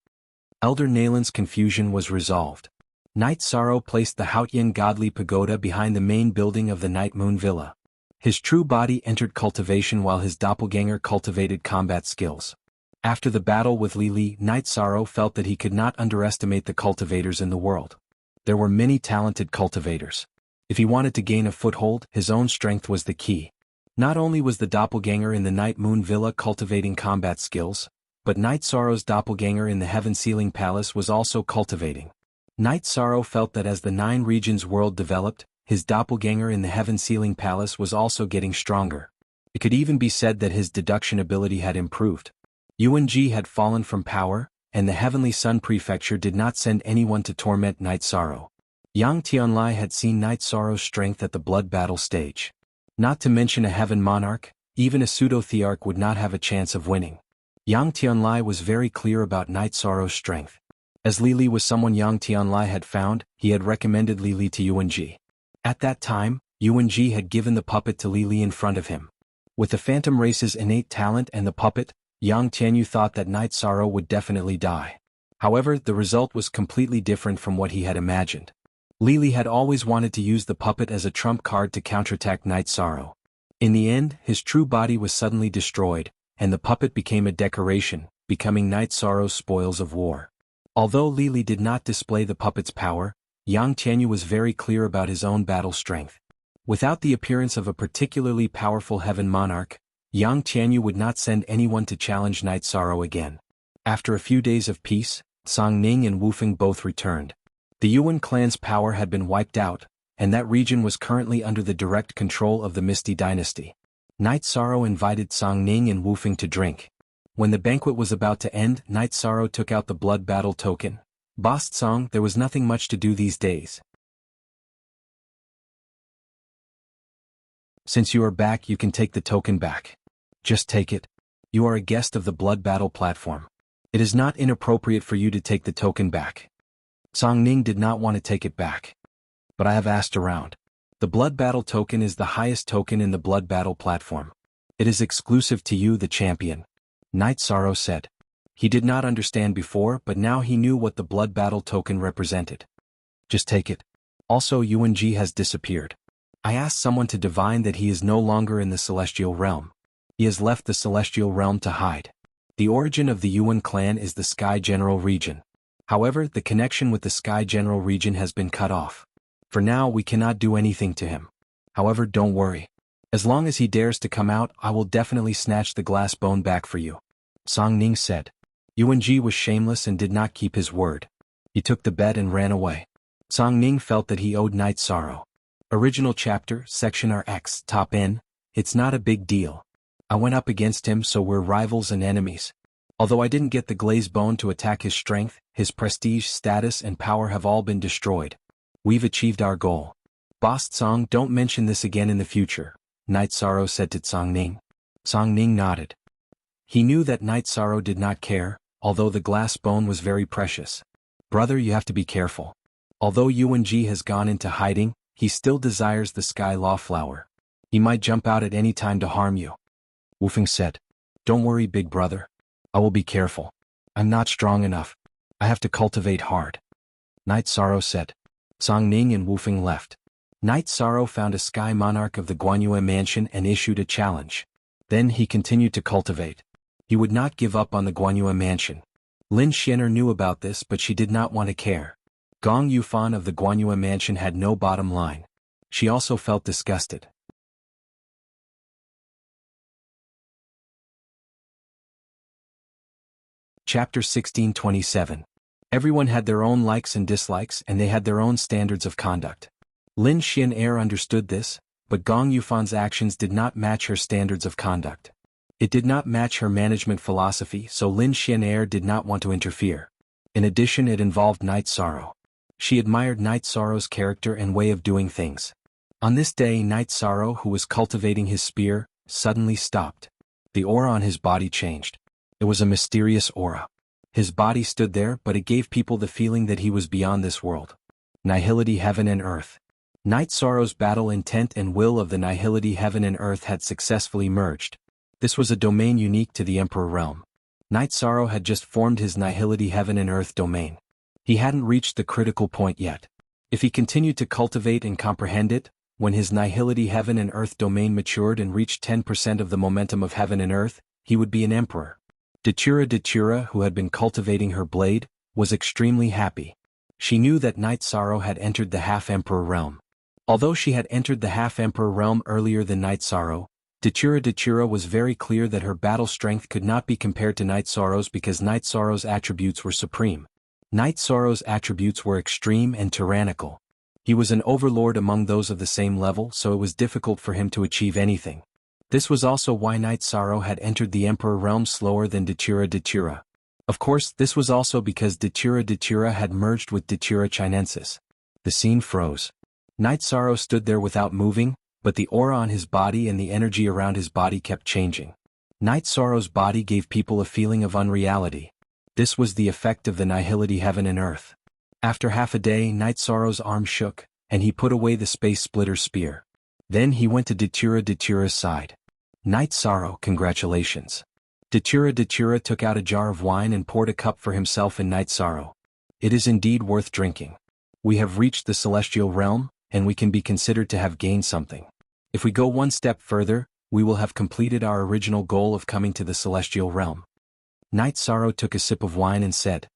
Elder Nalen's confusion was resolved. Night Sorrow placed the Haotian godly pagoda behind the main building of the Night Moon Villa. His true body entered cultivation while his doppelganger cultivated combat skills. After the battle with Li Li, Night Sorrow felt that he could not underestimate the cultivators in the world. There were many talented cultivators. If he wanted to gain a foothold, his own strength was the key. Not only was the doppelganger in the Night Moon Villa cultivating combat skills, but Night Sorrow's doppelganger in the Heaven Sealing Palace was also cultivating. Night Sorrow felt that as the Nine Regions world developed, his doppelganger in the Heaven Sealing Palace was also getting stronger. It could even be said that his deduction ability had improved. Yuan-Ji had fallen from power, and the Heavenly Sun Prefecture did not send anyone to torment Night Sorrow. Yang Tianlai had seen Night Sorrow's strength at the blood battle stage. Not to mention a Heaven Monarch, even a pseudo-thearch would not have a chance of winning. Yang Tianlai was very clear about Night Sorrow's strength. As Li Li was someone Yang Tianlai had found, he had recommended Li Li to Yuan-Ji. At that time, Yuan-Ji had given the puppet to Li Li in front of him. With the Phantom Race's innate talent and the puppet, Yang Tianyu thought that Night Sorrow would definitely die. However, the result was completely different from what he had imagined. Li Li had always wanted to use the puppet as a trump card to counterattack Night Sorrow. In the end, his true body was suddenly destroyed, and the puppet became a decoration, becoming Night Sorrow's spoils of war. Although Li Li did not display the puppet's power, Yang Tianyu was very clear about his own battle strength. Without the appearance of a particularly powerful Heaven Monarch, Yang Tianyu would not send anyone to challenge Night Sorrow again. After a few days of peace, Song Ning and Wu Feng both returned. The Yuan clan's power had been wiped out, and that region was currently under the direct control of the Misty Dynasty. Night Sorrow invited Song Ning and Wu Feng to drink. When the banquet was about to end, Night Sorrow took out the blood battle token. Boss Song, there was nothing much to do these days. Since you are back, you can take the token back. Just take it. You are a guest of the blood battle platform. It is not inappropriate for you to take the token back. Song Ning did not want to take it back. But I have asked around. The blood battle token is the highest token in the blood battle platform. It is exclusive to you, the champion. Night Sorrow said. He did not understand before, but now he knew what the blood battle token represented. Just take it. Also, Yuan-Ji has disappeared. I asked someone to divine that he is no longer in the Celestial Realm. He has left the Celestial Realm to hide. The origin of the Yuan clan is the Sky General region. However, the connection with the Sky General region has been cut off. For now, we cannot do anything to him. However, don't worry. As long as he dares to come out, I will definitely snatch the glass bone back for you. Song Ning said. Yuan-Ji was shameless and did not keep his word. He took the bet and ran away. Song Ning felt that he owed Night Sorrow. Original chapter, section RX, top N. It's not a big deal. I went up against him, so we're rivals and enemies. Although I didn't get the glaze bone to attack his strength, his prestige, status and power have all been destroyed. We've achieved our goal. Boss Song, don't mention this again in the future, Night Sorrow said to Song Ning. Song Ning nodded. He knew that Night Sorrow did not care, although the glass bone was very precious. Brother, you have to be careful. Although Yuan-Ji has gone into hiding, he still desires the Sky Law Flower. He might jump out at any time to harm you. Wu Feng said. Don't worry, big brother. I will be careful. I'm not strong enough. I have to cultivate hard. Night Sorrow said. Song Ning and Wu Feng left. Night Sorrow found a Sky Monarch of the Guanyue Mansion and issued a challenge. Then he continued to cultivate. He would not give up on the Guanyue Mansion. Lin Xianer knew about this, but she did not want to care. Gong Yufan of the Guanyue Mansion had no bottom line. She also felt disgusted. Chapter 1627. Everyone had their own likes and dislikes, and they had their own standards of conduct. Lin Xian'er understood this, but Gong Yufan's actions did not match her standards of conduct. It did not match her management philosophy, so Lin Xian'er did not want to interfere. In addition, it involved Night Sorrow. She admired Night Sorrow's character and way of doing things. On this day, Night Sorrow, who was cultivating his spear, suddenly stopped. The aura on his body changed. It was a mysterious aura. His body stood there, but it gave people the feeling that he was beyond this world. Nihility Heaven and Earth. Night Sorrow's battle intent and will of the Nihility Heaven and Earth had successfully merged. This was a domain unique to the Emperor realm. Night Sorrow had just formed his Nihility Heaven and Earth domain. He hadn't reached the critical point yet. If he continued to cultivate and comprehend it, when his Nihility Heaven and Earth domain matured and reached 10% of the momentum of Heaven and Earth, he would be an emperor. Datura, who had been cultivating her blade, was extremely happy. She knew that Night Sorrow had entered the Half-Emperor realm. Although she had entered the Half-Emperor realm earlier than Night Sorrow, Datura was very clear that her battle strength could not be compared to Night Sorrow's because Night Sorrow's attributes were supreme. Night Sorrow's attributes were extreme and tyrannical. He was an overlord among those of the same level, so it was difficult for him to achieve anything. This was also why Night Sorrow had entered the Emperor realm slower than Datura. Of course, this was also because Datura had merged with Datura Chinensis. The scene froze. Night Sorrow stood there without moving, but the aura on his body and the energy around his body kept changing. Night Sorrow's body gave people a feeling of unreality. This was the effect of the Nihility Heaven and Earth. After half a day, Night Sorrow's arm shook, and he put away the Space Splitter spear. Then he went to Datura's side. Night Sorrow, congratulations. Datura took out a jar of wine and poured a cup for himself and Night Sorrow. It is indeed worth drinking. We have reached the celestial realm, and we can be considered to have gained something. If we go one step further, we will have completed our original goal of coming to the celestial realm. Night Sorrow took a sip of wine and said,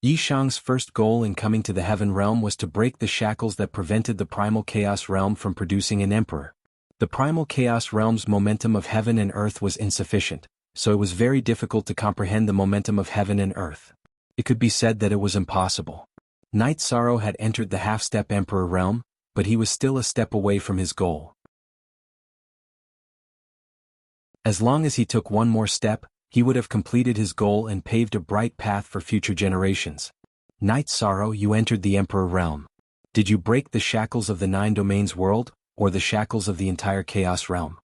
Yishang's first goal in coming to the heaven realm was to break the shackles that prevented the primal chaos realm from producing an emperor. The primal chaos realm's momentum of heaven and earth was insufficient, so it was very difficult to comprehend the momentum of heaven and earth. It could be said that it was impossible. Night Sorrow had entered the half-step emperor realm, but he was still a step away from his goal. As long as he took one more step, he would have completed his goal and paved a bright path for future generations. Night Sorrow, you entered the emperor realm. Did you break the shackles of the 9 domains world, or the shackles of the entire chaos realm?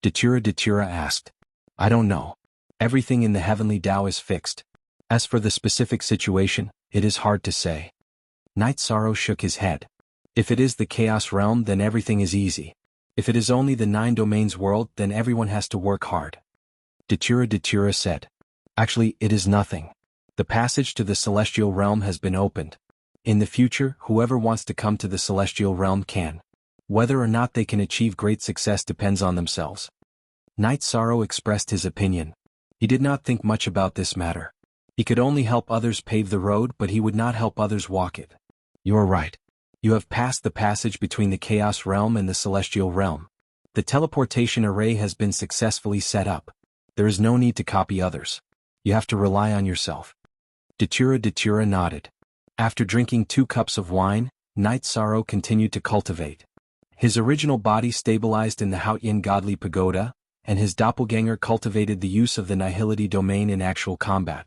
Datura asked. I don't know. Everything in the heavenly Tao is fixed. As for the specific situation, it is hard to say. Night Sorrow shook his head. If it is the chaos realm, then everything is easy. If it is only the 9 domains world, then everyone has to work hard. Datura said. Actually, it is nothing. The passage to the celestial realm has been opened. In the future, whoever wants to come to the celestial realm can. Whether or not they can achieve great success depends on themselves. Night Sorrow expressed his opinion. He did not think much about this matter. He could only help others pave the road, but he would not help others walk it. You're right. You have passed the passage between the chaos realm and the celestial realm. The teleportation array has been successfully set up. There is no need to copy others. You have to rely on yourself. Datura nodded. After drinking 2 cups of wine, Night Sorrow continued to cultivate. His original body stabilized in the Haotian godly pagoda, and his doppelganger cultivated the use of the Nihility domain in actual combat.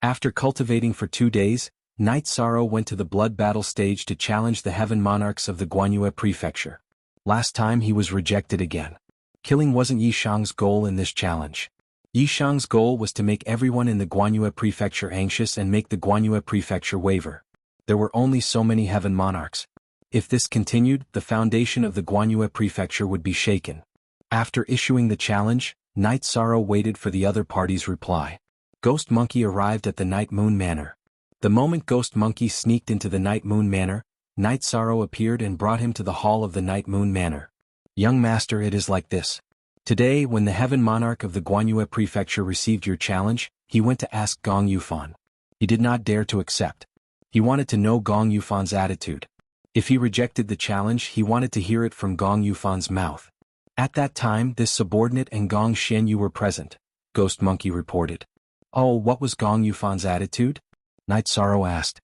After cultivating for 2 days, Night Sorrow went to the blood battle stage to challenge the heaven monarchs of the Guanyue prefecture. Last time he was rejected again. Killing wasn't Yishang's goal in this challenge. Yishang's goal was to make everyone in the Guanyue prefecture anxious and make the Guanyue prefecture waver. There were only so many heaven monarchs. If this continued, the foundation of the Guanyue prefecture would be shaken. After issuing the challenge, Night Sorrow waited for the other party's reply. Ghost Monkey arrived at the Night Moon Manor. The moment Ghost Monkey sneaked into the Night Moon Manor, Night Sorrow appeared and brought him to the hall of the Night Moon Manor. Young master, it is like this. Today, when the heaven monarch of the Guanyue prefecture received your challenge, he went to ask Gong Yufan. He did not dare to accept. He wanted to know Gong Yufan's attitude. If he rejected the challenge, he wanted to hear it from Gong Yufan's mouth. At that time, this subordinate and Gong Xianyu were present, Ghost Monkey reported. Oh, what was Gong Yufan's attitude? Night Sorrow asked.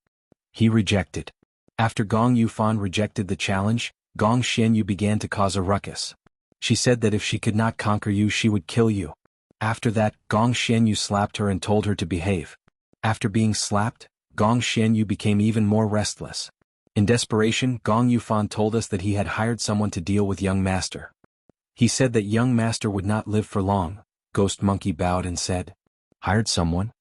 He rejected. After Gong Yufan rejected the challenge, Gong Xianyu began to cause a ruckus. She said that if she could not conquer you, she would kill you. After that, Gong Xianyu slapped her and told her to behave. After being slapped, Gong Xianyu became even more restless. In desperation, Gong Yufan told us that he had hired someone to deal with young master. He said that young master would not live for long. Ghost Monkey bowed and said, "Hired someone?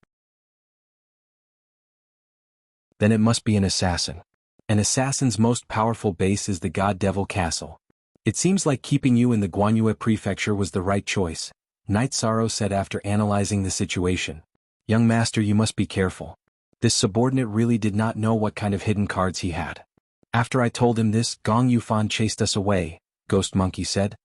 Then it must be an assassin. An assassin's most powerful base is the God Devil Castle. It seems like keeping you in the Guanyue Prefecture was the right choice," Night Sorrow said after analyzing the situation. "Young master, you must be careful. This subordinate really did not know what kind of hidden cards he had. After I told him this, Gong Yufan chased us away," Ghost Monkey said.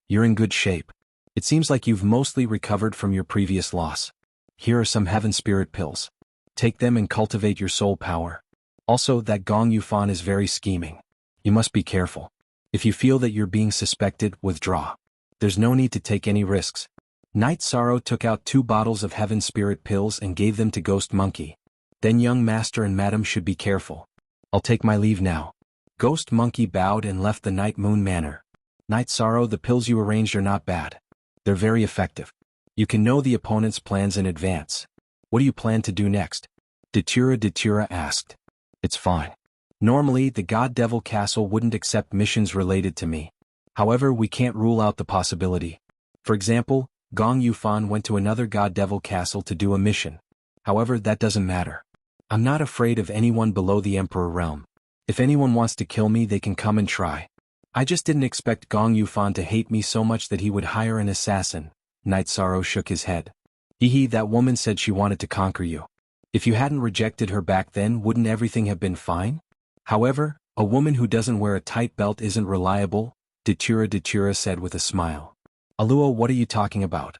You're in good shape. It seems like you've mostly recovered from your previous loss. Here are some Heaven Spirit pills. Take them and cultivate your soul power. Also, that Gong Yufan is very scheming. You must be careful. If you feel that you're being suspected, withdraw. There's no need to take any risks." Night Sorrow took out 2 bottles of Heaven Spirit pills and gave them to Ghost Monkey. "Then young master and madam should be careful. I'll take my leave now." Ghost Monkey bowed and left the Night Moon Manor. "Night Sorrow, the pills you arranged are not bad. They're very effective. You can know the opponent's plans in advance. What do you plan to do next?" Datura asked. "It's fine. Normally, the God Devil Castle wouldn't accept missions related to me. However, we can't rule out the possibility. For example, Gong Yufan went to another God Devil Castle to do a mission. However, that doesn't matter. I'm not afraid of anyone below the Emperor realm. If anyone wants to kill me, they can come and try. I just didn't expect Gong Yufan to hate me so much that he would hire an assassin." Night Sorrow shook his head. That woman said she wanted to conquer you. If you hadn't rejected her back then, wouldn't everything have been fine? However, a woman who doesn't wear a tight belt isn't reliable," Datura said with a smile. "Aluo, what are you talking about?"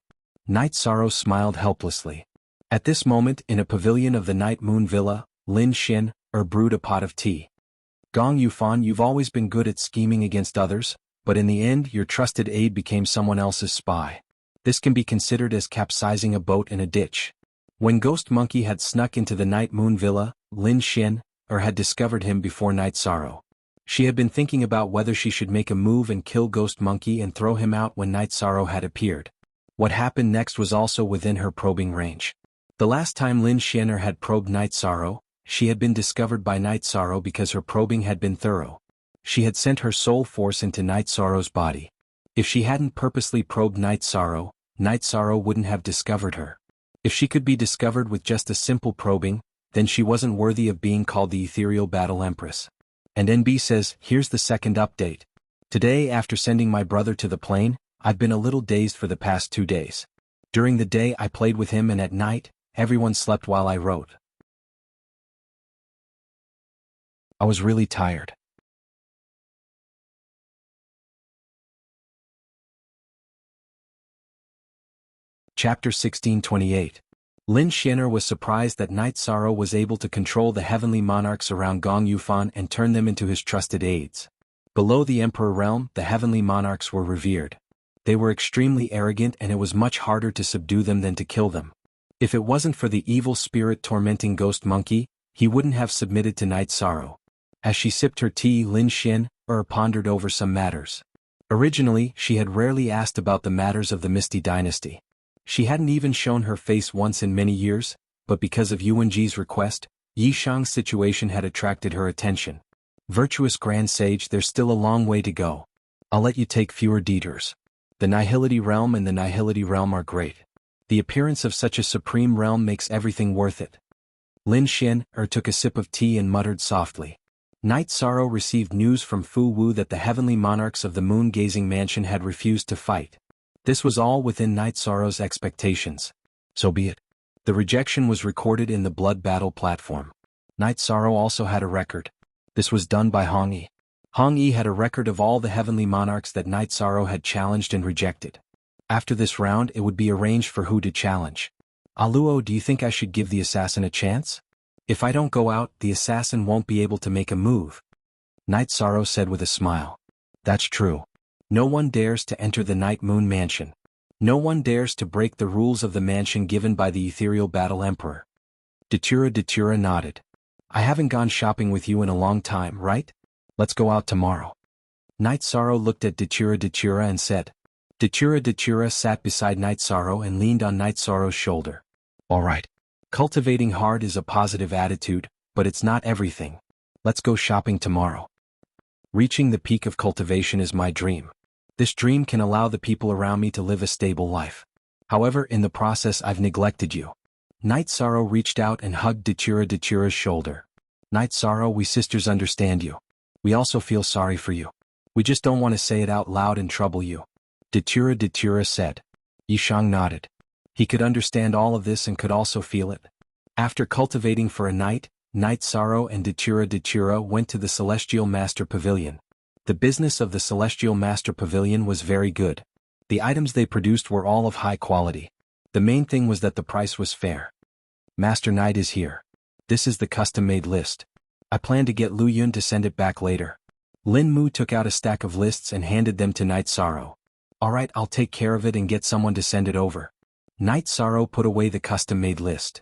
Night Sorrow smiled helplessly. At this moment, in a pavilion of the Night Moon Villa, Lin Xin brewed a pot of tea. "Gong Yufan, you've always been good at scheming against others, but in the end your trusted aide became someone else's spy. This can be considered as capsizing a boat in a ditch." When Ghost Monkey had snuck into the Night Moon Villa, Lin Xin had discovered him before Night Sorrow. She had been thinking about whether she should make a move and kill Ghost Monkey and throw him out when Night Sorrow had appeared. What happened next was also within her probing range. The last time Lin Xin had probed Night Sorrow, she had been discovered by Night Sorrow because her probing had been thorough. She had sent her soul force into Night Sorrow's body. If she hadn't purposely probed Night Sorrow wouldn't have discovered her. If she could be discovered with just a simple probing, then she wasn't worthy of being called the Ethereal Battle Empress. And NB says, "Here's the second update. Today, after sending my brother to the plane, I've been a little dazed for the past 2 days. During the day I played with him and at night, everyone slept while I wrote. I was really tired." Chapter 1628. Lin Xin was surprised that Night Sorrow was able to control the heavenly monarchs around Gong Yufan and turn them into his trusted aides. Below the Emperor realm, the heavenly monarchs were revered. They were extremely arrogant and it was much harder to subdue them than to kill them. If it wasn't for the evil spirit tormenting Ghost Monkey, he wouldn't have submitted to Night Sorrow. As she sipped her tea, Lin Xin pondered over some matters. Originally, she had rarely asked about the matters of the Misty Dynasty. She hadn't even shown her face once in many years, but because of Yuanji's request, Yishang's situation had attracted her attention. "Virtuous Grand Sage, there's still a long way to go. I'll let you take fewer detours. The Nihility Realm and the Nihility Realm are great. The appearance of such a supreme realm makes everything worth it." Lin Xin took a sip of tea and muttered softly. Night Sorrow received news from Fu Wu that the heavenly monarchs of the moon-gazing mansion had refused to fight. This was all within Night Sorrow's expectations. So be it. The rejection was recorded in the Blood Battle platform. Night Sorrow also had a record. This was done by Hong Yi. Hong Yi had a record of all the heavenly monarchs that Night Sorrow had challenged and rejected. After this round, it would be arranged for who to challenge. "Aluo, do you think I should give the assassin a chance? If I don't go out, the assassin won't be able to make a move." Night Sorrow said with a smile. That's true. No one dares to enter the Night Moon Mansion. No one dares to break the rules of the mansion given by the ethereal battle emperor. Datura nodded. I haven't gone shopping with you in a long time, right? Let's go out tomorrow. Night Sorrow looked at Datura and said. Datura sat beside Night Sorrow and leaned on Night Sorrow's shoulder. All right. Cultivating hard is a positive attitude, but it's not everything. Let's go shopping tomorrow. Reaching the peak of cultivation is my dream. This dream can allow the people around me to live a stable life. However, in the process I've neglected you. Night Sorrow reached out and hugged Datura's shoulder. Night Sorrow, we sisters understand you. We also feel sorry for you. We just don't want to say it out loud and trouble you. Datura said. Yishang nodded. He could understand all of this and could also feel it. After cultivating for a night, Night Sorrow and Datura went to the Celestial Master Pavilion. The business of the Celestial Master Pavilion was very good. The items they produced were all of high quality. The main thing was that the price was fair. Master Knight is here. This is the custom-made list. I plan to get Lu Yun to send it back later. Lin Mu took out a stack of lists and handed them to Night Sorrow. Alright, I'll take care of it and get someone to send it over. Night Sorrow put away the custom-made list.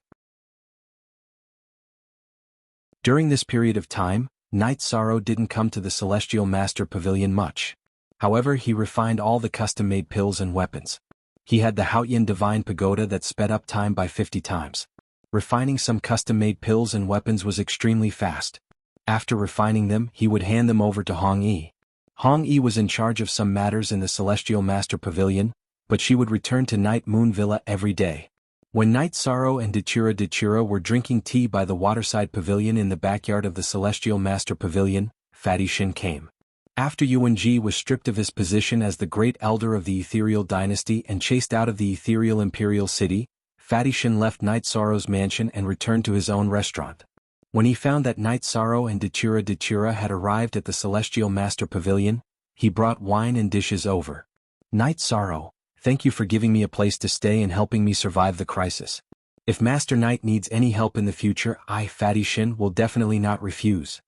During this period of time, Night Sorrow didn't come to the Celestial Master Pavilion much. However, he refined all the custom-made pills and weapons. He had the Haoyan Divine Pagoda that sped up time by 50 times. Refining some custom-made pills and weapons was extremely fast. After refining them, he would hand them over to Hong Yi. Hong Yi was in charge of some matters in the Celestial Master Pavilion, but she would return to Night Moon Villa every day. When Night Sorrow and Datura were drinking tea by the waterside pavilion in the backyard of the Celestial Master Pavilion, Fatty Shin came. After Yuan Ji was stripped of his position as the great elder of the Ethereal Dynasty and chased out of the Ethereal Imperial City, Fatty Shin left Night Sorrow's mansion and returned to his own restaurant. When he found that Night Sorrow and Datura had arrived at the Celestial Master Pavilion, he brought wine and dishes over. Night Sorrow, thank you for giving me a place to stay and helping me survive the crisis. If Master Knight needs any help in the future, I, Fatty Shin, will definitely not refuse.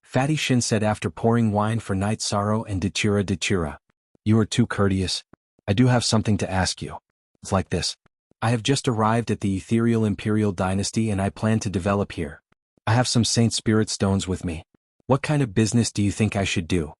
Fatty Shin said after pouring wine for Night Sorrow and Datura. You are too courteous. I do have something to ask you. It's like this. I have just arrived at the Ethereal Imperial Dynasty and I plan to develop here. I have some Saint Spirit Stones with me. What kind of business do you think I should do?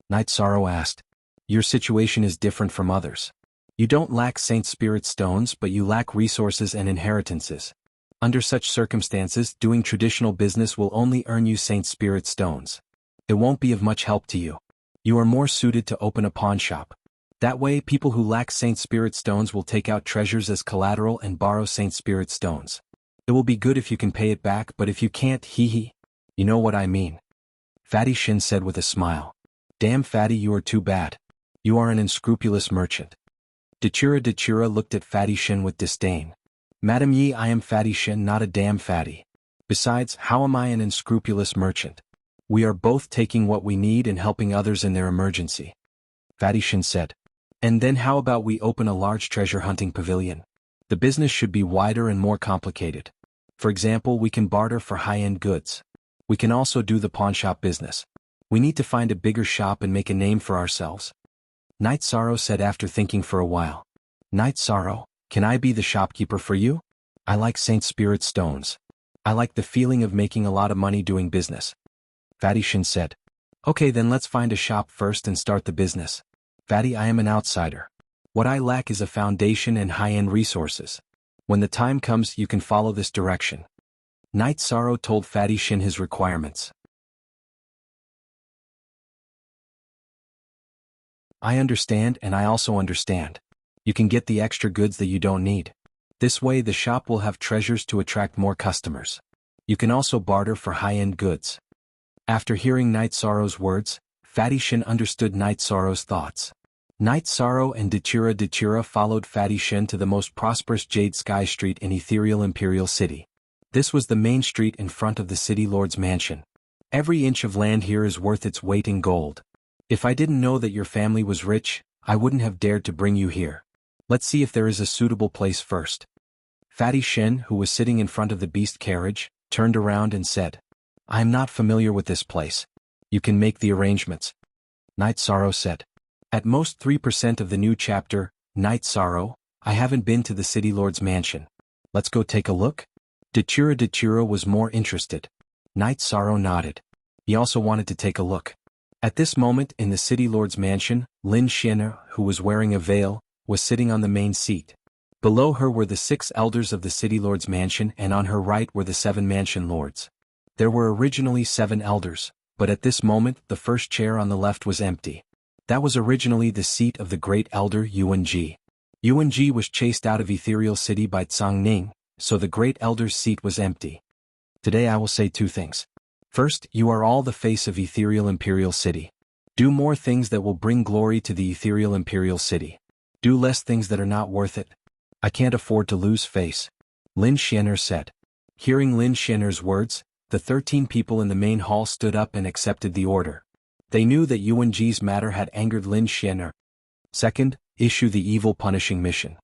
Night Sorrow asked. Your situation is different from others. You don't lack Saint Spirit Stones, but you lack resources and inheritances. Under such circumstances, doing traditional business will only earn you Saint Spirit Stones. It won't be of much help to you. You are more suited to open a pawn shop. That way, people who lack Saint Spirit Stones will take out treasures as collateral and borrow Saint Spirit Stones. It will be good if you can pay it back, but if you can't, hee. You know what I mean. Fatty Shin said with a smile. Damn Fatty, you are too bad. You are an unscrupulous merchant. Datura looked at Fatty Shin with disdain. Madam Yi, I am Fatty Shin, not a damn fatty. Besides, how am I an unscrupulous merchant? We are both taking what we need and helping others in their emergency. Fatty Shin said. And then how about we open a large treasure hunting pavilion? The business should be wider and more complicated. For example, we can barter for high-end goods. We can also do the pawnshop business. We need to find a bigger shop and make a name for ourselves. Night Sorrow said after thinking for a while. Night Sorrow, can I be the shopkeeper for you? I like Saint Spirit Stones. I like the feeling of making a lot of money doing business. Fatty Shin said. Okay, then let's find a shop first and start the business. Fatty, I am an outsider. What I lack is a foundation and high-end resources. When the time comes, you can follow this direction. Night Sorrow told Fatty Shin his requirements. I understand, and I also understand. You can get the extra goods that you don't need. This way the shop will have treasures to attract more customers. You can also barter for high-end goods. After hearing Night Sorrow's words, Fatty Shin understood Night Sorrow's thoughts. Night Sorrow and Datura followed Fatty Shin to the most prosperous Jade Sky Street in Ethereal Imperial City. This was the main street in front of the City Lord's mansion. Every inch of land here is worth its weight in gold. If I didn't know that your family was rich, I wouldn't have dared to bring you here. Let's see if there is a suitable place first. Fatty Shin, who was sitting in front of the beast carriage, turned around and said, I am not familiar with this place. You can make the arrangements, Night Sorrow said. At most 3% of the new chapter, Night Sorrow, I haven't been to the City Lord's mansion. Let's go take a look? Dachura was more interested. Night Sorrow nodded. He also wanted to take a look. At this moment in the City Lord's mansion, Lin Xian'er, who was wearing a veil, was sitting on the main seat. Below her were the 6 elders of the City Lord's mansion, and on her right were the 7 mansion lords. There were originally 7 elders, but at this moment the first chair on the left was empty. That was originally the seat of the great elder Yuanji. Yuanji was chased out of Ethereal City by Tsangning, so the great elder's seat was empty. Today I will say 2 things. First, you are all the face of Ethereal Imperial City. Do more things that will bring glory to the Ethereal Imperial City. Do less things that are not worth it. I can't afford to lose face, Lin Xian'er said. Hearing Lin Xian'er's words, the 13 people in the main hall stood up and accepted the order. They knew that Yuanji's matter had angered Lin Xian'er. Second, issue the evil punishing mission.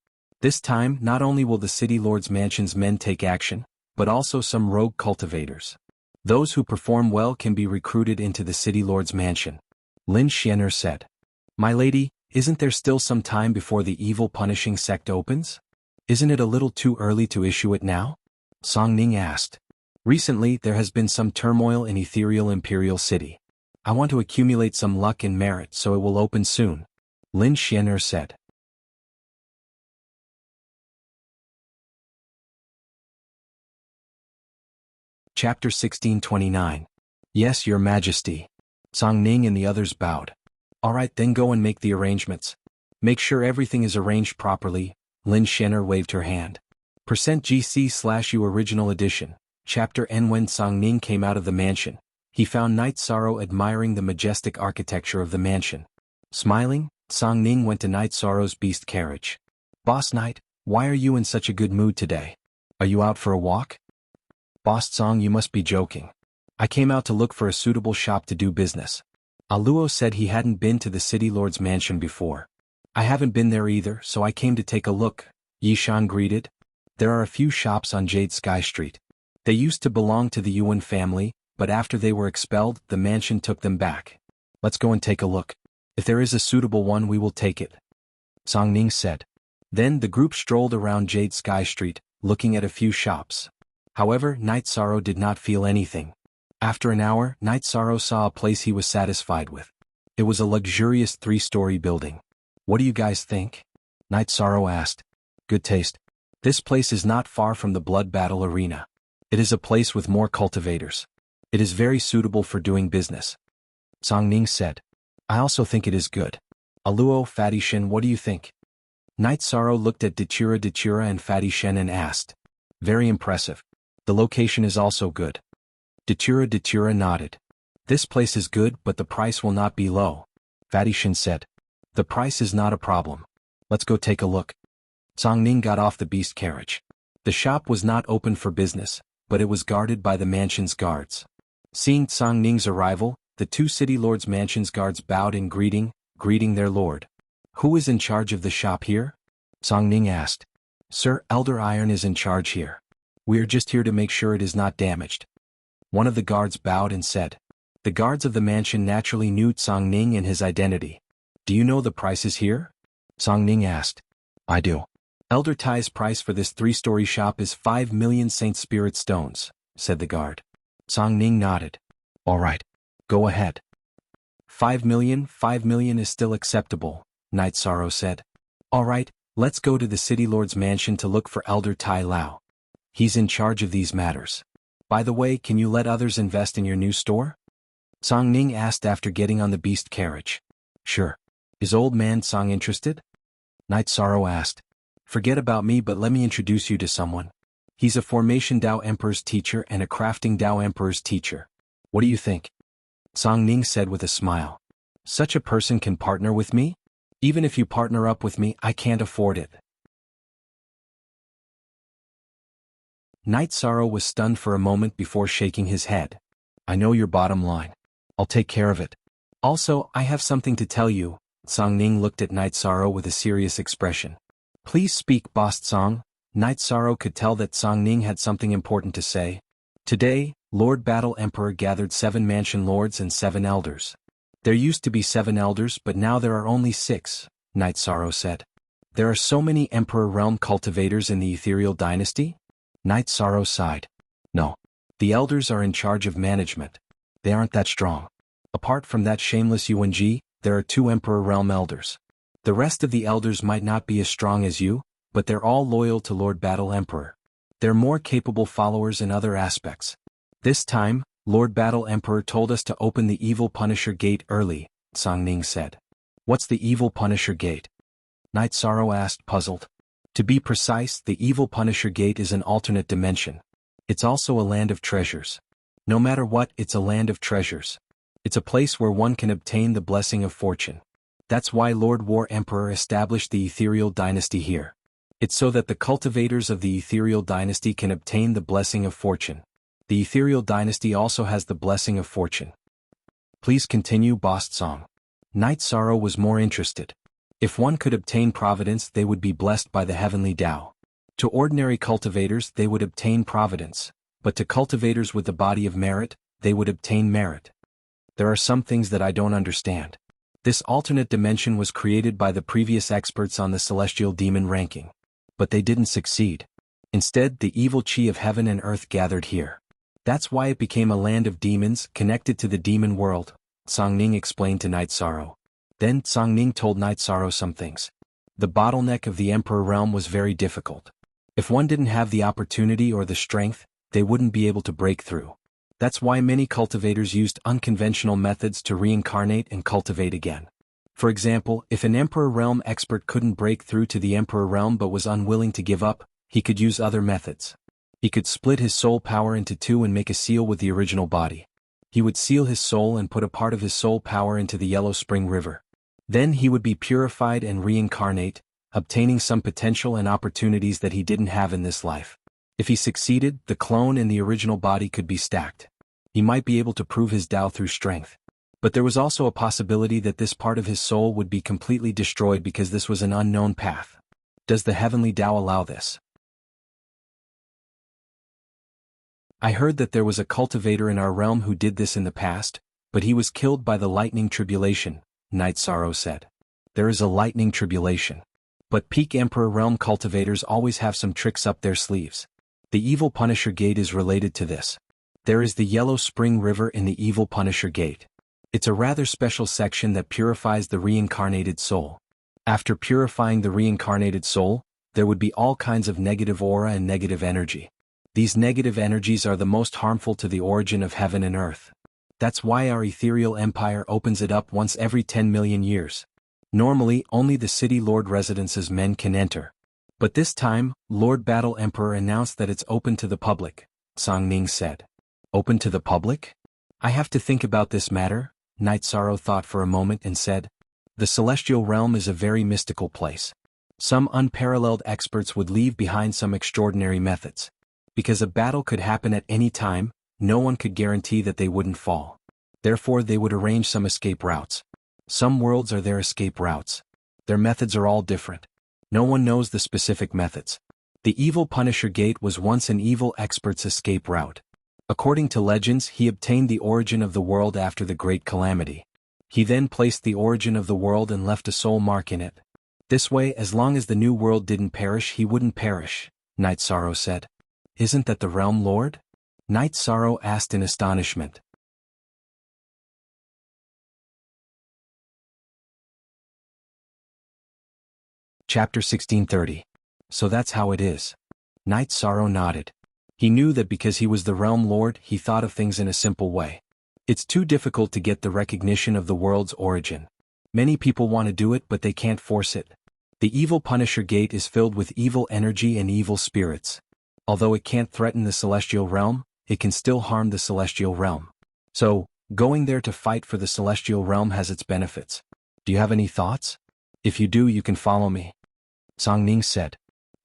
This time not only will the City Lord's mansion's men take action, but also some rogue cultivators. Those who perform well can be recruited into the City Lord's mansion, Lin Xian'er said. My lady, isn't there still some time before the evil punishing sect opens? Isn't it a little too early to issue it now? Tsangning asked. Recently there has been some turmoil in Ethereal Imperial City. I want to accumulate some luck and merit so it will open soon, Lin Xian'er said. Chapter 1629. Yes, Your Majesty. Tsangning and the others bowed. All right, then go and make the arrangements. Make sure everything is arranged properly, Lin Xian'er waved her hand. %GC/U Original Edition, Chapter N. When Tsangning came out of the mansion, he found Night Sorrow admiring the majestic architecture of the mansion. Smiling, Tsangning went to Night Sorrow's beast carriage. Boss Night, why are you in such a good mood today? Are you out for a walk? Boss Tsang, you must be joking. I came out to look for a suitable shop to do business. Aluo said he hadn't been to the City Lord's mansion before. I haven't been there either, so I came to take a look, Yishan greeted. There are a few shops on Jade Sky Street. They used to belong to the Yuan family, but after they were expelled, the mansion took them back. Let's go and take a look. If there is a suitable one, we will take it, Tsangning said. Then the group strolled around Jade Sky Street, looking at a few shops. However, Night Sorrow did not feel anything. After an hour, Night Sorrow saw a place he was satisfied with. It was a luxurious 3-story building. What do you guys think? Night Sorrow asked. Good taste. This place is not far from the blood battle arena. It is a place with more cultivators. It is very suitable for doing business, Tsangning said. I also think it is good. Aluo, Fatty Shen, what do you think? Night Sorrow looked at Dachura and Fatty Shen and asked. Very impressive. The location is also good. Dachura nodded. This place is good, but the price will not be low, Fatty Shen said. The price is not a problem. Let's go take a look. Tsangning got off the beast carriage. The shop was not open for business, but it was guarded by the mansion's guards. Seeing Tsongning's arrival, the 2 City Lord's mansion's guards bowed in greeting their lord. Who is in charge of the shop here? Tsangning asked. Sir, Elder Iron is in charge here. We are just here to make sure it is not damaged. One of the guards bowed and said. The guards of the mansion naturally knew Tsangning and his identity. Do you know the prices here? Tsangning asked. I do. Elder Tai's price for this 3-story shop is 5 million Saint Spirit stones, said the guard. Tsangning nodded. All right. Go ahead. 5 million is still acceptable, Night Sorrow said. All right, let's go to the City Lord's mansion to look for Elder Tai Lao. He's in charge of these matters. By the way, can you let others invest in your new store? Tsangning asked after getting on the beast carriage. Sure. Is old man Tsang interested? Night Sorrow asked. Forget about me, but let me introduce you to someone. He's a Formation Dao Emperor's teacher and a Crafting Dao Emperor's teacher. What do you think? Tsangning said with a smile. Such a person can partner with me? Even if you partner up with me, I can't afford it. Night Sorrow was stunned for a moment before shaking his head. I know your bottom line. I'll take care of it. Also, I have something to tell you. Tsangning looked at Night Sorrow with a serious expression. Please speak, Boss Tsang. Night Sorrow could tell that Tsangning had something important to say. Today, Lord Battle Emperor gathered 7 mansion lords and 7 elders. There used to be 7 elders, but now there are only 6, Night Sorrow said. There are so many Emperor Realm cultivators in the Ethereal Dynasty? Night Sorrow sighed. No. The elders are in charge of management. They aren't that strong. Apart from that shameless UNG, there are 2 Emperor Realm elders. The rest of the elders might not be as strong as you, but they're all loyal to Lord Battle Emperor. They're more capable followers in other aspects. This time, Lord Battle Emperor told us to open the Evil Punisher Gate early, Songning said. What's the Evil Punisher Gate? Night Sorrow asked, puzzled. To be precise, the Evil Punisher Gate is an alternate dimension. It's also a land of treasures. No matter what, it's a land of treasures. It's a place where one can obtain the blessing of fortune. That's why Lord War Emperor established the Ethereal Dynasty here. It's so that the cultivators of the Ethereal Dynasty can obtain the blessing of fortune. The Ethereal Dynasty also has the blessing of fortune. Please continue, Boss Song. Night Sorrow was more interested. If one could obtain providence, they would be blessed by the heavenly Tao. To ordinary cultivators, they would obtain providence, but to cultivators with the body of merit, they would obtain merit. There are some things that I don't understand. This alternate dimension was created by the previous experts on the celestial demon ranking. But they didn't succeed. Instead, the evil chi of heaven and earth gathered here. That's why it became a land of demons connected to the demon world, Songning explained to Night Sorrow. Then Songning told Night Sorrow some things. The bottleneck of the Emperor Realm was very difficult. If one didn't have the opportunity or the strength, they wouldn't be able to break through. That's why many cultivators used unconventional methods to reincarnate and cultivate again. For example, if an Emperor Realm expert couldn't break through to the Emperor Realm but was unwilling to give up, he could use other methods. He could split his soul power into 2 and make a seal with the original body. He would seal his soul and put a part of his soul power into the Yellow Spring River. Then he would be purified and reincarnate, obtaining some potential and opportunities that he didn't have in this life. If he succeeded, the clone and the original body could be stacked. He might be able to prove his Tao through strength. But there was also a possibility that this part of his soul would be completely destroyed because this was an unknown path. Does the heavenly Tao allow this? I heard that there was a cultivator in our realm who did this in the past, but he was killed by the lightning tribulation, Night Sorrow said. There is a lightning tribulation. But peak Emperor Realm cultivators always have some tricks up their sleeves. The Evil Punisher Gate is related to this. There is the Yellow Spring River in the Evil Punisher Gate. It's a rather special section that purifies the reincarnated soul. After purifying the reincarnated soul, there would be all kinds of negative aura and negative energy. These negative energies are the most harmful to the origin of heaven and earth. That's why our ethereal empire opens it up once every 10 million years. Normally, only the city lord residences men can enter. But this time, Lord Battle Emperor announced that it's open to the public, Songning said. Open to the public? I have to think about this matter, Night Sorrow thought for a moment and said. The celestial realm is a very mystical place. Some unparalleled experts would leave behind some extraordinary methods. Because a battle could happen at any time, no one could guarantee that they wouldn't fall. Therefore they would arrange some escape routes. Some worlds are their escape routes. Their methods are all different. No one knows the specific methods. The Evil Punisher Gate was once an evil expert's escape route. According to legends, he obtained the origin of the world after the Great Calamity. He then placed the origin of the world and left a soul mark in it. This way, as long as the new world didn't perish, he wouldn't perish, Night Sorrow said. Isn't that the Realm Lord? Night Sorrow asked in astonishment. Chapter 1630. So that's how it is. Night Sorrow nodded. He knew that because he was the Realm Lord, he thought of things in a simple way. It's too difficult to get the recognition of the world's origin. Many people want to do it, but they can't force it. The Evil Punisher Gate is filled with evil energy and evil spirits. Although it can't threaten the celestial realm, it can still harm the celestial realm. So, going there to fight for the celestial realm has its benefits. Do you have any thoughts? If you do, you can follow me. Songning said.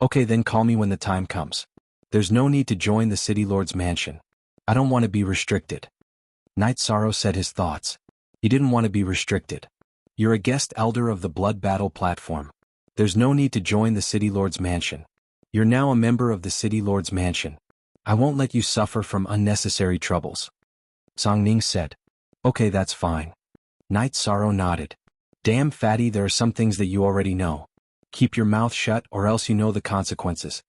Okay, then call me when the time comes. There's no need to join the City Lord's mansion. I don't want to be restricted. Night Sorrow said his thoughts. He didn't want to be restricted. You're a guest elder of the Blood Battle platform. There's no need to join the City Lord's mansion. You're now a member of the City Lord's mansion. I won't let you suffer from unnecessary troubles. Song Ning said. Okay, that's fine. Night Sorrow nodded. Damn fatty, there are some things that you already know. Keep your mouth shut or else you know the consequences.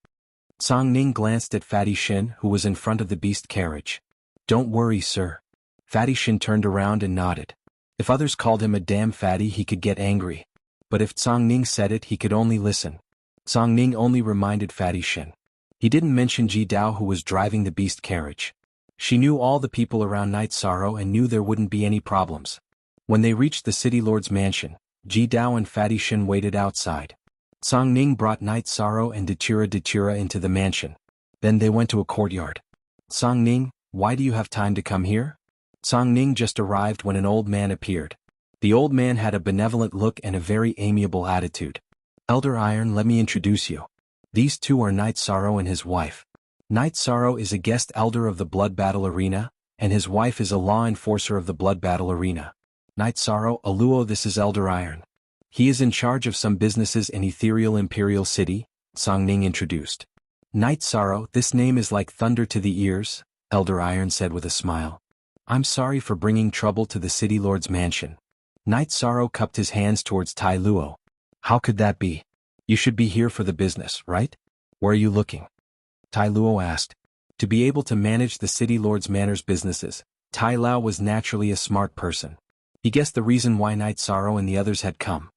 Song Ning glanced at Fatty Shin, who was in front of the beast carriage. Don't worry, sir. Fatty Shin turned around and nodded. If others called him a damn fatty, he could get angry. But if Song Ning said it, he could only listen. Song Ning only reminded Fatty Shin. He didn't mention Ji Dao, who was driving the beast carriage. She knew all the people around Night Sorrow and knew there wouldn't be any problems. When they reached the city lord's mansion, Ji Dao and Fatty Shin waited outside. Song Ning brought Night Sorrow and Dechira into the mansion. Then they went to a courtyard. Song Ning, why do you have time to come here? Song Ning just arrived when an old man appeared. The old man had a benevolent look and a very amiable attitude. Elder Iron, let me introduce you. These two are Night Sorrow and his wife. Night Sorrow is a guest elder of the Blood Battle Arena, and his wife is a law enforcer of the Blood Battle Arena. Night Sorrow, Aluo, this is Elder Iron. He is in charge of some businesses in Ethereal Imperial City, Song Ning introduced. Night Sorrow, this name is like thunder to the ears, Elder Iron said with a smile. I'm sorry for bringing trouble to the City Lord's mansion. Night Sorrow cupped his hands towards Tai Luo. How could that be? You should be here for the business, right? Where are you looking? Tai Luo asked. To be able to manage the City Lord's manor's businesses, Tai Lao was naturally a smart person. He guessed the reason why Night Sorrow and the others had come.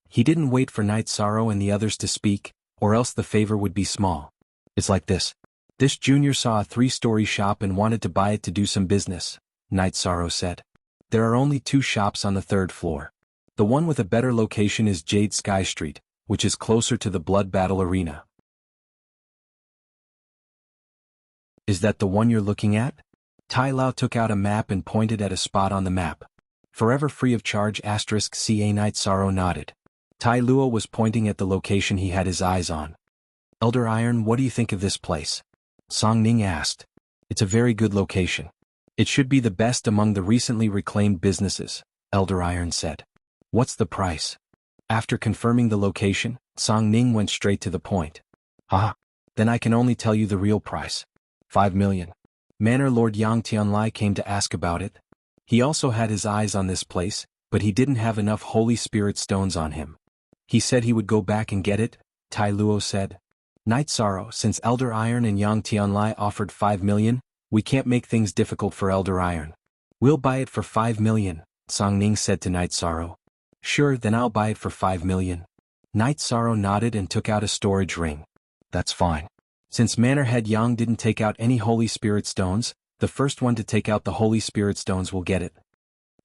He didn't wait for Night Sorrow and the others to speak, or else the favor would be small. It's like this. This junior saw a 3-story shop and wanted to buy it to do some business, Night Sorrow said. There are only 2 shops on the 3rd floor. The one with a better location is Jade Sky Street, which is closer to the Blood Battle Arena. Is that the one you're looking at? Tai Lao took out a map and pointed at a spot on the map. Forever free of charge *CA. Night Sorrow nodded. Tai Luo was pointing at the location he had his eyes on. Elder Iron, what do you think of this place? Song Ning asked. It's a very good location. It should be the best among the recently reclaimed businesses, Elder Iron said. What's the price? After confirming the location, Song Ning went straight to the point. Ah, then I can only tell you the real price. 5 million. Manor Lord Yang Tianlai came to ask about it. He also had his eyes on this place, but he didn't have enough Holy Spirit stones on him. He said he would go back and get it, Tai Luo said. Night Sorrow, since Elder Iron and Yang Tianlai offered 5 million, we can't make things difficult for Elder Iron. We'll buy it for 5 million, Song Ning said to Night Sorrow. Sure, then I'll buy it for 5 million. Night Sorrow nodded and took out a storage ring. That's fine. Since Manor Head Yang didn't take out any Holy Spirit stones, the first one to take out the Holy Spirit stones will get it.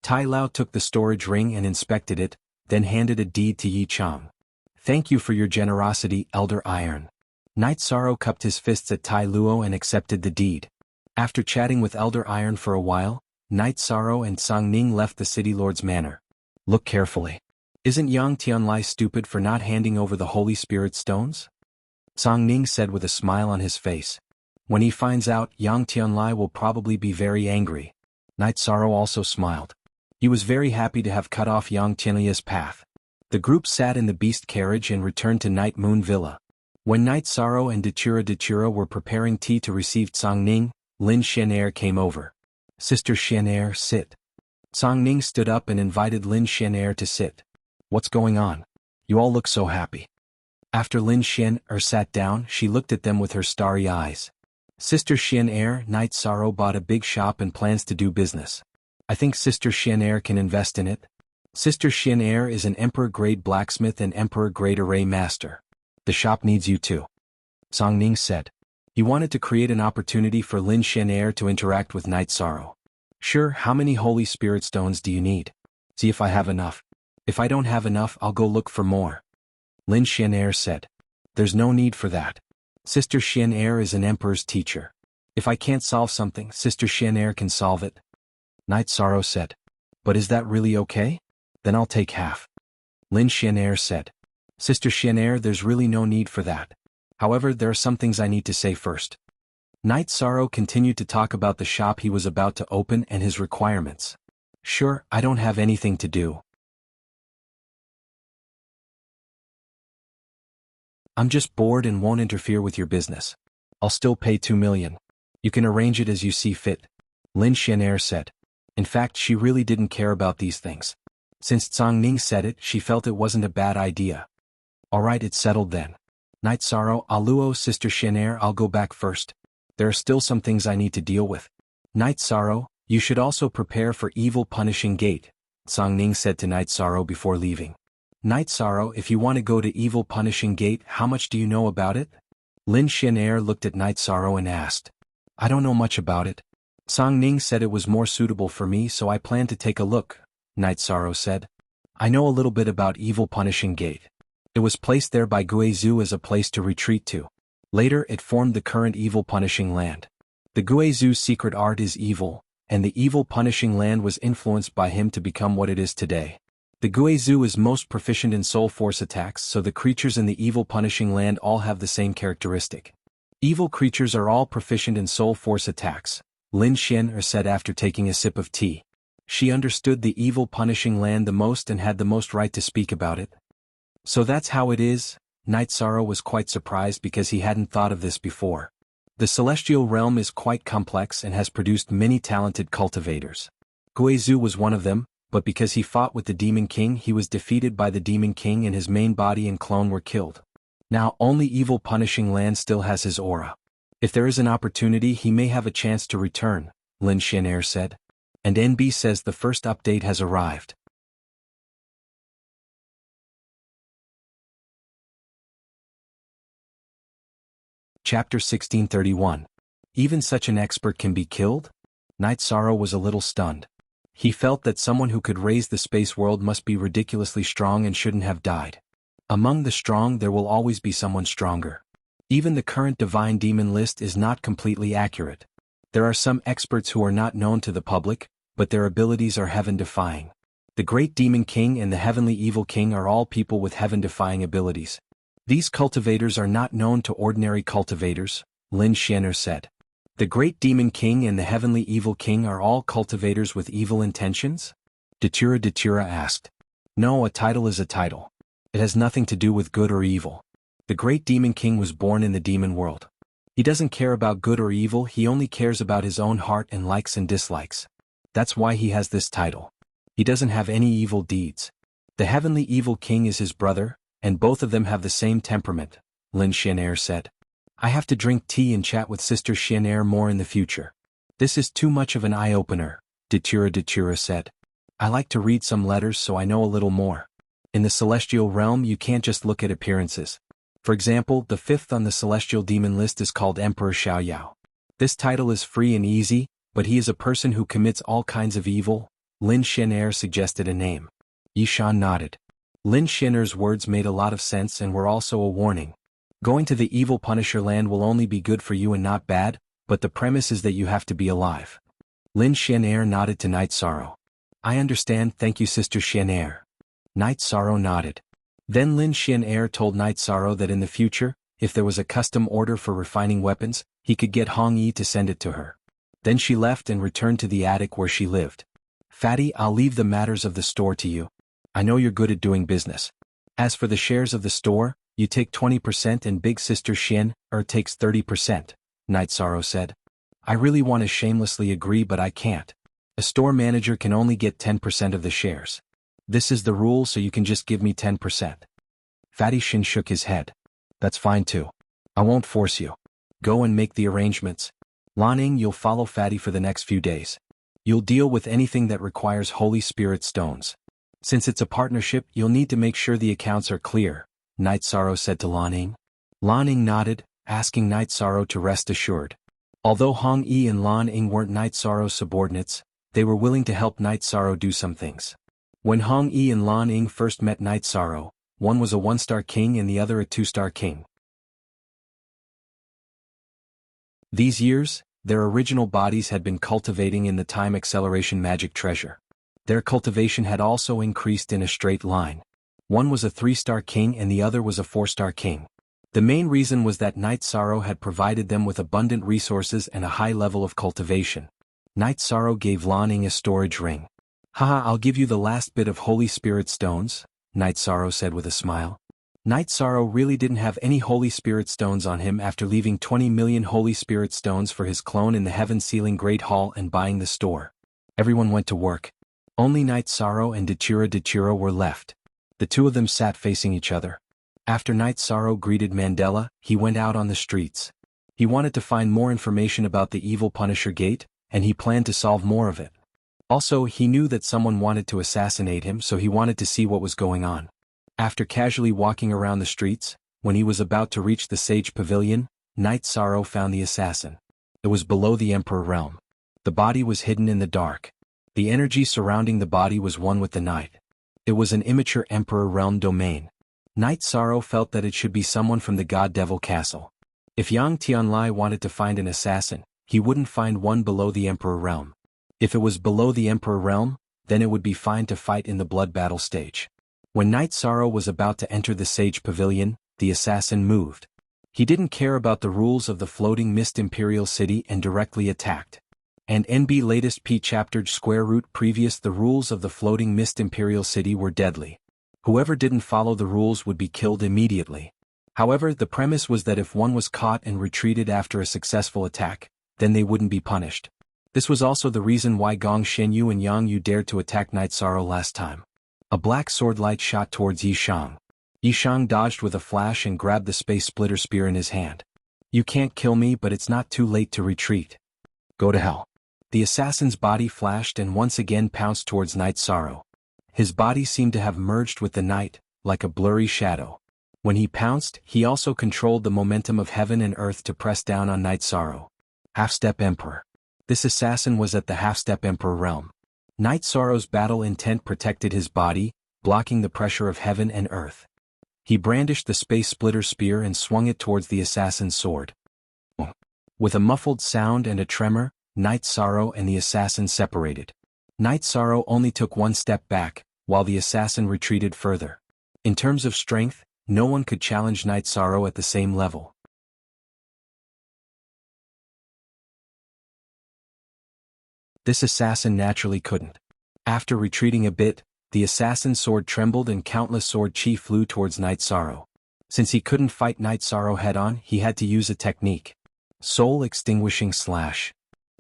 Tai Lao took the storage ring and inspected it, then handed a deed to Yi Chang. Thank you for your generosity, Elder Iron. Night Sorrow cupped his fists at Tai Luo and accepted the deed. After chatting with Elder Iron for a while, Night Sorrow and Song Ning left the City Lord's manor. Look carefully. Isn't Yang Tianlai stupid for not handing over the Holy Spirit stones? Song Ning said with a smile on his face. When he finds out, Yang Tianlai will probably be very angry. Night Sorrow also smiled. He was very happy to have cut off Yang Tianlai's path. The group sat in the beast carriage and returned to Night Moon Villa. When Night Sorrow and Dechira were preparing tea to receive Song Ning, Lin Xianair came over. Sister Xianair, sit. Song Ning stood up and invited Lin Xianair to sit. What's going on? You all look so happy. After Lin Xianair sat down, she looked at them with her starry eyes. Sister Xianair, Night Sorrow bought a big shop and plans to do business. I think Sister Xianair can invest in it. Sister Xianair is an Emperor-grade blacksmith and Emperor-grade array master. The shop needs you too. Song Ning said. He wanted to create an opportunity for Lin Xianair to interact with Night Sorrow. Sure, how many Holy Spirit stones do you need? See if I have enough. If I don't have enough, I'll go look for more. Lin Xianair said. There's no need for that. Sister Xianair is an Emperor's teacher. If I can't solve something, Sister Xianair can solve it. Night Sorrow said. But is that really okay? Then I'll take half. Lin Xianair said. Sister Xianair, there's really no need for that. However, there are some things I need to say first. Night Sorrow continued to talk about the shop he was about to open and his requirements. Sure, I don't have anything to do. I'm just bored and won't interfere with your business. I'll still pay 2 million. You can arrange it as you see fit, Lin Xianair said. In fact, she really didn't care about these things. Since Zhang Ning said it, she felt it wasn't a bad idea. Alright, it's settled then. Night Sorrow, Aluo, Sister Xianair, I'll go back first. There are still some things I need to deal with. Night Sorrow, you should also prepare for Evil Punishing Gate, Zhang Ning said to Night Sorrow before leaving. Night Sorrow, if you want to go to Evil Punishing Gate, how much do you know about it? Lin Xianair looked at Night Sorrow and asked. I don't know much about it. Zhang Ning said it was more suitable for me, so I plan to take a look, Night Sorrow said. I know a little bit about Evil Punishing Gate. It was placed there by Guizhou as a place to retreat to. Later it formed the current Evil Punishing Land. The Guizhou's secret art is evil, and the Evil Punishing Land was influenced by him to become what it is today. The Guizhou is most proficient in soul force attacks, so the creatures in the Evil Punishing Land all have the same characteristic. Evil creatures are all proficient in soul force attacks, Lin Xianair said after taking a sip of tea. She understood the Evil Punishing Land the most and had the most right to speak about it. So that's how it is? Night Sorrow was quite surprised because he hadn't thought of this before. The celestial realm is quite complex and has produced many talented cultivators. Guizhou was one of them, but because he fought with the Demon King, he was defeated by the Demon King and his main body and clone were killed. Now only Evil Punishing Land still has his aura. If there is an opportunity, he may have a chance to return, Lin Xianair said. And NB says the first update has arrived. Chapter 1631. Even such an expert can be killed? Night Sorrow was a little stunned. He felt that someone who could raise the space world must be ridiculously strong and shouldn't have died. Among the strong there will always be someone stronger. Even the current Divine Demon list is not completely accurate. There are some experts who are not known to the public, but their abilities are heaven-defying. The Great Demon King and the Heavenly Evil King are all people with heaven-defying abilities. These cultivators are not known to ordinary cultivators, Lin Xianair said. The Great Demon King and the Heavenly Evil King are all cultivators with evil intentions? Datura asked. No, a title is a title. It has nothing to do with good or evil. The Great Demon King was born in the demon world. He doesn't care about good or evil, he only cares about his own heart and likes and dislikes. That's why he has this title. He doesn't have any evil deeds. The Heavenly Evil King is his brother, and both of them have the same temperament, Lin Xianair said. I have to drink tea and chat with Sister Xianair more in the future. This is too much of an eye-opener, Datura said. I like to read some letters so I know a little more. In the celestial realm you can't just look at appearances. For example, the fifth on the celestial demon list is called Emperor Xiaoyao. This title is free and easy, but he is a person who commits all kinds of evil. Lin Xianair suggested a name. Yishan nodded. Lin Xianair's words made a lot of sense and were also a warning. Going to the Evil Punisher Land will only be good for you and not bad, but the premise is that you have to be alive. Lin Xianair nodded to Night Sorrow. I understand, thank you Sister Xianair. Night Sorrow nodded. Then Lin Xianair told Night Sorrow that in the future, if there was a custom order for refining weapons, he could get Hong Yi to send it to her. Then she left and returned to the attic where she lived. Fatty, I'll leave the matters of the store to you. I know you're good at doing business. As for the shares of the store, you take 20% and Big Sister Xianair takes 30%, Night Sorrow said. I really want to shamelessly agree but I can't. A store manager can only get 10% of the shares. This is the rule, so you can just give me 10%. Fatty Shin shook his head. That's fine too. I won't force you. Go and make the arrangements. Lanning, you'll follow Fatty for the next few days. You'll deal with anything that requires Holy Spirit stones. Since it's a partnership, you'll need to make sure the accounts are clear, Night Sorrow said to Lanning. Lanning nodded, asking Night Sorrow to rest assured. Although Hong Yi and Lanning weren't Night Sorrow's subordinates, they were willing to help Night Sorrow do some things. When Hong Yi and Lanning first met Night Sorrow, one was a 1-star king and the other a 2-star king. These years, their original bodies had been cultivating in the time acceleration magic treasure. Their cultivation had also increased in a straight line. One was a 3-star king and the other was a 4-star king. The main reason was that Night Sorrow had provided them with abundant resources and a high level of cultivation. Night Sorrow gave Lanning a storage ring. Haha, I'll give you the last bit of Holy Spirit stones, Night Sorrow said with a smile. Night Sorrow really didn't have any Holy Spirit stones on him after leaving 20 million Holy Spirit stones for his clone in the Heaven-Sealing Great Hall and buying the store. Everyone went to work. Only Night Sorrow and Dachira were left. The two of them sat facing each other. After Night Sorrow greeted Mandela, he went out on the streets. He wanted to find more information about the evil Punisher Gate, and he planned to solve more of it. Also, he knew that someone wanted to assassinate him, so he wanted to see what was going on. After casually walking around the streets, when he was about to reach the Sage Pavilion, Night Sorrow found the assassin. It was below the Emperor Realm. The body was hidden in the dark. The energy surrounding the body was one with the night. It was an immature Emperor Realm domain. Night Sorrow felt that it should be someone from the God Devil Castle. If Yang Tianlai wanted to find an assassin, he wouldn't find one below the Emperor Realm. If it was below the Emperor Realm, then it would be fine to fight in the blood battle stage. When Night Sorrow was about to enter the Sage Pavilion, the assassin moved. He didn't care about the rules of the Floating Mist Imperial City and directly attacked. And NB latest P chapter square root previous the rules of the Floating Mist Imperial City were deadly. Whoever didn't follow the rules would be killed immediately. However, the premise was that if one was caught and retreated after a successful attack, then they wouldn't be punished. This was also the reason why Gong Shenyu and Yang Yu dared to attack Night Sorrow last time. A black sword light shot towards Yishang. Yishang dodged with a flash and grabbed the space splitter spear in his hand. You can't kill me, but it's not too late to retreat. Go to hell. The assassin's body flashed and once again pounced towards Night Sorrow. His body seemed to have merged with the night, like a blurry shadow. When he pounced, he also controlled the momentum of heaven and earth to press down on Night Sorrow. Half-Step Emperor. This assassin was at the Half-Step Emperor realm. Night Sorrow's battle intent protected his body, blocking the pressure of heaven and earth. He brandished the space splitter spear and swung it towards the assassin's sword. With a muffled sound and a tremor, Night Sorrow and the assassin separated. Night Sorrow only took one step back, while the assassin retreated further. In terms of strength, no one could challenge Night Sorrow at the same level. This assassin naturally couldn't. After retreating a bit, the assassin's sword trembled and countless sword chi flew towards Night Sorrow. Since he couldn't fight Night Sorrow head-on, he had to use a technique. Soul Extinguishing Slash.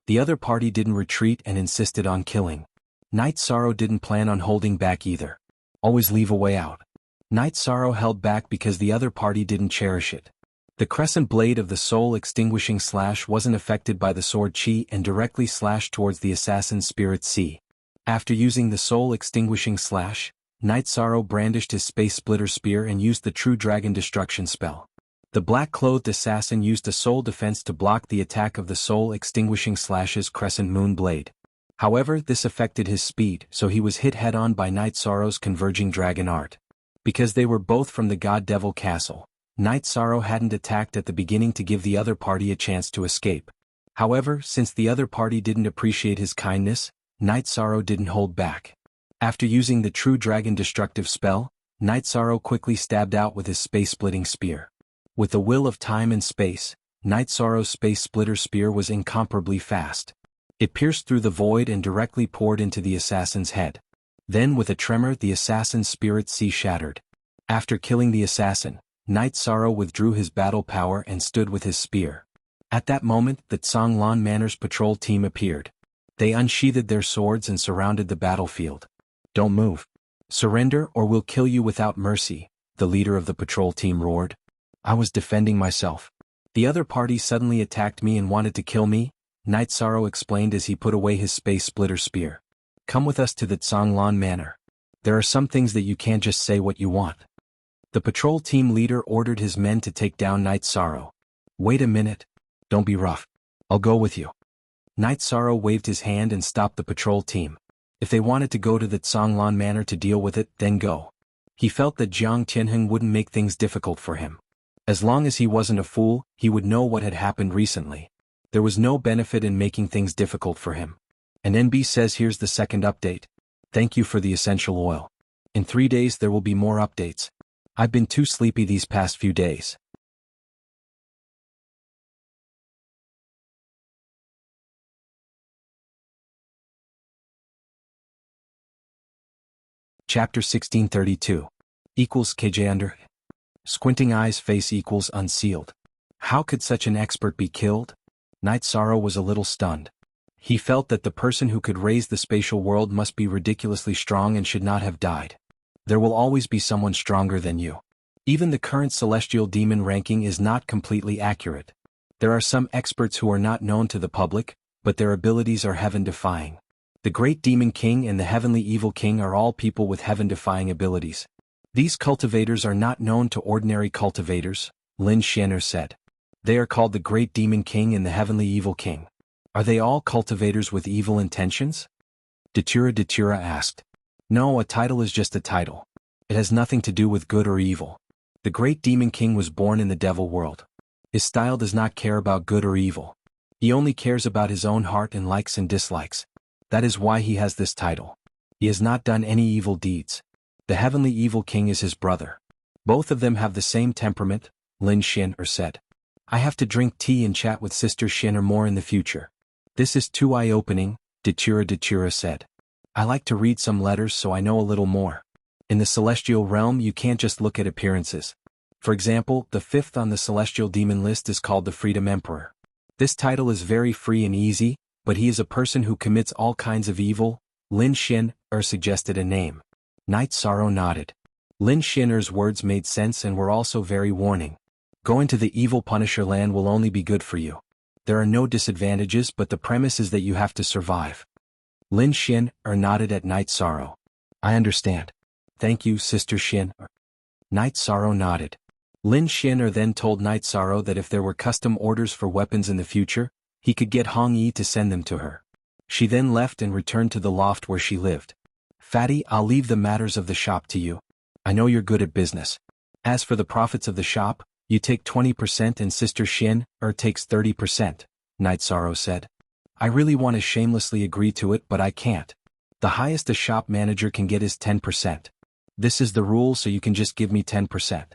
The other party didn't retreat and insisted on killing. Night Sorrow didn't plan on holding back either. Always leave a way out. Night Sorrow held back because the other party didn't cherish it. The crescent blade of the Soul Extinguishing Slash wasn't affected by the sword chi and directly slashed towards the assassin's spirit C. After using the Soul Extinguishing Slash, Night Sorrow brandished his space splitter spear and used the True Dragon Destruction spell. The black-clothed assassin used a soul defense to block the attack of the Soul Extinguishing Slash's crescent moon blade. However, this affected his speed, so he was hit head-on by Night Sorrow's converging dragon art. Because they were both from the God Devil Castle, Night Sorrow hadn't attacked at the beginning to give the other party a chance to escape. However, since the other party didn't appreciate his kindness, Night Sorrow didn't hold back. After using the True Dragon Destructive spell, Night Sorrow quickly stabbed out with his space-splitting spear. With the will of time and space, Night Sorrow's space splitter spear was incomparably fast. It pierced through the void and directly poured into the assassin's head. Then with a tremor the assassin's spirit sea shattered. After killing the assassin, Night Sorrow withdrew his battle power and stood with his spear. At that moment the Tsanglan Manor's patrol team appeared. They unsheathed their swords and surrounded the battlefield. Don't move. Surrender or we'll kill you without mercy, the leader of the patrol team roared. I was defending myself. The other party suddenly attacked me and wanted to kill me, Night Sorrow explained as he put away his space splitter spear. Come with us to the Tsanglan Manor. There are some things that you can't just say what you want. The patrol team leader ordered his men to take down Night Sorrow. Wait a minute. Don't be rough. I'll go with you. Night Sorrow waved his hand and stopped the patrol team. If they wanted to go to the Tsanglan Manor to deal with it, then go. He felt that Jiang Tianheng wouldn't make things difficult for him. As long as he wasn't a fool, he would know what had happened recently. There was no benefit in making things difficult for him. And NB says here's the second update. Thank you for the essential oil. In 3 days there will be more updates. I've been too sleepy these past few days. Chapter 1632. Equals KJ under. Squinting eyes face equals unsealed. How could such an expert be killed? Night Sorrow was a little stunned. He felt that the person who could raise the spatial world must be ridiculously strong and should not have died. There will always be someone stronger than you. Even the current celestial demon ranking is not completely accurate. There are some experts who are not known to the public, but their abilities are heaven-defying. The Great Demon King and the Heavenly Evil King are all people with heaven-defying abilities. These cultivators are not known to ordinary cultivators, Lin Xianer said. They are called the Great Demon King and the Heavenly Evil King. Are they all cultivators with evil intentions? Datura asked. No, a title is just a title. It has nothing to do with good or evil. The Great Demon King was born in the devil world. His style does not care about good or evil. He only cares about his own heart and likes and dislikes. That is why he has this title. He has not done any evil deeds. The Heavenly Evil King is his brother. Both of them have the same temperament, Lin Xianer said. I have to drink tea and chat with Sister Xianer more in the future. This is too eye-opening, Datura said. I like to read some letters so I know a little more. In the celestial realm you can't just look at appearances. For example, the fifth on the celestial demon list is called the Freedom Emperor. This title is very free and easy, but he is a person who commits all kinds of evil. Lin Xianer suggested a name. Night Sorrow nodded. Lin Xianer's words made sense and were also very warning. Going to the evil Punisher land will only be good for you. There are no disadvantages, but the premise is that you have to survive. Lin Xianer nodded at Night Sorrow. I understand. Thank you, Sister Xianer. Night Sorrow nodded. Lin Xianer then told Night Sorrow that if there were custom orders for weapons in the future, he could get Hong Yi to send them to her. She then left and returned to the loft where she lived. Fatty, I'll leave the matters of the shop to you. I know you're good at business. As for the profits of the shop, you take 20% and Sister Xianer takes 30%, Night Sorrow said. I really want to shamelessly agree to it, but I can't. The highest a shop manager can get is 10%. This is the rule, so you can just give me 10%.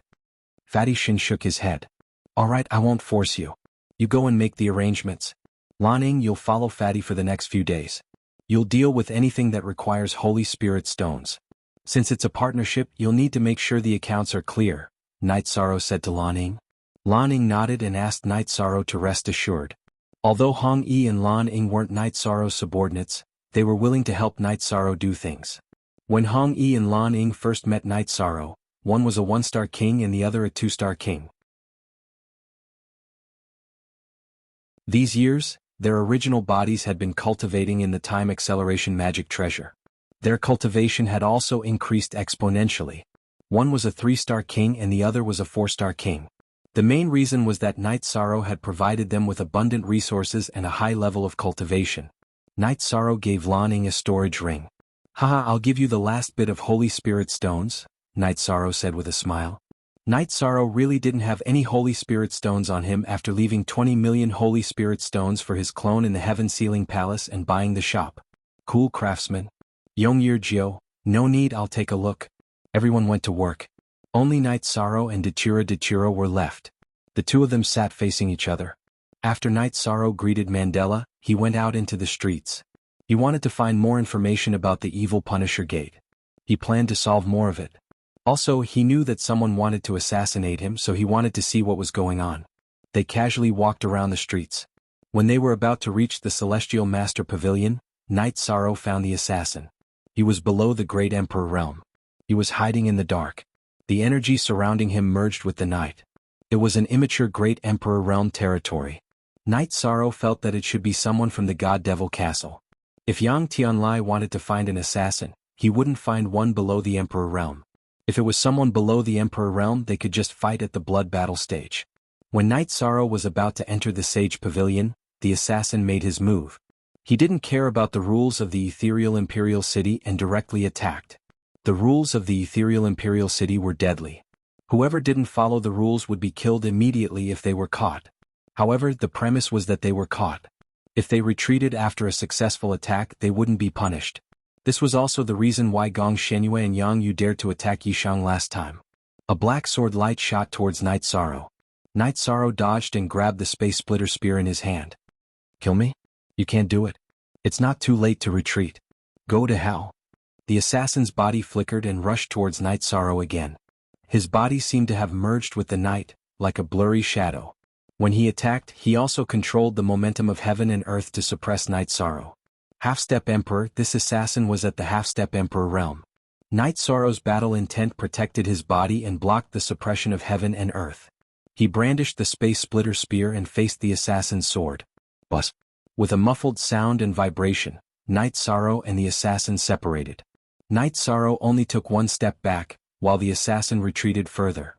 Fatty Shin shook his head. Alright, I won't force you. You go and make the arrangements. Lan Ying, you'll follow Fatty for the next few days. You'll deal with anything that requires Holy Spirit stones. Since it's a partnership, you'll need to make sure the accounts are clear, Night Sorrow said to Lan Ying. Lan Ying nodded and asked Night Sorrow to rest assured. Although Hong Yi and Lan Ying weren't Night Sorrow's subordinates, they were willing to help Night Sorrow do things. When Hong Yi and Lan Ying first met Night Sorrow, one was a 1-star king and the other a 2-star king. These years, their original bodies had been cultivating in the time acceleration magic treasure. Their cultivation had also increased exponentially. One was a 3-star king and the other was a 4-star king. The main reason was that Night Sorrow had provided them with abundant resources and a high level of cultivation. Night Sorrow gave Lan Ying a storage ring. Haha, I'll give you the last bit of Holy Spirit stones, Night Sorrow said with a smile. Night Sorrow really didn't have any Holy Spirit stones on him after leaving 20 million Holy Spirit stones for his clone in the Heaven Sealing Palace and buying the shop. Cool craftsman. Yongyear Jiao, no need, I'll take a look. Everyone went to work. Only Night Sorrow and Datura were left. The two of them sat facing each other. After Night Sorrow greeted Mandela, he went out into the streets. He wanted to find more information about the evil Punisher Gate. He planned to solve more of it. Also, he knew that someone wanted to assassinate him, so he wanted to see what was going on. They casually walked around the streets. When they were about to reach the Celestial Master Pavilion, Night Sorrow found the assassin. He was below the Great Emperor realm. He was hiding in the dark. The energy surrounding him merged with the night. It was an immature Great Emperor realm territory. Night Sorrow felt that it should be someone from the God Devil Castle. If Yang Tianlai wanted to find an assassin, he wouldn't find one below the Emperor realm. If it was someone below the Emperor realm, they could just fight at the blood battle stage. When Night Sorrow was about to enter the Sage Pavilion, the assassin made his move. He didn't care about the rules of the Ethereal Imperial City and directly attacked. The rules of the Ethereal Imperial City were deadly. Whoever didn't follow the rules would be killed immediately if they were caught. However, the premise was that they were caught. If they retreated after a successful attack, they wouldn't be punished. This was also the reason why Gong Shenyue and Yang Yu dared to attack Yishang last time. A black sword light shot towards Night Sorrow. Night Sorrow dodged and grabbed the Space Splitter Spear in his hand. Kill me? You can't do it. It's not too late to retreat. Go to hell. The assassin's body flickered and rushed towards Night Sorrow again. His body seemed to have merged with the night, like a blurry shadow. When he attacked, he also controlled the momentum of heaven and earth to suppress Night Sorrow. Half-Step Emperor. This assassin was at the Half-Step Emperor realm. Night Sorrow's battle intent protected his body and blocked the suppression of heaven and earth. He brandished the Space Splitter Spear and faced the assassin's sword. Buzz! With a muffled sound and vibration, Night Sorrow and the assassin separated. Night Sorrow only took one step back, while the assassin retreated further.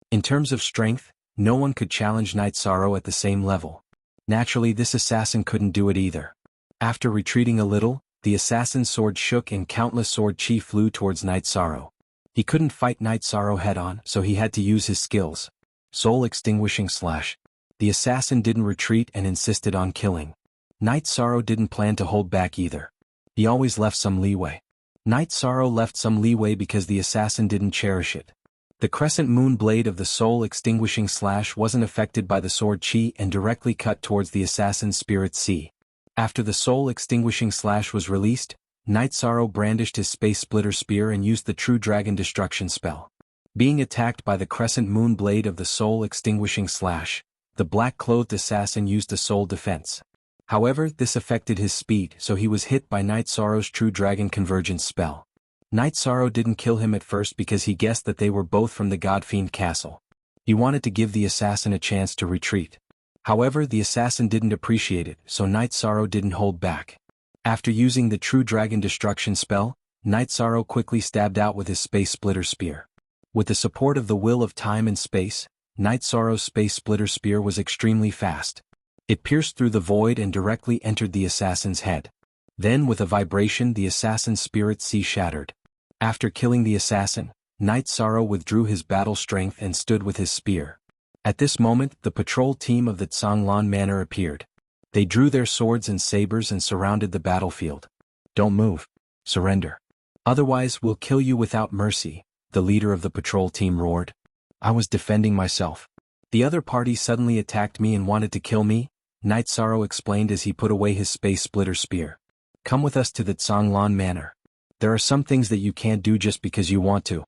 In terms of strength, no one could challenge Night Sorrow at the same level. Naturally, this assassin couldn't do it either. After retreating a little, the assassin's sword shook and countless sword chi flew towards Night Sorrow. He couldn't fight Night Sorrow head-on, so he had to use his skills. Soul Extinguishing Slash. The assassin didn't retreat and insisted on killing. Night Sorrow didn't plan to hold back either. He always left some leeway. Night Sorrow left some leeway because the assassin didn't cherish it. The crescent moon blade of the Soul Extinguishing Slash wasn't affected by the sword chi and directly cut towards the assassin's spirit sea. After the Soul Extinguishing Slash was released, Night Sorrow brandished his Space Splitter Spear and used the True Dragon Destruction spell. Being attacked by the crescent moon blade of the Soul Extinguishing Slash, the black-clothed assassin used a soul defense. However, this affected his speed, so he was hit by Night Sorrow's True Dragon Convergence spell. Night Sorrow didn't kill him at first because he guessed that they were both from the Godfiend Castle. He wanted to give the assassin a chance to retreat. However, the assassin didn't appreciate it, so Night Sorrow didn't hold back. After using the True Dragon Destruction spell, Night Sorrow quickly stabbed out with his Space Splitter Spear. With the support of the will of time and space, Night Sorrow's Space Splitter Spear was extremely fast. It pierced through the void and directly entered the assassin's head. Then with a vibration the assassin's spirit sea shattered. After killing the assassin, Night Sorrow withdrew his battle strength and stood with his spear. At this moment the patrol team of the Zhonglan Manor appeared. They drew their swords and sabers and surrounded the battlefield. "Don't move. Surrender. Otherwise we'll kill you without mercy," the leader of the patrol team roared. "I was defending myself. The other party suddenly attacked me and wanted to kill me," Night Sorrow explained as he put away his Space Splitter Spear. "Come with us to the Zhonglan Manor. There are some things that you can't do just because you want to."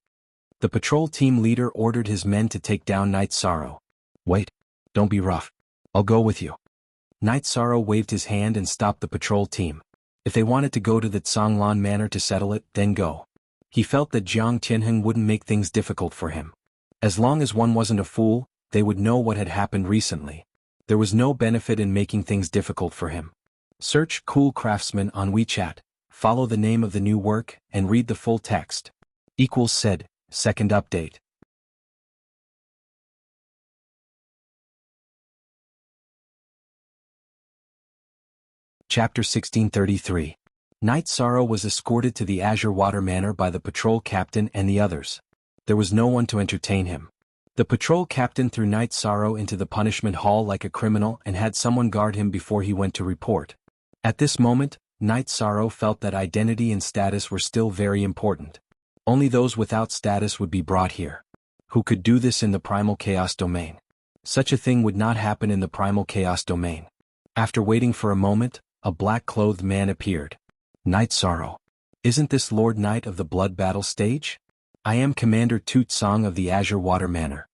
The patrol team leader ordered his men to take down Night Sorrow. "Wait. Don't be rough. I'll go with you." Night Sorrow waved his hand and stopped the patrol team. If they wanted to go to the Zhonglan Manor to settle it, then go. He felt that Jiang Tianheng wouldn't make things difficult for him. As long as one wasn't a fool, they would know what had happened recently. There was no benefit in making things difficult for him. Search Cool Craftsman on WeChat, follow the name of the new work, and read the full text. Said, second update. Chapter 1633. Night Sorrow was escorted to the Azure Water Manor by the patrol captain and the others. There was no one to entertain him. The patrol captain threw Night Sorrow into the punishment hall like a criminal and had someone guard him before he went to report. At this moment, Night Sorrow felt that identity and status were still very important. Only those without status would be brought here. Who could do this in the Primal Chaos domain? Such a thing would not happen in the Primal Chaos domain. After waiting for a moment, a black-clothed man appeared. "Night Sorrow. Isn't this Lord Knight of the Blood Battle stage? I am Commander Toot Song of the Azure Water Manor."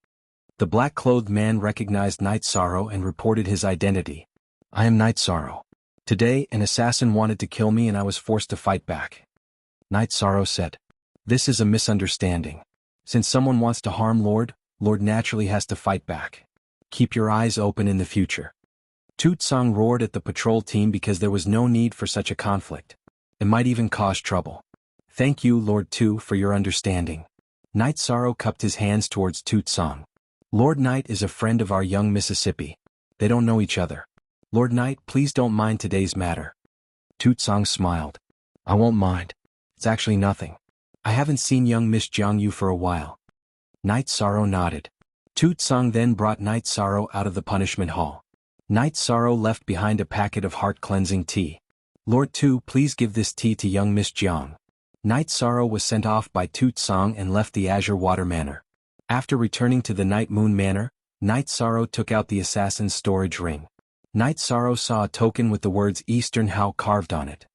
The black-clothed man recognized Night Sorrow and reported his identity. "I am Night Sorrow. Today an assassin wanted to kill me and I was forced to fight back." Night Sorrow said, "This is a misunderstanding. Since someone wants to harm Lord naturally has to fight back. Keep your eyes open in the future." Toot Song roared at the patrol team because there was no need for such a conflict. It might even cause trouble. "Thank you, Lord Tu, for your understanding." Night Sorrow cupped his hands towards Toot Song. "Lord Knight is a friend of our young Mississippi. They don't know each other. Lord Knight, please don't mind today's matter." Toot Song smiled. "I won't mind. It's actually nothing. I haven't seen young Miss Jiang Yu for a while." Night Sorrow nodded. Toot Song then brought Night Sorrow out of the punishment hall. Night Sorrow left behind a packet of heart-cleansing tea. "Lord Tu, please give this tea to young Miss Jiang." Night Sorrow was sent off by Toot Song and left the Azure Water Manor. After returning to the Night Moon Manor, Night Sorrow took out the assassin's storage ring. Night Sorrow saw a token with the words Eastern How carved on it.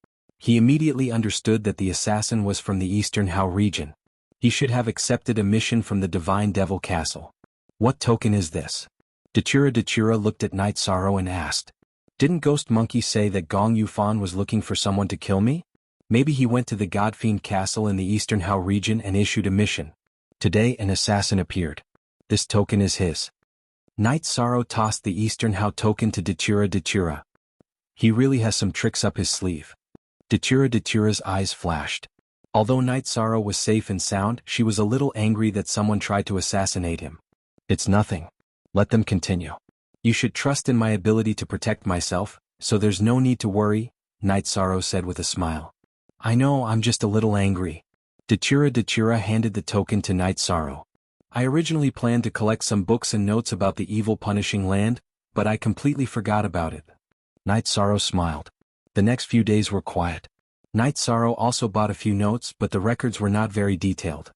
He immediately understood that the assassin was from the Eastern Hao region. He should have accepted a mission from the Divine Devil Castle. What token is this? Dachira looked at Night Sorrow and asked. Didn't Ghost Monkey say that Gong Yufan was looking for someone to kill me? Maybe he went to the Godfiend Castle in the Eastern Hao region and issued a mission. Today an assassin appeared. This token is his. Night Sorrow tossed the Eastern Hao token to Dachira. He really has some tricks up his sleeve. Dachira's eyes flashed. Although Night Sorrow was safe and sound, she was a little angry that someone tried to assassinate him. It's nothing. Let them continue. You should trust in my ability to protect myself, so there's no need to worry, Night Sorrow said with a smile. I know, I'm just a little angry. Dachira handed the token to Night Sorrow. I originally planned to collect some books and notes about the evil punishing land, but I completely forgot about it. Night Sorrow smiled. The next few days were quiet. Night Sorrow also bought a few notes, but the records were not very detailed.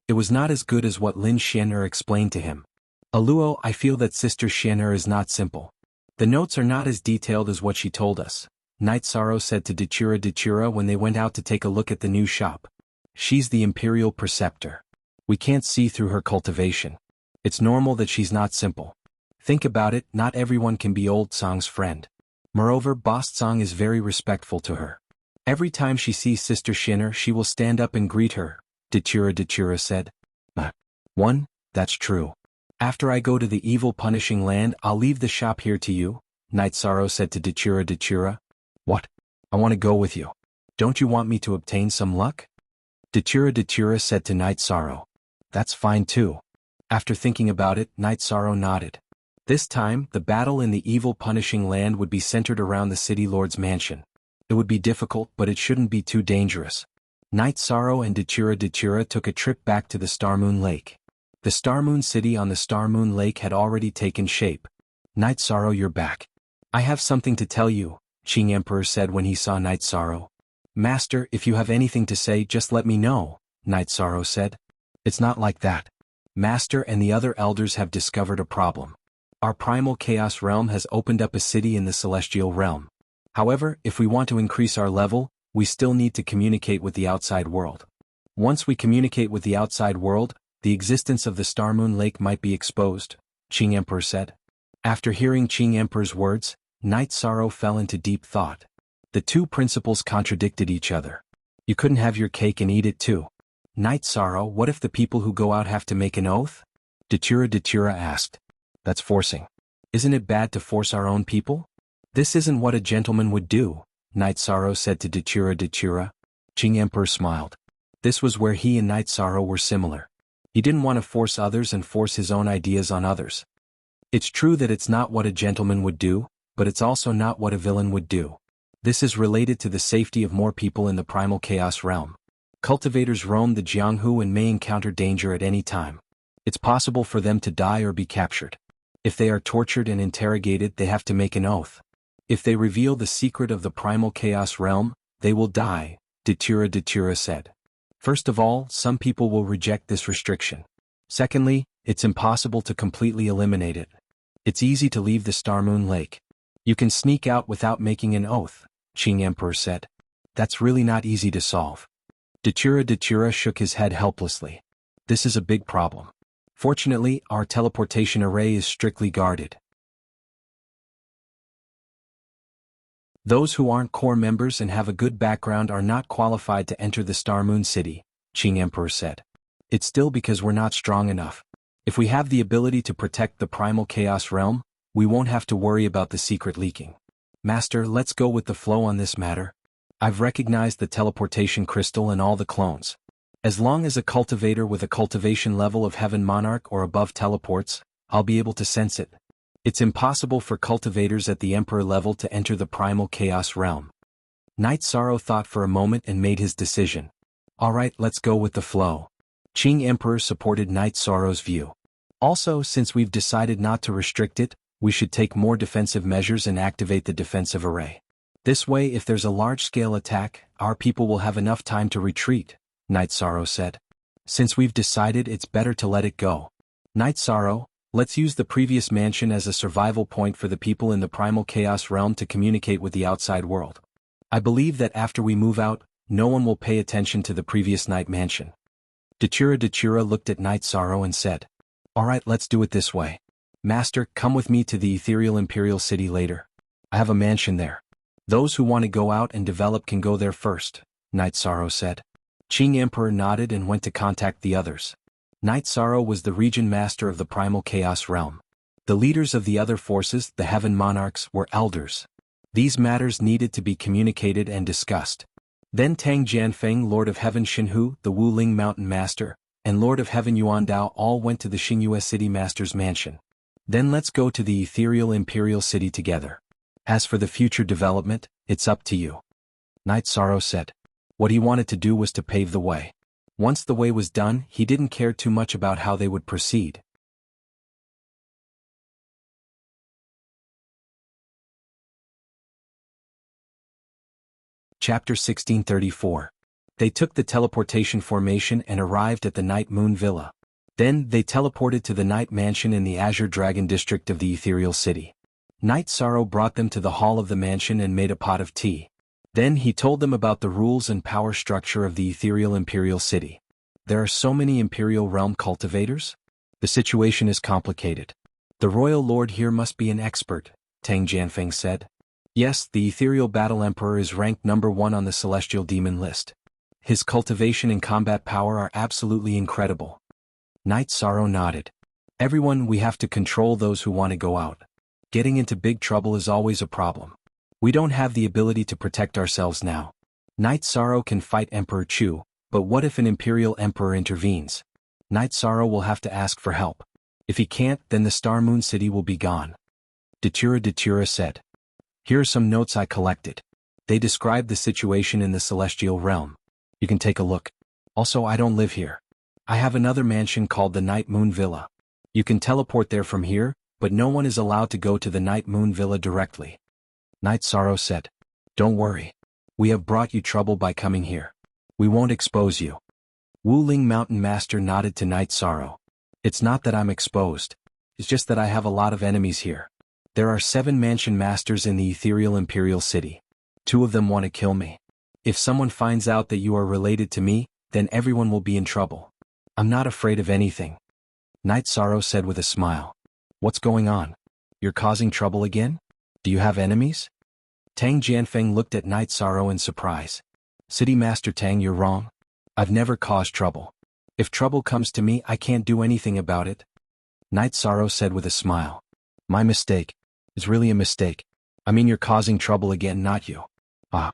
It was not as good as what Lin Xian'er explained to him. Aluo, I feel that Sister Xian'er is not simple. The notes are not as detailed as what she told us, Night Sorrow said to Dachira when they went out to take a look at the new shop. She's the Imperial Preceptor. We can't see through her cultivation. It's normal that she's not simple. Think about it, not everyone can be Old Song's friend. Moreover, Boss Song is very respectful to her. Every time she sees Sister Xian'er she will stand up and greet her, Dachira said. That's true. After I go to the evil punishing land I'll leave the shop here to you, Night Sorrow said to Dachira. What? I want to go with you. Don't you want me to obtain some luck? Dachira said to Night Sorrow. That's fine too. After thinking about it, Night Sorrow nodded. This time, the battle in the evil punishing land would be centered around the City Lord's mansion. It would be difficult, but it shouldn't be too dangerous. Night Sorrow and Dachira took a trip back to the Star Moon Lake. The Star Moon City on the Star Moon Lake had already taken shape. Night Sorrow, you're back. I have something to tell you, Qing Emperor said when he saw Night Sorrow. Master, if you have anything to say just let me know, Night Sorrow said. It's not like that. Master and the other elders have discovered a problem. Our primal chaos realm has opened up a city in the celestial realm. However, if we want to increase our level, we still need to communicate with the outside world. Once we communicate with the outside world, the existence of the Star Moon Lake might be exposed, Qing Emperor said. After hearing Qing Emperor's words, Night Sorrow fell into deep thought. The two principles contradicted each other. You couldn't have your cake and eat it too. Night Sorrow, what if the people who go out have to make an oath? Dachira asked. That's forcing. Isn't it bad to force our own people? This isn't what a gentleman would do, Night Sorrow said to Dachira. Qing Emperor smiled. This was where he and Night Sorrow were similar. He didn't want to force others and force his own ideas on others. It's true that it's not what a gentleman would do, but it's also not what a villain would do. This is related to the safety of more people in the primal chaos realm. Cultivators roam the Jianghu and may encounter danger at any time. It's possible for them to die or be captured. If they are tortured and interrogated, they have to make an oath. If they reveal the secret of the primal chaos realm, they will die, Dachira said. First of all, some people will reject this restriction. Secondly, it's impossible to completely eliminate it. It's easy to leave the Star Moon Lake. You can sneak out without making an oath, Qing Emperor said. That's really not easy to solve. Dachira shook his head helplessly. This is a big problem. Fortunately, our teleportation array is strictly guarded. Those who aren't core members and have a good background are not qualified to enter the Star Moon City, Qing Emperor said. It's still because we're not strong enough. If we have the ability to protect the primal chaos realm, we won't have to worry about the secret leaking. Master, let's go with the flow on this matter. I've recognized the teleportation crystal and all the clones. As long as a cultivator with a cultivation level of Heaven Monarch or above teleports, I'll be able to sense it. It's impossible for cultivators at the Emperor level to enter the primal chaos realm. Night Sorrow thought for a moment and made his decision. Alright, let's go with the flow. Qing Emperor supported Night Sorrow's view. Also, since we've decided not to restrict it, we should take more defensive measures and activate the defensive array. This way, if there's a large-scale attack, our people will have enough time to retreat, Night Sorrow said. Since we've decided, it's better to let it go. Night Sorrow, Let's use the previous mansion as a survival point for the people in the primal chaos realm to communicate with the outside world. I believe that after we move out, no one will pay attention to the previous night mansion. Dachura looked at Night Sorrow and said, "Alright, let's do it this way. Master, come with me to the ethereal imperial city later. I have a mansion there. Those who want to go out and develop can go there first," Night Sorrow said. Qing Emperor nodded and went to contact the others. Night Sorrow was the region master of the primal chaos realm. The leaders of the other forces, the Heaven Monarchs, were elders. These matters needed to be communicated and discussed. Then Tang Jianfeng, Lord of Heaven Xinhu, the Wuling Mountain Master, and Lord of Heaven Yuandao all went to the Xingyue City Master's mansion. Then let's go to the ethereal imperial city together. As for the future development, it's up to you. Night Sorrow said. What he wanted to do was to pave the way. Once the way was done, he didn't care too much about how they would proceed. Chapter 1634. They took the teleportation formation and arrived at the Night Moon Villa. Then, they teleported to the Night Mansion in the Azure Dragon district of the Ethereal City. Night Sorrow brought them to the hall of the mansion and made a pot of tea. Then he told them about the rules and power structure of the Ethereal Imperial City. There are so many Imperial Realm cultivators? The situation is complicated. The Royal Lord here must be an expert, Tang Jianfeng said. Yes, the Ethereal Battle Emperor is ranked number 1 on the Celestial Demon list. His cultivation and combat power are absolutely incredible. Night Sorrow nodded. Everyone, we have to control those who want to go out. Getting into big trouble is always a problem. We don't have the ability to protect ourselves now. Night Sorrow can fight Emperor Chu, but what if an Imperial Emperor intervenes? Night Sorrow will have to ask for help. If he can't, then the Star Moon City will be gone. Dachura said. Here are some notes I collected. They describe the situation in the Celestial Realm. You can take a look. Also, I don't live here. I have another mansion called the Night Moon Villa. You can teleport there from here, but no one is allowed to go to the Night Moon Villa directly. Night Sorrow said. Don't worry. We have brought you trouble by coming here. We won't expose you. Wuling Mountain Master nodded to Night Sorrow. It's not that I'm exposed. It's just that I have a lot of enemies here. There are 7 mansion masters in the Ethereal Imperial City. 2 of them want to kill me. If someone finds out that you are related to me, then everyone will be in trouble. I'm not afraid of anything. Night Sorrow said with a smile. What's going on? You're causing trouble again? Do you have enemies? Tang Jianfeng looked at Night Sorrow in surprise. City Master Tang, you're wrong. I've never caused trouble. If trouble comes to me, I can't do anything about it. Night Sorrow said with a smile. My mistake. It's really a mistake. I mean, you're causing trouble again, not you. Ah.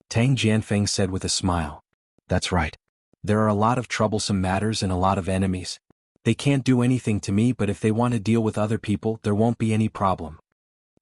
Tang Jianfeng said with a smile. That's right. There are a lot of troublesome matters and a lot of enemies. They can't do anything to me, but if they want to deal with other people, there won't be any problem.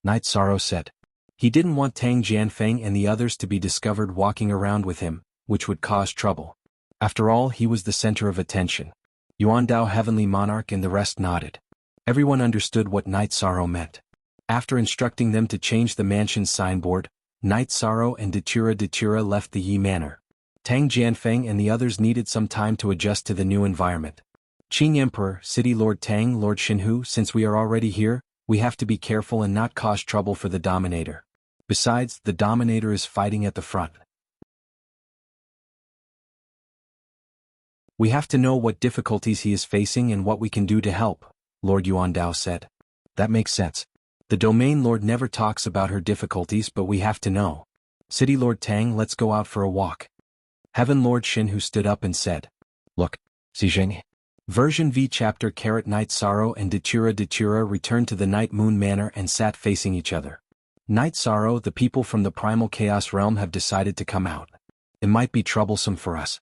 Night Sorrow said. He didn't want Tang Jianfeng and the others to be discovered walking around with him, which would cause trouble. After all, he was the center of attention. Yuandao Heavenly Monarch and the rest nodded. Everyone understood what Night Sorrow meant. After instructing them to change the mansion's signboard, Night Sorrow and Dachura left the Yi Manor. Tang Jianfeng and the others needed some time to adjust to the new environment. Qing Emperor, City Lord Tang, Lord Xinhu, since we are already here, we have to be careful and not cause trouble for the Dominator. Besides, the Dominator is fighting at the front. We have to know what difficulties he is facing and what we can do to help, Lord Yuandao said. That makes sense. The Domain Lord never talks about her difficulties, but we have to know. City Lord Tang, let's go out for a walk. Heaven Lord Xinhu stood up and said. Look, Xijing. Version V Chapter Night Sorrow and Dachura returned to the Night Moon Manor and sat facing each other. Night Sorrow, the people from the Primal Chaos Realm have decided to come out. It might be troublesome for us.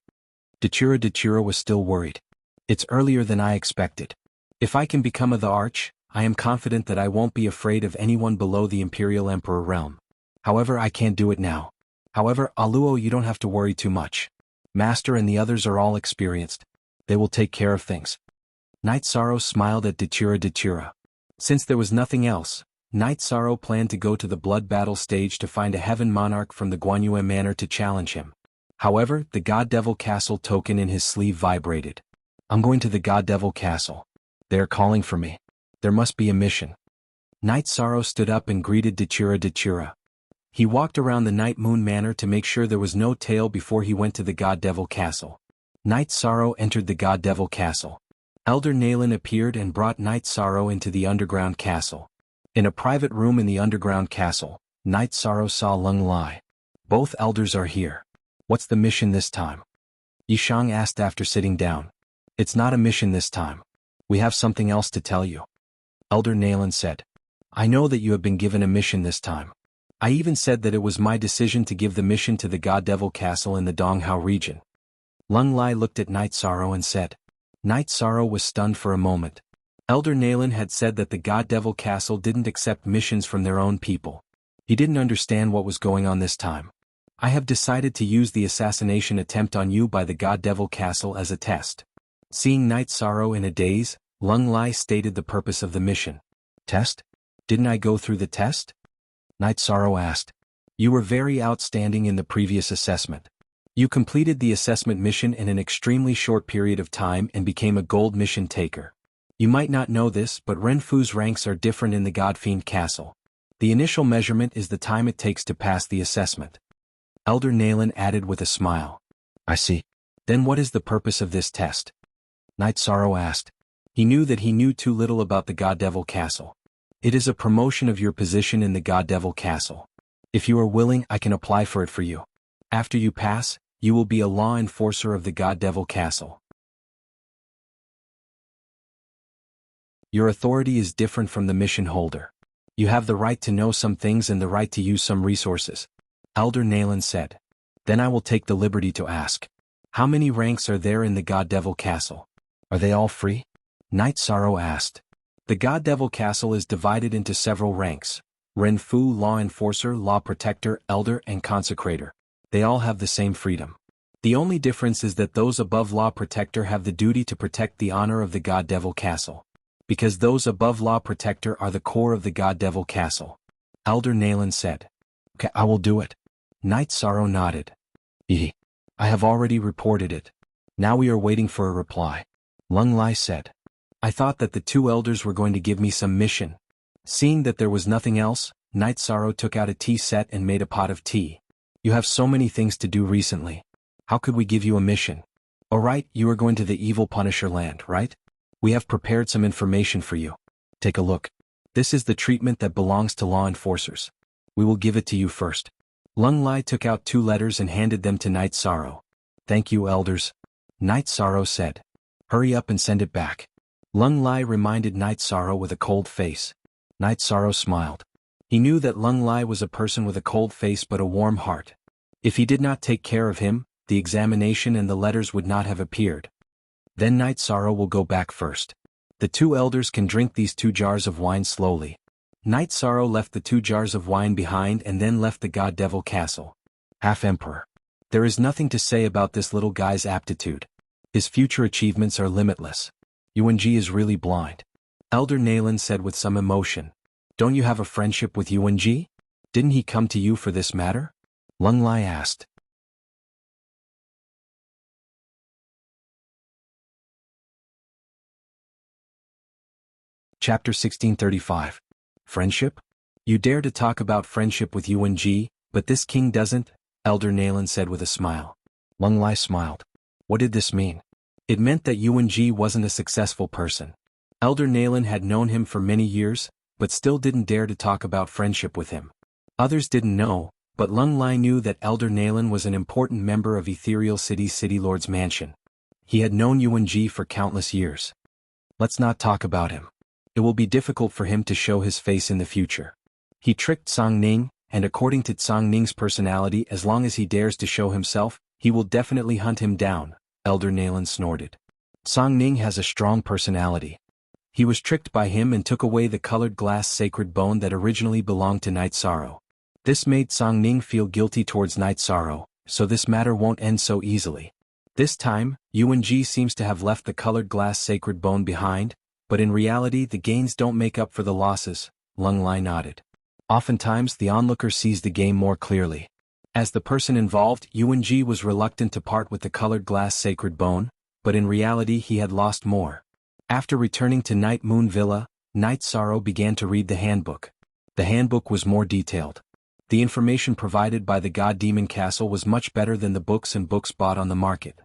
Dachura was still worried. It's earlier than I expected. If I can become the Arch, I am confident that I won't be afraid of anyone below the Imperial Emperor realm. However, I can't do it now. However, Aluo, you don't have to worry too much. Master and the others are all experienced. They will take care of things. Night Sorrow smiled at Dachura. Since there was nothing else, Night Sorrow planned to go to the blood battle stage to find a Heaven Monarch from the Guanyue Manor to challenge him. However, the God Devil Castle token in his sleeve vibrated. I'm going to the God Devil Castle. They are calling for me. There must be a mission. Night Sorrow stood up and greeted Dachira. He walked around the Night Moon Manor to make sure there was no tail before he went to the God Devil Castle. Night Sorrow entered the God Devil Castle. Elder Naylan appeared and brought Night Sorrow into the underground castle. In a private room in the underground castle, Night Sorrow saw Lung Lai. Both elders are here. What's the mission this time? Yishang asked after sitting down. It's not a mission this time. We have something else to tell you. Elder Naylan said. I know that you have been given a mission this time. I even said that it was my decision to give the mission to the God Devil Castle in the Donghao region. Lung Lai looked at Night Sorrow and said. Night Sorrow was stunned for a moment. Elder Naylan had said that the God Devil Castle didn't accept missions from their own people. He didn't understand what was going on this time. I have decided to use the assassination attempt on you by the God Devil Castle as a test. Seeing Night Sorrow in a daze, Lung Lai stated the purpose of the mission. Test? Didn't I go through the test? Night Sorrow asked. You were very outstanding in the previous assessment. You completed the assessment mission in an extremely short period of time and became a gold mission taker. You might not know this, but Renfu's ranks are different in the Godfiend Castle. The initial measurement is the time it takes to pass the assessment. Elder Naylan added with a smile. I see. Then what is the purpose of this test? Night Sorrow asked. He knew that he knew too little about the God Devil Castle. It is a promotion of your position in the God Devil Castle. If you are willing, I can apply for it for you. After you pass, you will be a law enforcer of the God Devil Castle. Your authority is different from the mission holder. You have the right to know some things and the right to use some resources. Elder Naylan said. Then I will take the liberty to ask. How many ranks are there in the God Devil Castle? Are they all free? Night Sorrow asked. The God Devil Castle is divided into several ranks. Renfu, Law Enforcer, Law Protector, Elder, and Consecrator. They all have the same freedom. The only difference is that those above Law Protector have the duty to protect the honor of the God Devil Castle. Because those above Law Protector are the core of the God Devil Castle. Elder Naylan said. Okay, I will do it. Night Sorrow nodded. I have already reported it. Now we are waiting for a reply. Lung Lai said. I thought that the two elders were going to give me some mission. Seeing that there was nothing else, Night Sorrow took out a tea set and made a pot of tea. You have so many things to do recently. How could we give you a mission? Alright, you are going to the evil Punisher land, right? We have prepared some information for you. Take a look. This is the treatment that belongs to law enforcers. We will give it to you first. Lung Lai took out 2 letters and handed them to Night Sorrow. Thank you, elders. Night Sorrow said. Hurry up and send it back. Lung Lai reminded Night Sorrow with a cold face. Night Sorrow smiled. He knew that Lung Lai was a person with a cold face but a warm heart. If he did not take care of him, the examination and the letters would not have appeared. Then Night Sorrow will go back first. The 2 elders can drink these 2 jars of wine slowly. Night Sorrow left the 2 jars of wine behind and then left the God Devil Castle. Half-Emperor. There is nothing to say about this little guy's aptitude. His future achievements are limitless. Yuan Ji is really blind. Elder Naylan said with some emotion. Don't you have a friendship with Yuan Ji? Didn't he come to you for this matter? Lung Lai asked. Chapter 1635. Friendship? You dare to talk about friendship with Yuan Ji, but this king doesn't? Elder Naylan said with a smile. Lung Lai smiled. What did this mean? It meant that Yuan Ji wasn't a successful person. Elder Naylan had known him for many years, but still didn't dare to talk about friendship with him. Others didn't know, but Lung Lai knew that Elder Naylan was an important member of Ethereal City's City Lord's mansion. He had known Yuan Ji for countless years. Let's not talk about him. It will be difficult for him to show his face in the future. He tricked Song Ning, and according to Song Ning's personality, as long as he dares to show himself, he will definitely hunt him down. Elder Naylan snorted. Song Ning has a strong personality. He was tricked by him and took away the colored glass sacred bone that originally belonged to Night Sorrow. This made Song Ning feel guilty towards Night Sorrow, so this matter won't end so easily. This time, Yuan Ji seems to have left the colored glass sacred bone behind, but in reality the gains don't make up for the losses. Lung Lai nodded. Oftentimes the onlooker sees the game more clearly. As the person involved, Yuan Ji was reluctant to part with the colored glass sacred bone, but in reality he had lost more. After returning to Night Moon Villa, Night Sorrow began to read the handbook. The handbook was more detailed. The information provided by the God Demon Castle was much better than the books and books bought on the market.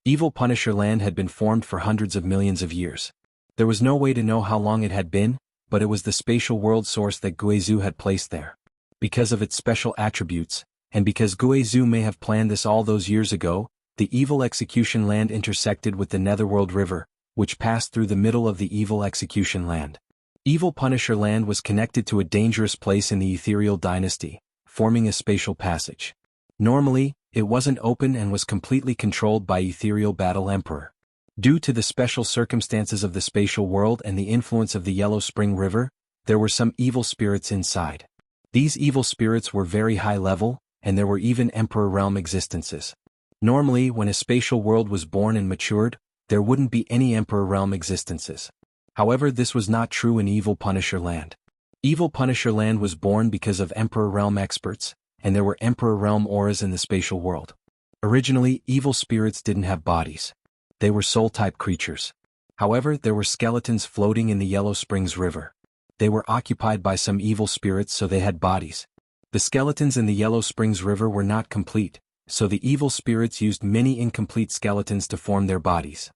Evil Punisher Land had been formed for hundreds of millions of years. There was no way to know how long it had been, but it was the spatial world source that Guizhou had placed there. Because of its special attributes, and because Guizhou may have planned this all those years ago, the Evil Execution Land intersected with the Netherworld River, which passed through the middle of the Evil Execution Land. Evil Punisher Land was connected to a dangerous place in the Ethereal Dynasty, forming a spatial passage. Normally, it wasn't open and was completely controlled by Ethereal Battle Emperor. Due to the special circumstances of the spatial world and the influence of the Yellow Spring River, there were some evil spirits inside. These evil spirits were very high level, and there were even Emperor Realm existences. Normally, when a spatial world was born and matured, there wouldn't be any Emperor Realm existences. However, this was not true in Evil Punisher Land. Evil Punisher Land was born because of Emperor Realm experts, and there were Emperor Realm auras in the spatial world. Originally, evil spirits didn't have bodies. They were soul-type creatures. However, there were skeletons floating in the Yellow Springs River. They were occupied by some evil spirits, so they had bodies. The skeletons in the Yellow Springs River were not complete, so the evil spirits used many incomplete skeletons to form their bodies.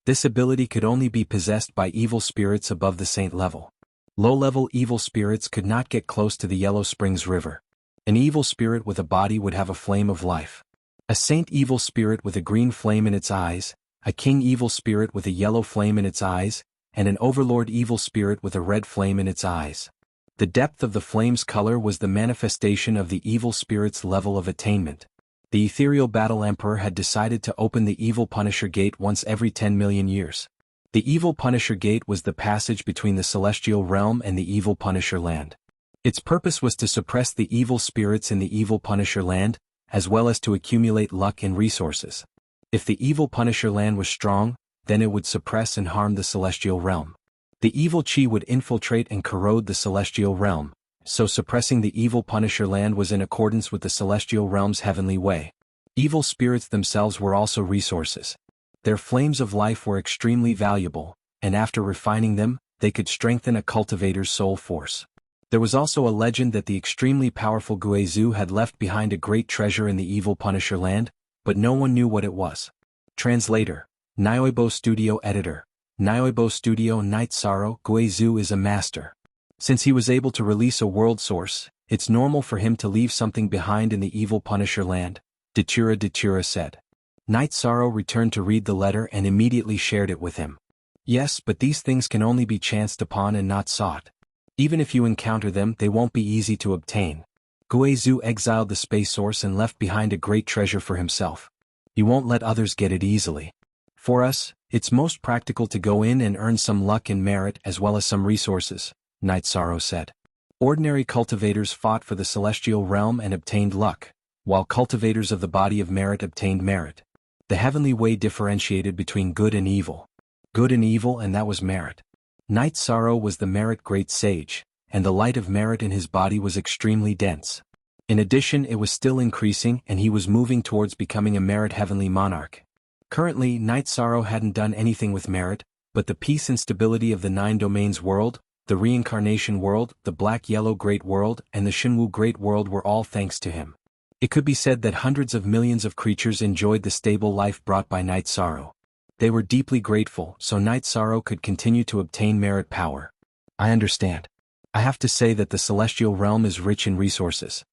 This ability could only be possessed by evil spirits above the saint level. Low-level evil spirits could not get close to the Yellow Springs River. An evil spirit with a body would have a flame of life. A saint evil spirit with a green flame in its eyes, a king evil spirit with a yellow flame in its eyes, and an overlord evil spirit with a red flame in its eyes. The depth of the flame's color was the manifestation of the evil spirit's level of attainment. The Ethereal Battle Emperor had decided to open the Evil Punisher Gate once every 10 million years. The Evil Punisher Gate was the passage between the Celestial Realm and the Evil Punisher Land. Its purpose was to suppress the evil spirits in the Evil Punisher Land, as well as to accumulate luck and resources. If the Evil Punisher Land was strong, then it would suppress and harm the Celestial Realm. The evil chi would infiltrate and corrode the Celestial Realm, so suppressing the Evil Punisher Land was in accordance with the Celestial Realm's heavenly way. Evil spirits themselves were also resources. Their flames of life were extremely valuable, and after refining them, they could strengthen a cultivator's soul force. There was also a legend that the extremely powerful Guizhou had left behind a great treasure in the Evil Punisher Land, but no one knew what it was. Translator, Nioibo Studio Editor, Nioibo Studio Night Sorrow. Guizhou is a master. Since he was able to release a world source, it's normal for him to leave something behind in the Evil Punisher Land, Datura said. Night Sorrow returned to read the letter and immediately shared it with him. Yes, but these things can only be chanced upon and not sought. Even if you encounter them, they won't be easy to obtain. Guizhou exiled the space source and left behind a great treasure for himself. He won't let others get it easily. For us, it's most practical to go in and earn some luck and merit as well as some resources, Night Sorrow said. Ordinary cultivators fought for the Celestial Realm and obtained luck, while cultivators of the body of merit obtained merit. The heavenly way differentiated between good and evil, and that was merit. Night Sorrow was the merit great sage, and the light of merit in his body was extremely dense. In addition, it was still increasing and he was moving towards becoming a merit heavenly monarch. Currently, Night Sorrow hadn't done anything with merit, but the peace and stability of the 9 domains world, the reincarnation world, the black-yellow great world, and the Shinwu great world were all thanks to him. It could be said that hundreds of millions of creatures enjoyed the stable life brought by Night Sorrow. They were deeply grateful, so Night Sorrow could continue to obtain merit power. I understand. I have to say that the Celestial Realm is rich in resources.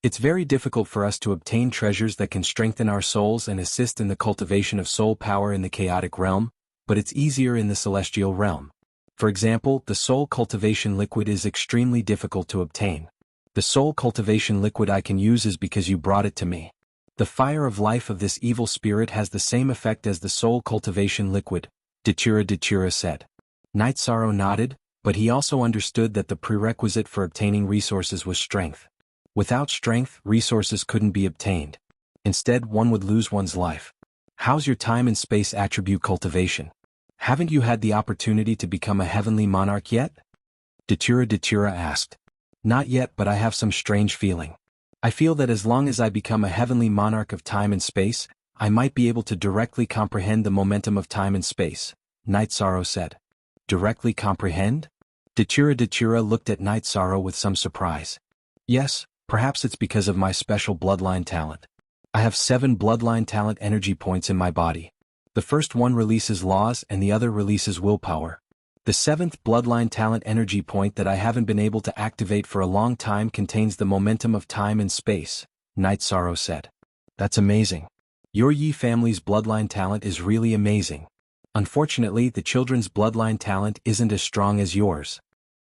It's very difficult for us to obtain treasures that can strengthen our souls and assist in the cultivation of soul power in the chaotic realm, but it's easier in the celestial realm. For example, the soul cultivation liquid is extremely difficult to obtain. The soul cultivation liquid I can use is because you brought it to me. The fire of life of this evil spirit has the same effect as the soul cultivation liquid, Datura said. Night Sorrow nodded, but he also understood that the prerequisite for obtaining resources was strength. Without strength, resources couldn't be obtained. Instead, one would lose one's life. How's your time and space attribute cultivation? Haven't you had the opportunity to become a heavenly monarch yet? Datura asked. Not yet, but I have some strange feeling. I feel that as long as I become a heavenly monarch of time and space, I might be able to directly comprehend the momentum of time and space, Night Sorrow said. Directly comprehend? Datura looked at Night Sorrow with some surprise. Yes, perhaps it's because of my special bloodline talent. I have 7 bloodline talent energy points in my body. The first one releases laws and the other releases willpower. The 7th bloodline talent energy point that I haven't been able to activate for a long time contains the momentum of time and space, Night Sorrow said. That's amazing. Your Yi family's bloodline talent is really amazing. Unfortunately, the children's bloodline talent isn't as strong as yours.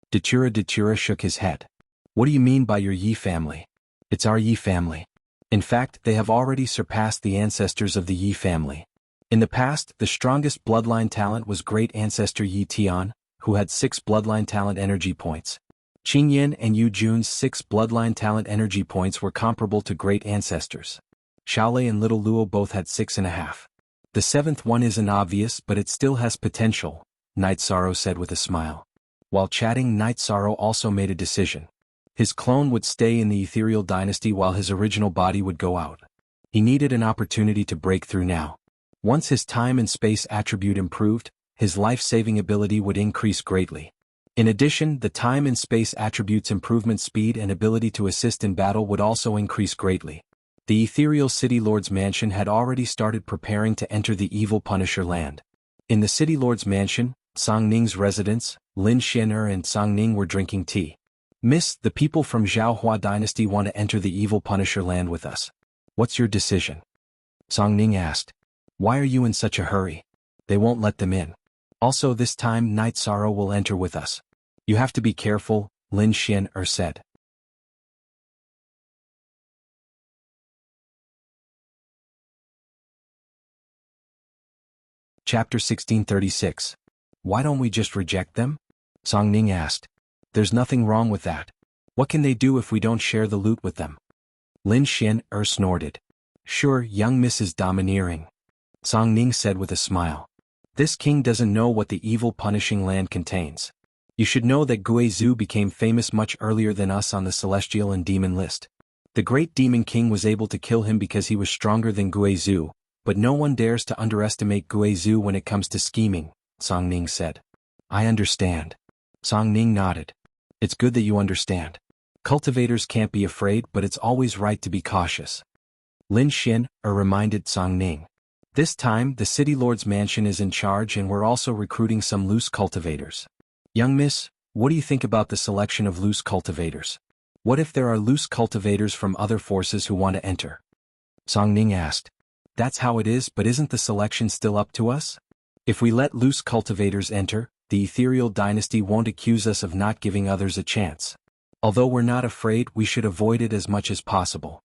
Datura shook his head. What do you mean by your Yi family? It's our Yi family. In fact, they have already surpassed the ancestors of the Yi family. In the past, the strongest bloodline talent was great ancestor Yi Tian, who had 6 bloodline talent energy points. Qing Yin and Yu Jun's 6 bloodline talent energy points were comparable to great ancestors. Xiaolei and Little Luo both had 6.5. The 7th one isn't obvious, but it still has potential, Night Sorrow said with a smile. While chatting, Night Sorrow also made a decision. His clone would stay in the ethereal dynasty while his original body would go out. He needed an opportunity to break through now. Once his time and space attribute improved, his life-saving ability would increase greatly. In addition, the time and space attributes' improvement speed and ability to assist in battle would also increase greatly. The ethereal City Lord's mansion had already started preparing to enter the evil Punisher land. In the City Lord's mansion, Song Ning's residence, Lin Xian'er and Song Ning were drinking tea. Miss, the people from Zhaohua dynasty want to enter the evil Punisher land with us. What's your decision? Song Ning asked. Why are you in such a hurry? They won't let them in. Also this time Night Sorrow will enter with us. You have to be careful, Lin Xian'er said. Chapter 1636. Why don't we just reject them? Song Ning asked. There's nothing wrong with that. What can they do if we don't share the loot with them? Lin Xian'er snorted. Sure, young Miss is domineering. Song Ning said with a smile. This king doesn't know what the evil punishing land contains. You should know that Guizhou became famous much earlier than us on the celestial and demon list. The great demon king was able to kill him because he was stronger than Guizhou, but no one dares to underestimate Guizhou when it comes to scheming, Song Ning said. I understand. Song Ning nodded. It's good that you understand. Cultivators can't be afraid, but it's always right to be cautious. Lin Xian'er reminded Song Ning. This time, the City Lord's mansion is in charge and we're also recruiting some loose cultivators. Young Miss, what do you think about the selection of loose cultivators? What if there are loose cultivators from other forces who want to enter? Song Ning asked. That's how it is, but isn't the selection still up to us? If we let loose cultivators enter, the ethereal dynasty won't accuse us of not giving others a chance. Although we're not afraid, we should avoid it as much as possible.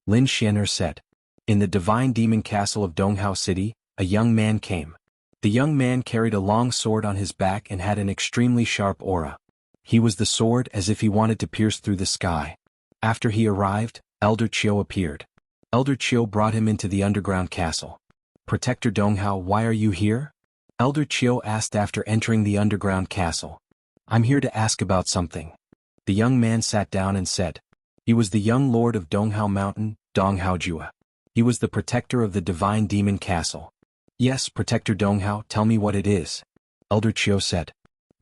Lin Xian'er said. In the divine demon castle of Donghao City, a young man came. The young man carried a long sword on his back and had an extremely sharp aura. He was the sword as if he wanted to pierce through the sky. After he arrived, Elder Chiu appeared. Elder Chiu brought him into the underground castle. Protector Donghao, why are you here? Elder Chiu asked after entering the underground castle. I'm here to ask about something. The young man sat down and said. He was the young lord of Donghao Mountain, Donghao Jua. He was the protector of the divine demon castle. Yes, Protector Donghao, tell me what it is. Elder Chiu said.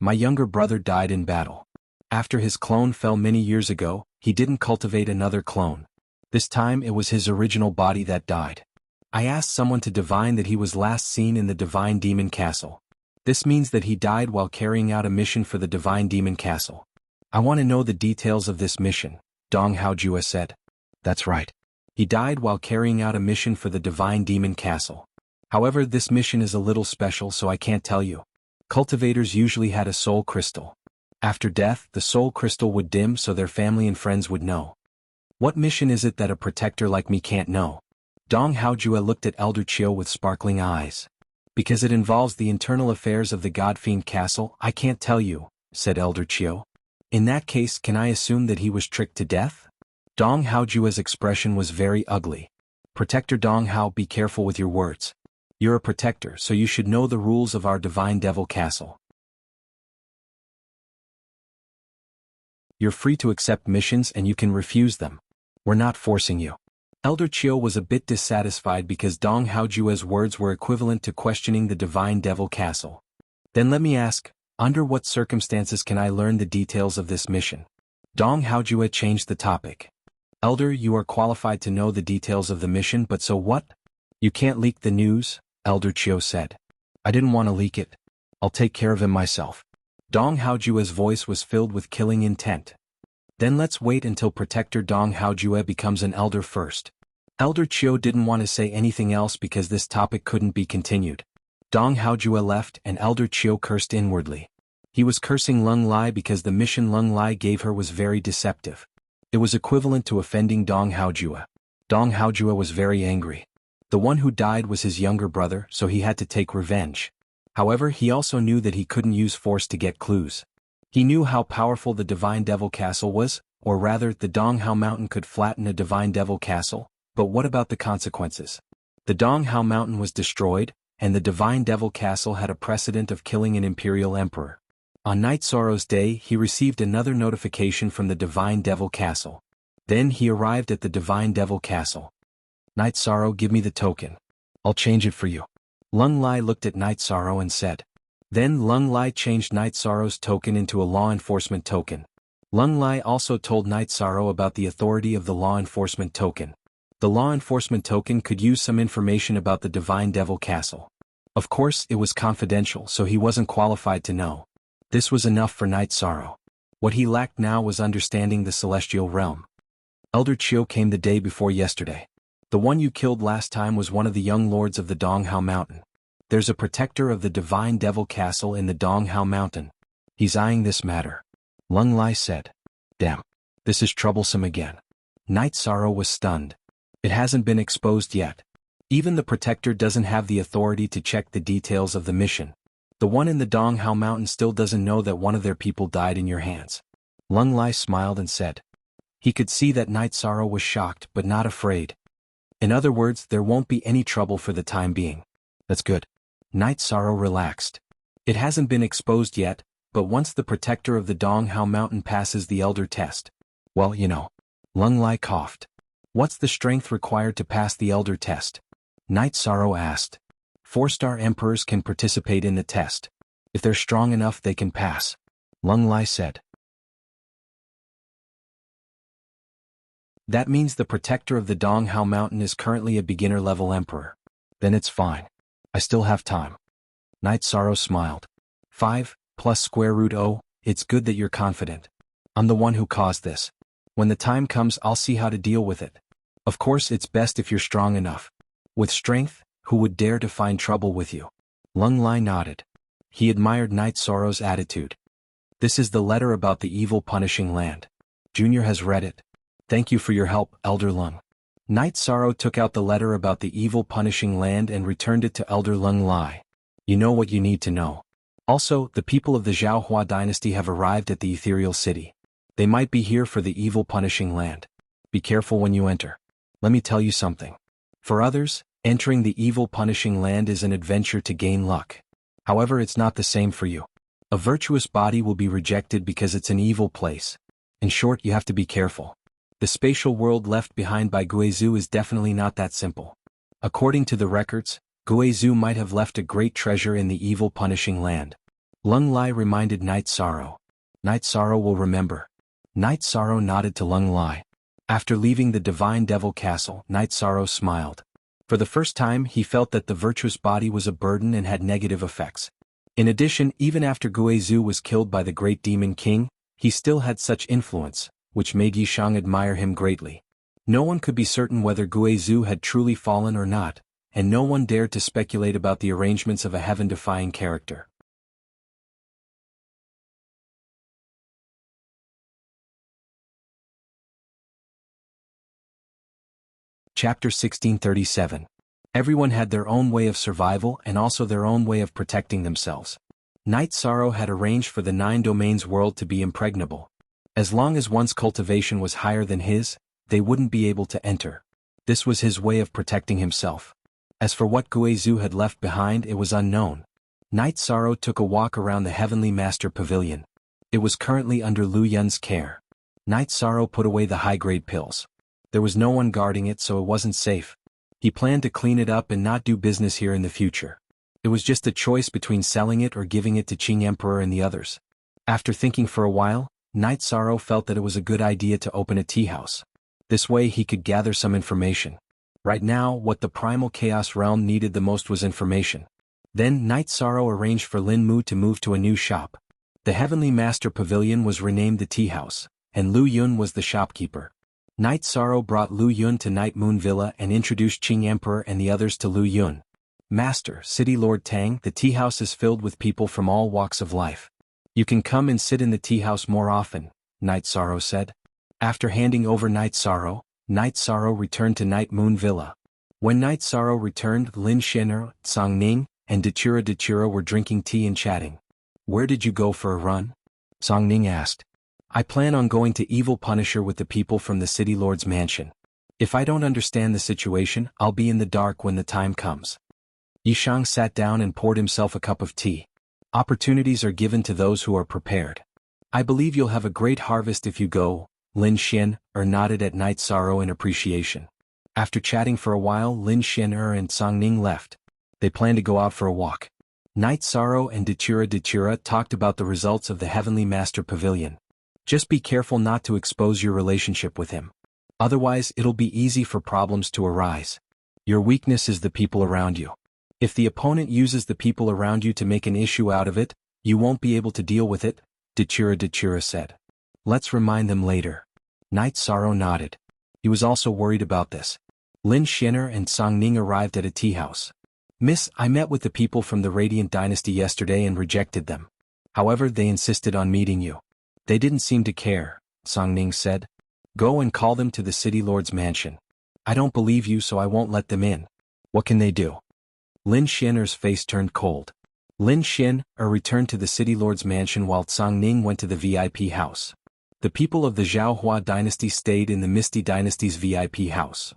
My younger brother died in battle. After his clone fell many years ago, he didn't cultivate another clone. This time it was his original body that died. I asked someone to divine that he was last seen in the divine demon castle. This means that he died while carrying out a mission for the divine demon castle. I want to know the details of this mission, Donghao Jua said. That's right. He died while carrying out a mission for the divine demon castle. However, this mission is a little special, so I can't tell you. Cultivators usually had a soul crystal. After death, the soul crystal would dim so their family and friends would know. What mission is it that a protector like me can't know? Dong Haojua looked at Elder Chiu with sparkling eyes. Because it involves the internal affairs of the Godfiend Castle, I can't tell you, said Elder Chiu. In that case, can I assume that he was tricked to death? Dong Haojua's expression was very ugly. Protector Dong Hao, be careful with your words. You're a protector, so you should know the rules of our Divine Devil Castle. You're free to accept missions and you can refuse them. We're not forcing you. Elder Chiu was a bit dissatisfied because Dong Haojue's words were equivalent to questioning the Divine Devil Castle. Then let me ask, under what circumstances can I learn the details of this mission? Dong Haojue changed the topic. Elder, you are qualified to know the details of the mission, but so what? You can't leak the news, Elder Chiu said. I didn't want to leak it. I'll take care of him myself. Dong Haojue's voice was filled with killing intent. Then let's wait until Protector Dong Haojue becomes an elder first. Elder Chiu didn't want to say anything else because this topic couldn't be continued. Dong Haojue left and Elder Chiu cursed inwardly. He was cursing Lung Lai because the mission Lung Lai gave her was very deceptive. It was equivalent to offending Dong Haojue. Dong Haojue was very angry. The one who died was his younger brother, so he had to take revenge. However, he also knew that he couldn't use force to get clues. He knew how powerful the Divine Devil Castle was, or rather, the Dong Hao Mountain could flatten a Divine Devil Castle, but what about the consequences? The Dong Hao Mountain was destroyed, and the Divine Devil Castle had a precedent of killing an imperial emperor. On Night Sorrow's day, he received another notification from the Divine Devil Castle. Then he arrived at the Divine Devil Castle. Night Sorrow, give me the token. I'll change it for you. Lung Lai looked at Night Sorrow and said. Then Lung Lai changed Night Sorrow's token into a law enforcement token. Lung Lai also told Night Sorrow about the authority of the law enforcement token. The law enforcement token could use some information about the Divine Devil Castle. Of course, it was confidential, so he wasn't qualified to know. This was enough for Night Sorrow. What he lacked now was understanding the celestial realm. Elder Chiu came the day before yesterday. The one you killed last time was one of the young lords of the Dong Hao Mountain. There's a protector of the Divine Devil Castle in the Dong Hao Mountain. He's eyeing this matter. Lung Lai said. Damn. This is troublesome again. Night Sorrow was stunned. It hasn't been exposed yet. Even the protector doesn't have the authority to check the details of the mission. The one in the Dong Hao Mountain still doesn't know that one of their people died in your hands. Lung Lai smiled and said. He could see that Night Sorrow was shocked but not afraid. In other words, there won't be any trouble for the time being. That's good. Night Sorrow relaxed. It hasn't been exposed yet, but once the protector of the Dong Hao Mountain passes the elder test. Well, you know. Lung Lai coughed. What's the strength required to pass the elder test? Night Sorrow asked. 4-star emperors can participate in the test. If they're strong enough, they can pass. Lung Lai said. That means the protector of the Dong Hao Mountain is currently a beginner-level emperor. Then it's fine. I still have time. Night Sorrow smiled. 5 plus square root O, it's good that you're confident. I'm the one who caused this. When the time comes, I'll see how to deal with it. Of course, it's best if you're strong enough. With strength, who would dare to find trouble with you? Lung Lai nodded. He admired Night Sorrow's attitude. This is the letter about the evil punishing land. Junior has read it. Thank you for your help, Elder Lung. Night Sorrow took out the letter about the evil punishing land and returned it to Elder Lung Lai. You know what you need to know. Also, the people of the Zhaohua dynasty have arrived at the ethereal city. They might be here for the evil punishing land. Be careful when you enter. Let me tell you something. For others, entering the evil punishing land is an adventure to gain luck. However, it's not the same for you. A virtuous body will be rejected because it's an evil place. In short, you have to be careful. The spatial world left behind by Guizhou is definitely not that simple. According to the records, Guizhou might have left a great treasure in the evil punishing land. Lung Lai reminded Night Sorrow. Night Sorrow will remember. Night Sorrow nodded to Lung Lai. After leaving the Divine Devil Castle, Night Sorrow smiled. For the first time, he felt that the virtuous body was a burden and had negative effects. In addition, even after Guizhou was killed by the Great Demon King, he still had such influence, which made Yishang admire him greatly. No one could be certain whether Guizhou had truly fallen or not, and no one dared to speculate about the arrangements of a heaven-defying character. Chapter 1637. Everyone had their own way of survival and also their own way of protecting themselves. Night Sorrow had arranged for the 9 domains world to be impregnable. As long as one's cultivation was higher than his, they wouldn't be able to enter. This was his way of protecting himself. As for what Guizhou had left behind, it was unknown. Night Sorrow took a walk around the Heavenly Master Pavilion. It was currently under Lu Yun's care. Night Sorrow put away the high-grade pills. There was no one guarding it, so it wasn't safe. He planned to clean it up and not do business here in the future. It was just a choice between selling it or giving it to Qing Emperor and the others. After thinking for a while, Night Sorrow felt that it was a good idea to open a tea house. This way he could gather some information. Right now, what the Primal Chaos Realm needed the most was information. Then Night Sorrow arranged for Lin Mu to move to a new shop. The Heavenly Master Pavilion was renamed the Tea House, and Lu Yun was the shopkeeper. Night Sorrow brought Lu Yun to Night Moon Villa and introduced Qing Emperor and the others to Lu Yun. Master, City Lord Tang, the tea house is filled with people from all walks of life. You can come and sit in the tea house more often, Night Sorrow said. After handing over Night Sorrow returned to Night Moon Villa. When Night Sorrow returned, Lin Xin'er, Song Ning, and Dachura were drinking tea and chatting. Where did you go for a run? Song Ning asked. I plan on going to Evil Punisher with the people from the City Lord's mansion. If I don't understand the situation, I'll be in the dark when the time comes. Yishang sat down and poured himself a cup of tea. Opportunities are given to those who are prepared. I believe you'll have a great harvest if you go, Lin Xin'er nodded at Night Sorrow in appreciation. After chatting for a while, Lin Xin'er and Song Ning left. They planned to go out for a walk. Night Sorrow and Dachura talked about the results of the Heavenly Master Pavilion. Just be careful not to expose your relationship with him. Otherwise, it'll be easy for problems to arise. Your weakness is the people around you. If the opponent uses the people around you to make an issue out of it, you won't be able to deal with it, Dachura said. Let's remind them later. Night Sorrow nodded. He was also worried about this. Lin Xin'er and Song Ning arrived at a tea house. Miss, I met with the people from the Radiant Dynasty yesterday and rejected them. However, they insisted on meeting you. They didn't seem to care, Song Ning said. Go and call them to the City Lord's mansion. I don't believe you, so I won't let them in. What can they do? Lin Xin'er's face turned cold. Lin Xin'er returned to the City Lord's mansion while Song Ning went to the VIP house. The people of the Zhaohua dynasty stayed in the Misty Dynasty's VIP house.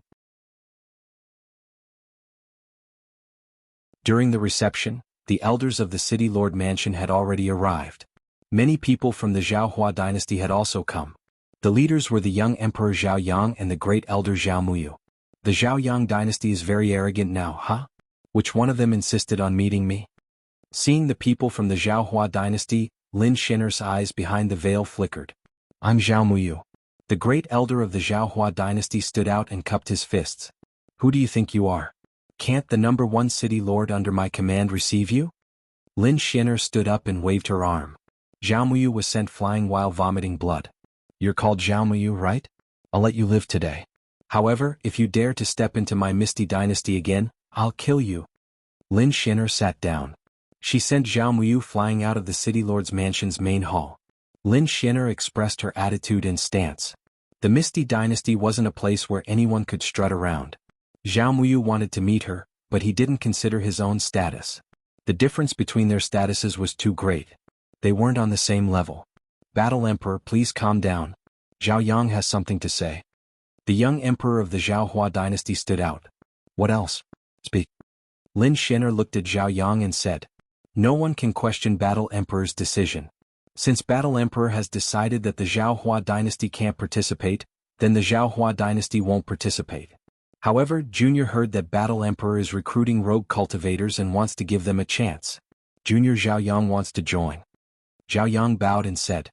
During the reception, the elders of the City Lord mansion had already arrived. Many people from the Zhaohua dynasty had also come. The leaders were the young Emperor Zhao Yang and the great elder Zhao Muyu. The Zhao Yang dynasty is very arrogant now, huh? Which one of them insisted on meeting me? Seeing the people from the Zhaohua dynasty, Lin Xin'er's eyes behind the veil flickered. I'm Zhao Muyu. The great elder of the Zhaohua dynasty stood out and cupped his fists. Who do you think you are? Can't the number one city lord under my command receive you? Lin Xin'er stood up and waved her arm. Zhao Muyu was sent flying while vomiting blood. You're called Zhao Muyu, right? I'll let you live today. However, if you dare to step into my Misty Dynasty again, I'll kill you. Lin Xin'er sat down. She sent Zhao Muyu flying out of the City Lord's mansion's main hall. Lin Xin'er expressed her attitude and stance. The Misty Dynasty wasn't a place where anyone could strut around. Zhao Muyu wanted to meet her, but he didn't consider his own status. The difference between their statuses was too great. They weren't on the same level. Battle Emperor, please calm down. Zhao Yang has something to say. The young emperor of the Zhaohua dynasty stood out. What else? Speak. Lin Xin'er looked at Zhao Yang and said, no one can question Battle Emperor's decision. Since Battle Emperor has decided that the Zhaohua dynasty can't participate, then the Zhaohua dynasty won't participate. However, Junior heard that Battle Emperor is recruiting rogue cultivators and wants to give them a chance. Junior Zhao Yang wants to join. Zhao Yang bowed and said,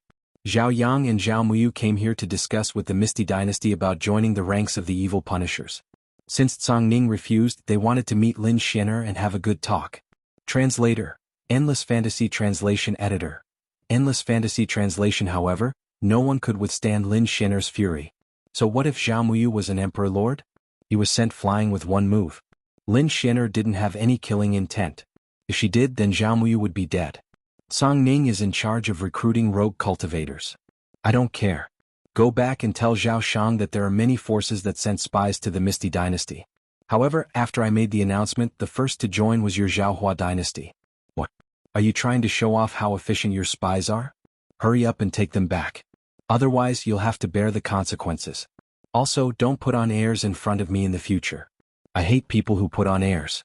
Zhao Yang and Zhao Muyu came here to discuss with the Misty Dynasty about joining the ranks of the Evil Punishers. Since Song Ning refused, they wanted to meet Lin Xin'er and have a good talk. Translator, Endless Fantasy Translation Editor. Endless Fantasy Translation. However, no one could withstand Lin Xin'er's fury. So what if Zhao Muyu was an Emperor Lord? He was sent flying with one move. Lin Xin'er didn't have any killing intent. If she did, then Zhao Muyu would be dead. Song Ning is in charge of recruiting rogue cultivators. I don't care. Go back and tell Zhao Shang that there are many forces that sent spies to the Misty Dynasty. However, after I made the announcement, the first to join was your Zhaohua Dynasty. What? Are you trying to show off how efficient your spies are? Hurry up and take them back. Otherwise, you'll have to bear the consequences. Also, don't put on airs in front of me in the future. I hate people who put on airs.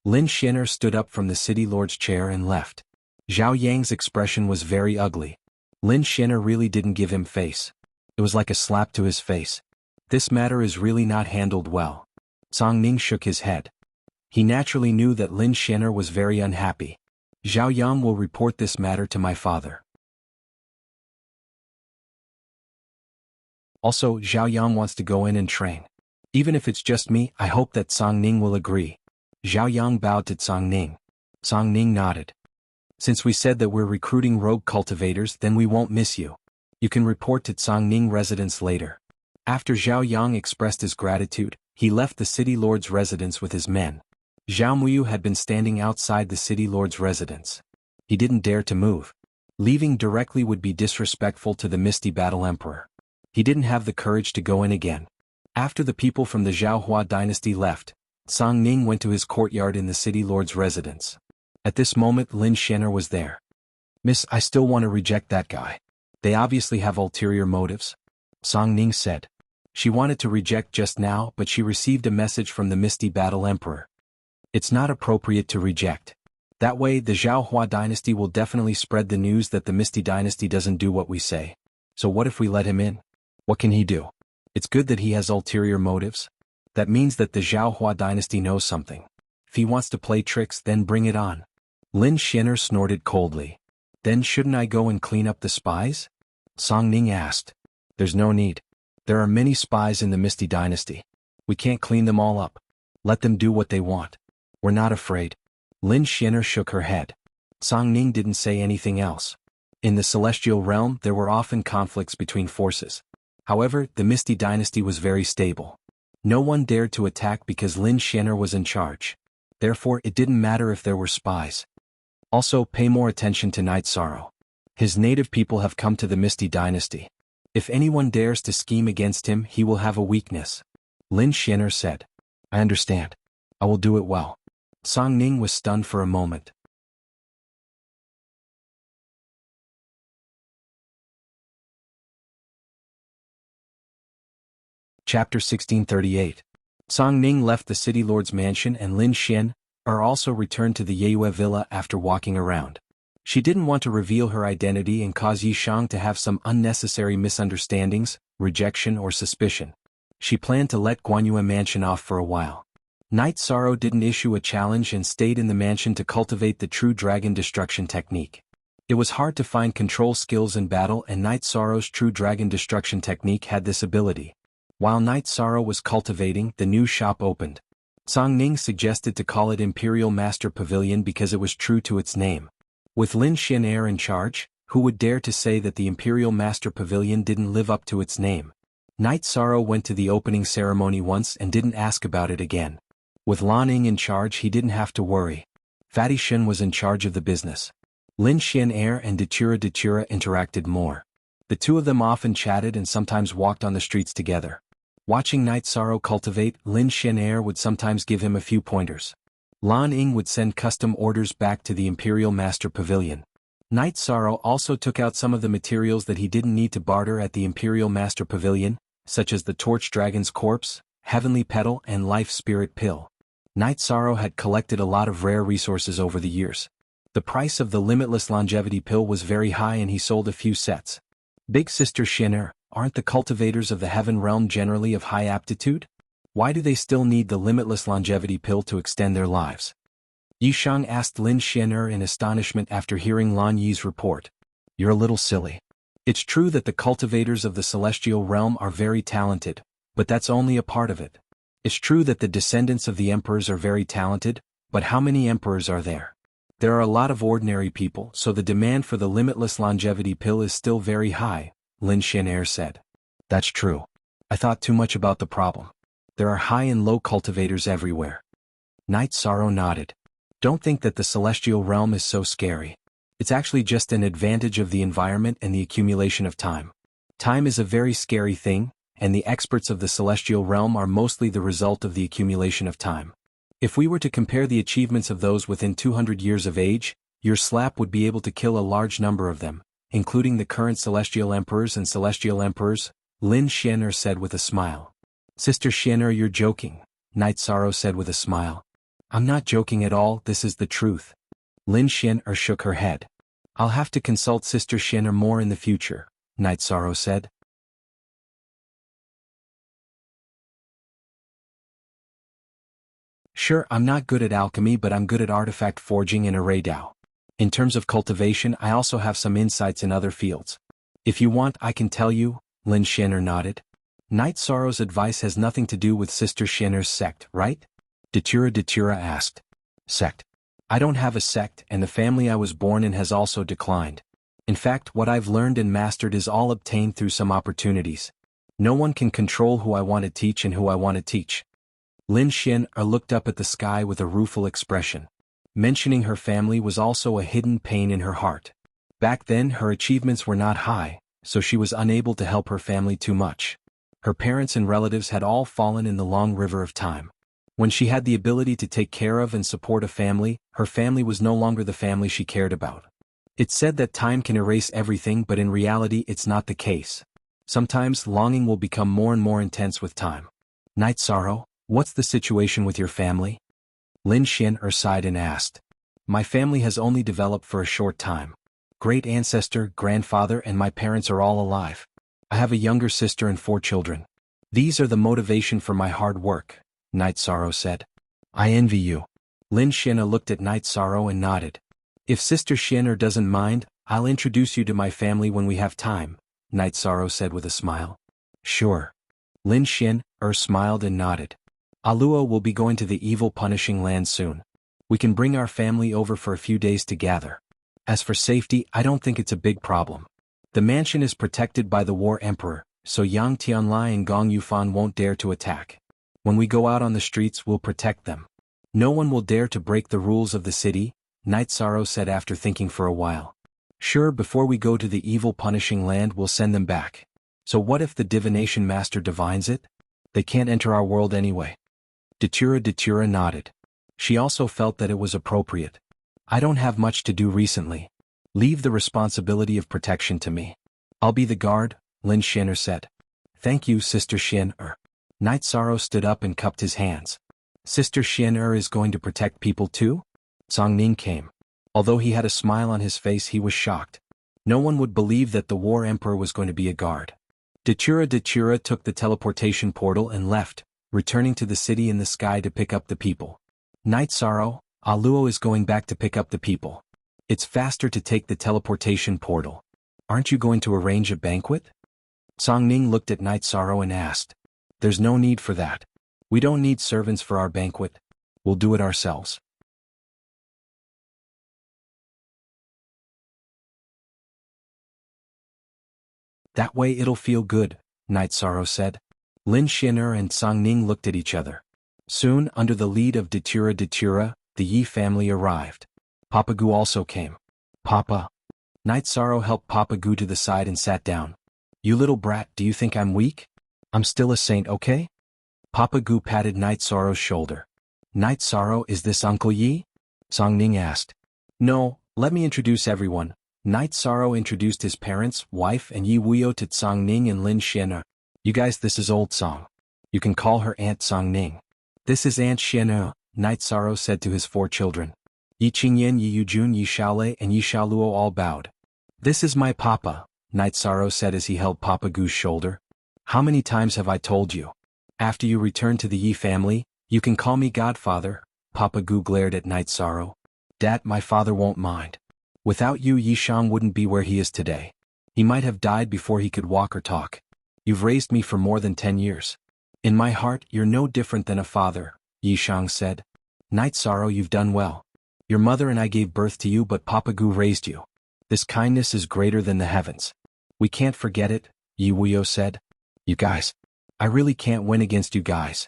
Lin Xin'er stood up from the City Lord's chair and left. Zhao Yang's expression was very ugly. Lin Xin'er really didn't give him face. It was like a slap to his face. This matter is really not handled well. Song Ning shook his head. He naturally knew that Lin Xianer was very unhappy. Zhao Yang will report this matter to my father. Also, Zhao Yang wants to go in and train. Even if it's just me, I hope that Song Ning will agree. Zhao Yang bowed to Song Ning. Song Ning nodded. Since we said that we're recruiting rogue cultivators, then we won't miss you. You can report to Song Ning residence later. After Zhao Yang expressed his gratitude, he left the city lord's residence with his men. Zhao Muyu had been standing outside the city lord's residence. He didn't dare to move. Leaving directly would be disrespectful to the Misty Battle Emperor. He didn't have the courage to go in again. After the people from the Zhaohua dynasty left, Song Ning went to his courtyard in the city lord's residence. At this moment Lin Xianer was there. Miss, I still want to reject that guy. They obviously have ulterior motives. Song Ning said. She wanted to reject just now, but she received a message from the Misty Battle Emperor. It's not appropriate to reject. That way the Zhaohua dynasty will definitely spread the news that the Misty dynasty doesn't do what we say. So what if we let him in? What can he do? It's good that he has ulterior motives. That means that the Zhaohua dynasty knows something. If he wants to play tricks, then bring it on. Lin Xianer snorted coldly. Then shouldn't I go and clean up the spies? Song Ning asked. There's no need. There are many spies in the Misty dynasty. We can't clean them all up. Let them do what they want. We're not afraid. Lin Xianer shook her head. Song Ning didn't say anything else. In the celestial realm there were often conflicts between forces. However, the Misty dynasty was very stable. No one dared to attack because Lin Xianer was in charge. Therefore it didn't matter if there were spies. Also, pay more attention to Night Sorrow. His native people have come to the Misty dynasty. If anyone dares to scheme against him, he will have a weakness. Lin Xianer said. I understand. I will do it well. Song Ning was stunned for a moment. Chapter 1638. Song Ning left the city lord's mansion and Lin Xian also returned to the Yeyue villa after walking around. She didn't want to reveal her identity and cause Yishang to have some unnecessary misunderstandings, rejection or suspicion. She planned to let Guanyue mansion off for a while. Night Sorrow didn't issue a challenge and stayed in the mansion to cultivate the true dragon destruction technique. It was hard to find control skills in battle and Night Sorrow's true dragon destruction technique had this ability. While Night Sorrow was cultivating, the new shop opened. Song Ning suggested to call it Imperial Master Pavilion because it was true to its name. With Lin Xianer in charge, who would dare to say that the Imperial Master Pavilion didn't live up to its name? Night Sorrow went to the opening ceremony once and didn't ask about it again. With Lan Ying in charge he didn't have to worry. Fatty Shen was in charge of the business. Lin Xianer and Datura interacted more. The two of them often chatted and sometimes walked on the streets together. Watching Night Sorrow cultivate, Lin Xianer would sometimes give him a few pointers. Lan Ying would send custom orders back to the Imperial Master Pavilion. Night Sorrow also took out some of the materials that he didn't need to barter at the Imperial Master Pavilion, such as the Torch Dragon's corpse, Heavenly Petal and Life Spirit Pill. Night Sorrow had collected a lot of rare resources over the years. The price of the Limitless Longevity Pill was very high and he sold a few sets. Big Sister Xianer, aren't the cultivators of the Heaven Realm generally of high aptitude? Why do they still need the Limitless Longevity Pill to extend their lives? Yishang asked Lin Xianer in astonishment after hearing Lan Yi's report. You're a little silly. It's true that the cultivators of the Celestial Realm are very talented, but that's only a part of it. It's true that the descendants of the emperors are very talented, but how many emperors are there? There are a lot of ordinary people, so the demand for the Limitless Longevity Pill is still very high, Lin Xianer said. That's true. I thought too much about the problem. There are high and low cultivators everywhere. Night Sorrow nodded. Don't think that the Celestial Realm is so scary. It's actually just an advantage of the environment and the accumulation of time. Time is a very scary thing, and the experts of the Celestial Realm are mostly the result of the accumulation of time. If we were to compare the achievements of those within 200 years of age, your slap would be able to kill a large number of them, including the current Celestial Emperors and Celestial Emperors, Lin Xianer said with a smile. Sister Xianer, you're joking, Night Sorrow said with a smile. I'm not joking at all, this is the truth. Lin Xianer shook her head. I'll have to consult Sister Xianer more in the future, Night Sorrow said. Sure, I'm not good at alchemy, but I'm good at artifact forging and array Dao. In terms of cultivation, I also have some insights in other fields. If you want, I can tell you, Lin Xian'er nodded. Night Sorrow's advice has nothing to do with Sister Xian'er's sect, right? Datura asked. Sect. I don't have a sect, and the family I was born in has also declined. In fact, what I've learned and mastered is all obtained through some opportunities. No one can control who I want to teach and who I want to teach. Lin Xian'er looked up at the sky with a rueful expression. Mentioning her family was also a hidden pain in her heart. Back then her achievements were not high, so she was unable to help her family too much. Her parents and relatives had all fallen in the long river of time. When she had the ability to take care of and support a family, her family was no longer the family she cared about. It's said that time can erase everything, but in reality it's not the case. Sometimes longing will become more and more intense with time. Night Sorrow, what's the situation with your family? Lin Xian'er sighed and asked. My family has only developed for a short time. Great ancestor, grandfather, and my parents are all alive. I have a younger sister and 4 children. These are the motivation for my hard work, Night Sorrow said. I envy you. Lin Xian'er looked at Night Sorrow and nodded. If Sister Xian'er doesn't mind, I'll introduce you to my family when we have time, Night Sorrow said with a smile. Sure. Lin Xian'er smiled and nodded. Aluo will be going to the evil punishing land soon. We can bring our family over for a few days to gather. As for safety, I don't think it's a big problem. The mansion is protected by the War Emperor, so Yang Tianlai and Gong Yufan won't dare to attack. When we go out on the streets, we'll protect them. No one will dare to break the rules of the city, Night Sorrow said after thinking for a while. Sure, before we go to the evil punishing land we'll send them back. So what if the divination master divines it? They can't enter our world anyway. Datura nodded. She also felt that it was appropriate. I don't have much to do recently. Leave the responsibility of protection to me. I'll be the guard, Lin Xian'er said. Thank you, Sister Xian'er. Night Sorrow stood up and cupped his hands. Sister Xian'er is going to protect people too? Song Ning came. Although he had a smile on his face, he was shocked. No one would believe that the War Emperor was going to be a guard. Datura took the teleportation portal and left, returning to the city in the sky to pick up the people. Night Sorrow, Aluo is going back to pick up the people. It's faster to take the teleportation portal. Aren't you going to arrange a banquet? Song Ning looked at Night Sorrow and asked. There's no need for that. We don't need servants for our banquet. We'll do it ourselves. That way it'll feel good, Night Sorrow said. Lin Xian'er and Song Ning looked at each other. Soon, under the lead of Datura, the Yi family arrived. Papa Gu also came. Papa. Night Sorrow helped Papa Gu to the side and sat down. You little brat, do you think I'm weak? I'm still a saint, okay? Papa Gu patted Night Sorrow's shoulder. Night Sorrow, is this Uncle Yi? Song Ning asked. No, let me introduce everyone. Night Sorrow introduced his parents, wife, and Yi Wuyo to Song Ning and Lin Xian'er. You guys, this is Old Song. You can call her Aunt Song Ning. This is Aunt Xian'er, Night Sorrow said to his 4 children. Yi Qingyan, Yi Yujun, Yi Xiaolei, and Yi Xiaoluo all bowed. This is my papa, Night Sorrow said as he held Papa Gu's shoulder. How many times have I told you? After you return to the Yi family, you can call me Godfather, Papa Gu glared at Night Sorrow. Dad, my father won't mind. Without you, Yi Shang wouldn't be where he is today. He might have died before he could walk or talk. You've raised me for more than 10 years. In my heart, you're no different than a father, Yi Shang said. Night Sorrow, you've done well. Your mother and I gave birth to you, but Papa Gu raised you. This kindness is greater than the heavens. We can't forget it, Yi Wuyo said. You guys. I really can't win against you guys.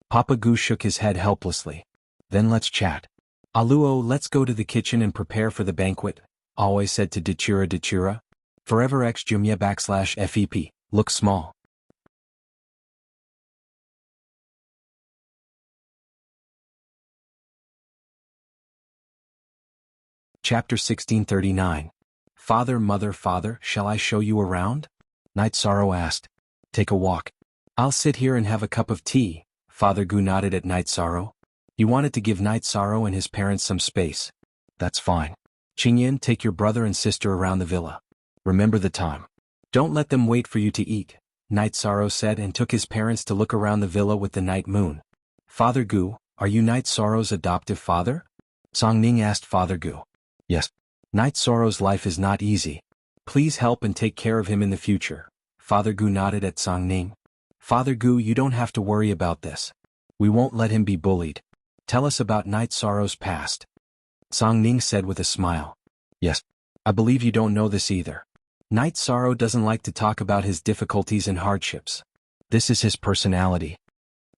Papa Gu shook his head helplessly. Then let's chat. Aluo, let's go to the kitchen and prepare for the banquet, always said to Datura. Forever X Jumia /FEP, look small. Chapter 1639. Father, mother, father, shall I show you around? Night Sorrow asked. Take a walk. I'll sit here and have a cup of tea, Father Gu nodded at Night Sorrow. He wanted to give Night Sorrow and his parents some space. That's fine. Qingyan, take your brother and sister around the villa. Remember the time. Don't let them wait for you to eat, Night Sorrow said and took his parents to look around the villa with the night moon. Father Gu, are you Night Sorrow's adoptive father? Song Ning asked Father Gu. Yes. Night Sorrow's life is not easy. Please help and take care of him in the future. Father Gu nodded at Song Ning. Father Gu, you don't have to worry about this. We won't let him be bullied. Tell us about Night Sorrow's past. Song Ning said with a smile. Yes. I believe you don't know this either. Night Sorrow doesn't like to talk about his difficulties and hardships. This is his personality.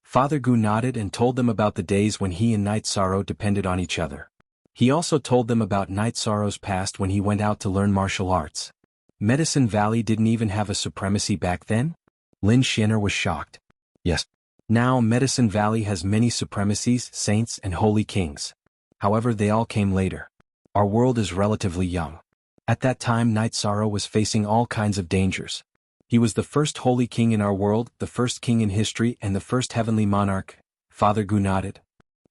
Father Gu nodded and told them about the days when he and Night Sorrow depended on each other. He also told them about Night Sorrow's past when he went out to learn martial arts. Medicine Valley didn't even have a supremacy back then? Lin Shinner was shocked. Yes. Now Medicine Valley has many supremacies, saints and holy kings. However, they all came later. Our world is relatively young. At that time Night Sorrow was facing all kinds of dangers. He was the first holy king in our world, the first king in history and the first heavenly monarch. Father Gu nodded.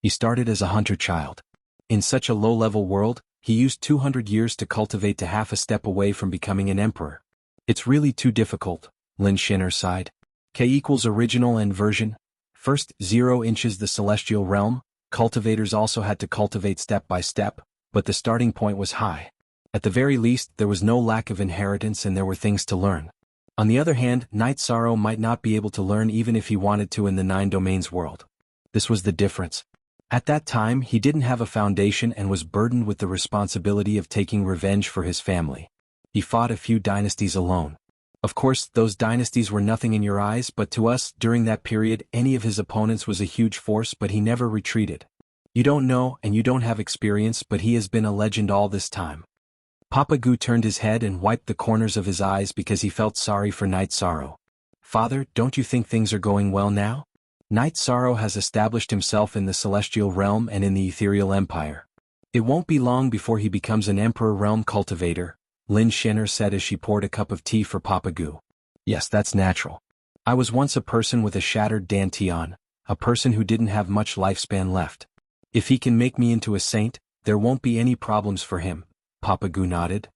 He started as a hunter child. In such a low-level world, he used 200 years to cultivate to half a step away from becoming an emperor. It's really too difficult, Lin Shinner sighed. K equals original and version. First, 0 inches the celestial realm. Cultivators also had to cultivate step by step, but the starting point was high. At the very least, there was no lack of inheritance and there were things to learn. On the other hand, Night Sorrow might not be able to learn even if he wanted to in the 9 domains world. This was the difference. At that time, he didn't have a foundation and was burdened with the responsibility of taking revenge for his family. He fought a few dynasties alone. Of course, those dynasties were nothing in your eyes, but to us, during that period, any of his opponents was a huge force, but he never retreated. You don't know and you don't have experience, but he has been a legend all this time. Papa Gu turned his head and wiped the corners of his eyes because he felt sorry for Night Sorrow. Father, don't you think things are going well now? Night Sorrow has established himself in the celestial realm and in the ethereal empire. It won't be long before he becomes an emperor realm cultivator, Lin Shinner said as she poured a cup of tea for Papa Gu. Yes, that's natural. I was once a person with a shattered dantian, a person who didn't have much lifespan left. If he can make me into a saint, there won't be any problems for him. Papa Gu nodded.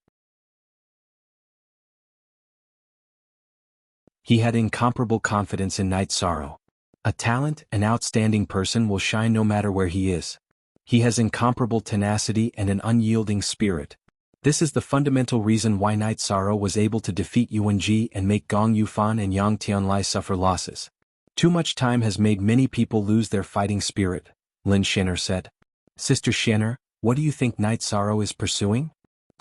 He had incomparable confidence in Night Sorrow. A talent, an outstanding person will shine no matter where he is. He has incomparable tenacity and an unyielding spirit. This is the fundamental reason why Night Sorrow was able to defeat Yuan Ji and make Gong Yufan and Yang Tianlai suffer losses. Too much time has made many people lose their fighting spirit, Lin Shinner said. Sister Shinner, what do you think Night Sorrow is pursuing?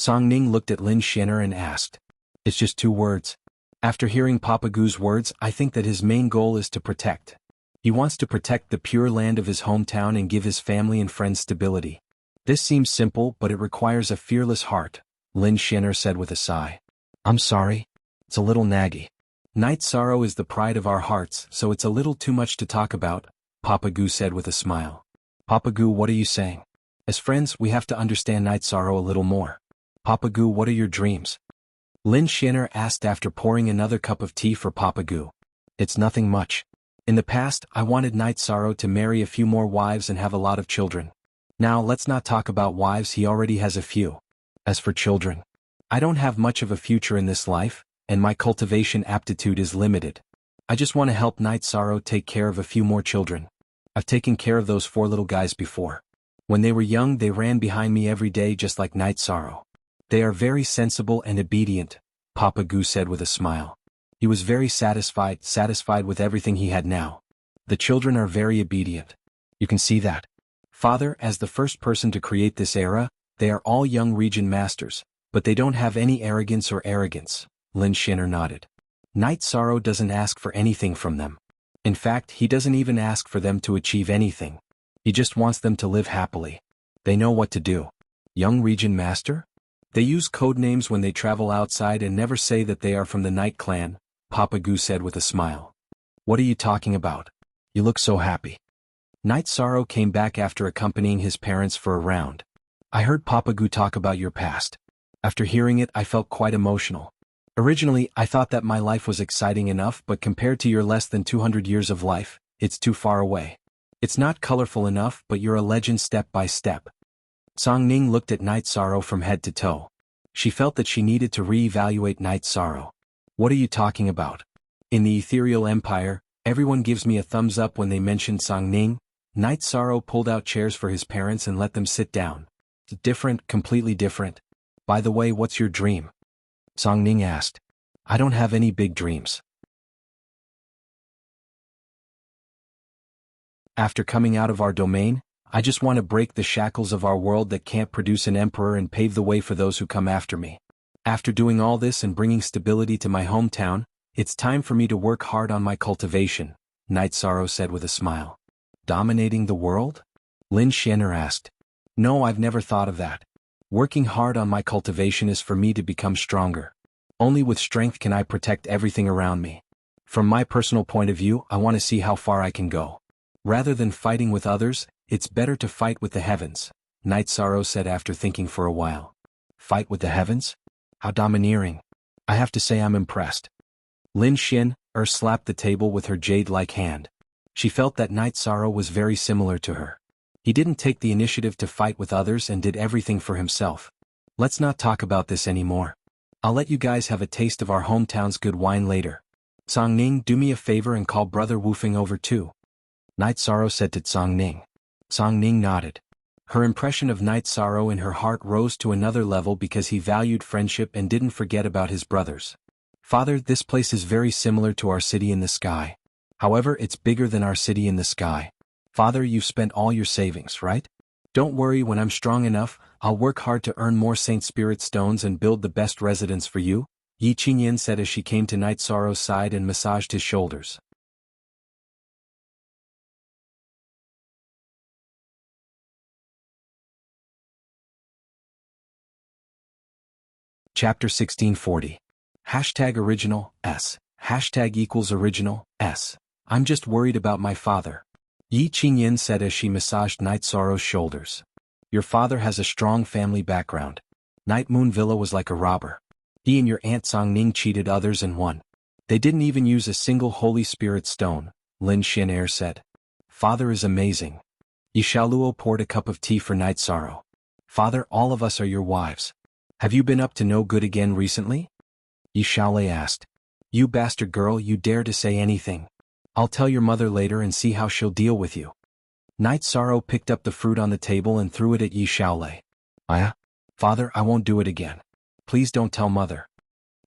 Song Ning looked at Lin Shinner and asked. It's just 2 words. After hearing Papa Gu's words, I think that his main goal is to protect. He wants to protect the pure land of his hometown and give his family and friends stability. This seems simple, but it requires a fearless heart, Lin Shinner said with a sigh. I'm sorry. It's a little naggy. Night Sorrow is the pride of our hearts, so it's a little too much to talk about, Papa Gu said with a smile. Papa Gu, what are you saying? As friends, we have to understand Night Sorrow a little more. Papa Gu, what are your dreams? Lin Shinner asked after pouring another cup of tea for Papa Gu. It's nothing much. In the past, I wanted Night Sorrow to marry a few more wives and have a lot of children. Now let's not talk about wives, he already has a few. As for children, I don't have much of a future in this life, and my cultivation aptitude is limited. I just want to help Night Sorrow take care of a few more children. I've taken care of those 4 little guys before. When they were young, they ran behind me every day just like Night Sorrow. They are very sensible and obedient, Papa Gu said with a smile. He was very satisfied with everything he had now. The children are very obedient. You can see that. Father, as the first person to create this era, they are all young region masters, but they don't have any arrogance or arrogance, Lin Shinner nodded. Night Sorrow doesn't ask for anything from them. In fact, he doesn't even ask for them to achieve anything. He just wants them to live happily. They know what to do. Young region master? They use code names when they travel outside and never say that they are from the Night Clan, Papa Gu said with a smile. What are you talking about? You look so happy. Night Sorrow came back after accompanying his parents for a round. I heard Papa Gu talk about your past. After hearing it, I felt quite emotional. Originally, I thought that my life was exciting enough, but compared to your less than 200 years of life, it's too far away. It's not colorful enough, but you're a legend step by step. Song Ning looked at Night Sorrow from head to toe. She felt that she needed to re-evaluate Night Sorrow. What are you talking about? In the Ethereal Empire, everyone gives me a thumbs up when they mention Song Ning, Night Sorrow pulled out chairs for his parents and let them sit down. Different, completely different. By the way, what's your dream? Song Ning asked. I don't have any big dreams. After coming out of our domain, I just want to break the shackles of our world that can't produce an emperor and pave the way for those who come after me. After doing all this and bringing stability to my hometown, it's time for me to work hard on my cultivation, Night Sorrow said with a smile. Dominating the world? Lin Xianer asked. No, I've never thought of that. Working hard on my cultivation is for me to become stronger. Only with strength can I protect everything around me. From my personal point of view, I want to see how far I can go. Rather than fighting with others, it's better to fight with the heavens, Night Sorrow said after thinking for a while. Fight with the heavens? How domineering. I have to say I'm impressed. Lin Xianer slapped the table with her jade-like hand. She felt that Night Sorrow was very similar to her. He didn't take the initiative to fight with others and did everything for himself. Let's not talk about this anymore. I'll let you guys have a taste of our hometown's good wine later. Song Ning, do me a favor and call Brother Wufeng over too. Night Sorrow said to Song Ning. Song Ning nodded. Her impression of Night Sorrow in her heart rose to another level because he valued friendship and didn't forget about his brothers. Father, this place is very similar to our city in the sky. However, it's bigger than our city in the sky. Father, you've spent all your savings, right? Don't worry, when I'm strong enough, I'll work hard to earn more Saint Spirit stones and build the best residence for you, Yi Qingyan said as she came to Night Sorrow's side and massaged his shoulders. Chapter 1640. #original s. #original s. I'm just worried about my father. Yi Qingyan said as she massaged Night Sorrow's shoulders. Your father has a strong family background. Night Moon Villa was like a robber. He and your aunt Song Ning cheated others and won. They didn't even use a single Holy Spirit stone, Lin Xianer said. Father is amazing. Yi Xiaoluo poured a cup of tea for Night Sorrow. Father, all of us are your wives. Have you been up to no good again recently? Yi Xiaolei asked. You bastard girl, you dare to say anything. I'll tell your mother later and see how she'll deal with you. Night Sorrow picked up the fruit on the table and threw it at Yi Xiaolei. Father, I won't do it again. Please don't tell mother.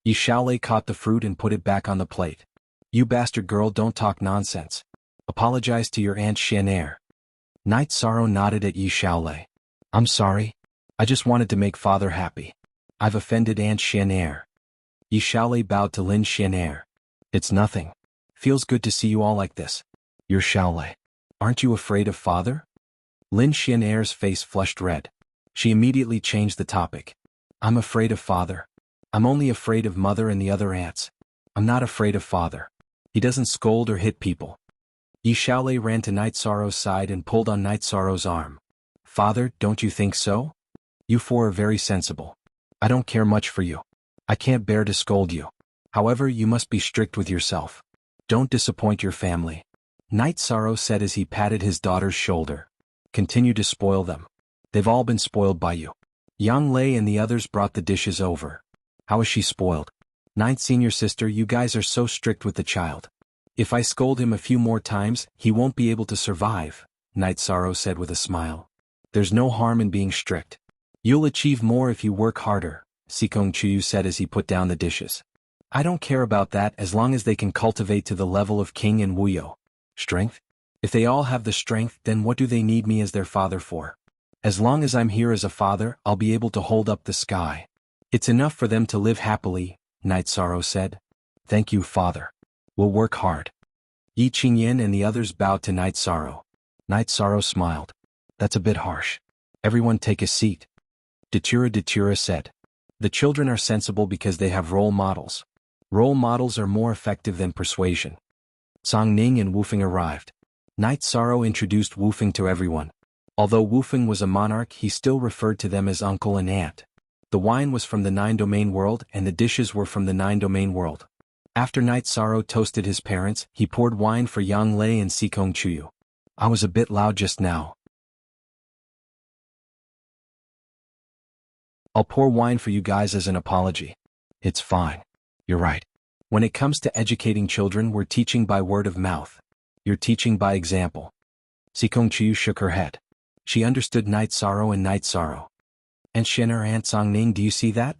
Yi Xiaolei caught the fruit and put it back on the plate. You bastard girl, don't talk nonsense. Apologize to your Aunt Xianer. Night Sorrow nodded at Yi Xiaolei. I'm sorry. I just wanted to make father happy. I've offended Aunt Xianer. Yi Xiaolei bowed to Lin Xianer. It's nothing. Feels good to see you all like this. You're Xiaolei. Aren't you afraid of father? Lin Xianer's face flushed red. She immediately changed the topic. I'm afraid of father. I'm only afraid of mother and the other aunts. I'm not afraid of father. He doesn't scold or hit people. Yi Xiaolei ran to Night Sorrow's side and pulled on Night Sorrow's arm. Father, don't you think so? You four are very sensible. I don't care much for you. I can't bear to scold you. However, you must be strict with yourself. Don't disappoint your family. Night Sorrow said as he patted his daughter's shoulder. Continue to spoil them. They've all been spoiled by you. Yang Lei and the others brought the dishes over. How is she spoiled? Ninth senior sister, you guys are so strict with the child. If I scold him a few more times, he won't be able to survive, Night Sorrow said with a smile. There's no harm in being strict. You'll achieve more if you work harder, Sikong Chuyu said as he put down the dishes. I don't care about that as long as they can cultivate to the level of King and Wuyo. Strength? If they all have the strength, then what do they need me as their father for? As long as I'm here as a father, I'll be able to hold up the sky. It's enough for them to live happily, Night Sorrow said. Thank you, father. We'll work hard. Yi Qingyan and the others bowed to Night Sorrow. Night Sorrow smiled. That's a bit harsh. Everyone take a seat. Datura said. The children are sensible because they have role models. Role models are more effective than persuasion. Song Ning and Wufeng arrived. Night Sorrow introduced Wufeng to everyone. Although Wufeng was a monarch, he still referred to them as uncle and aunt. The wine was from the Nine-Domain world and the dishes were from the Nine-Domain world. After Night Sorrow toasted his parents, he poured wine for Yang Lei and Sikong Chuyu. I was a bit loud just now. I'll pour wine for you guys as an apology. It's fine. You're right. When it comes to educating children, we're teaching by word of mouth. You're teaching by example. Sikong Chiu shook her head. She understood Night Sorrow and Night Sorrow. And Shen or Aunt Songning, do you see that?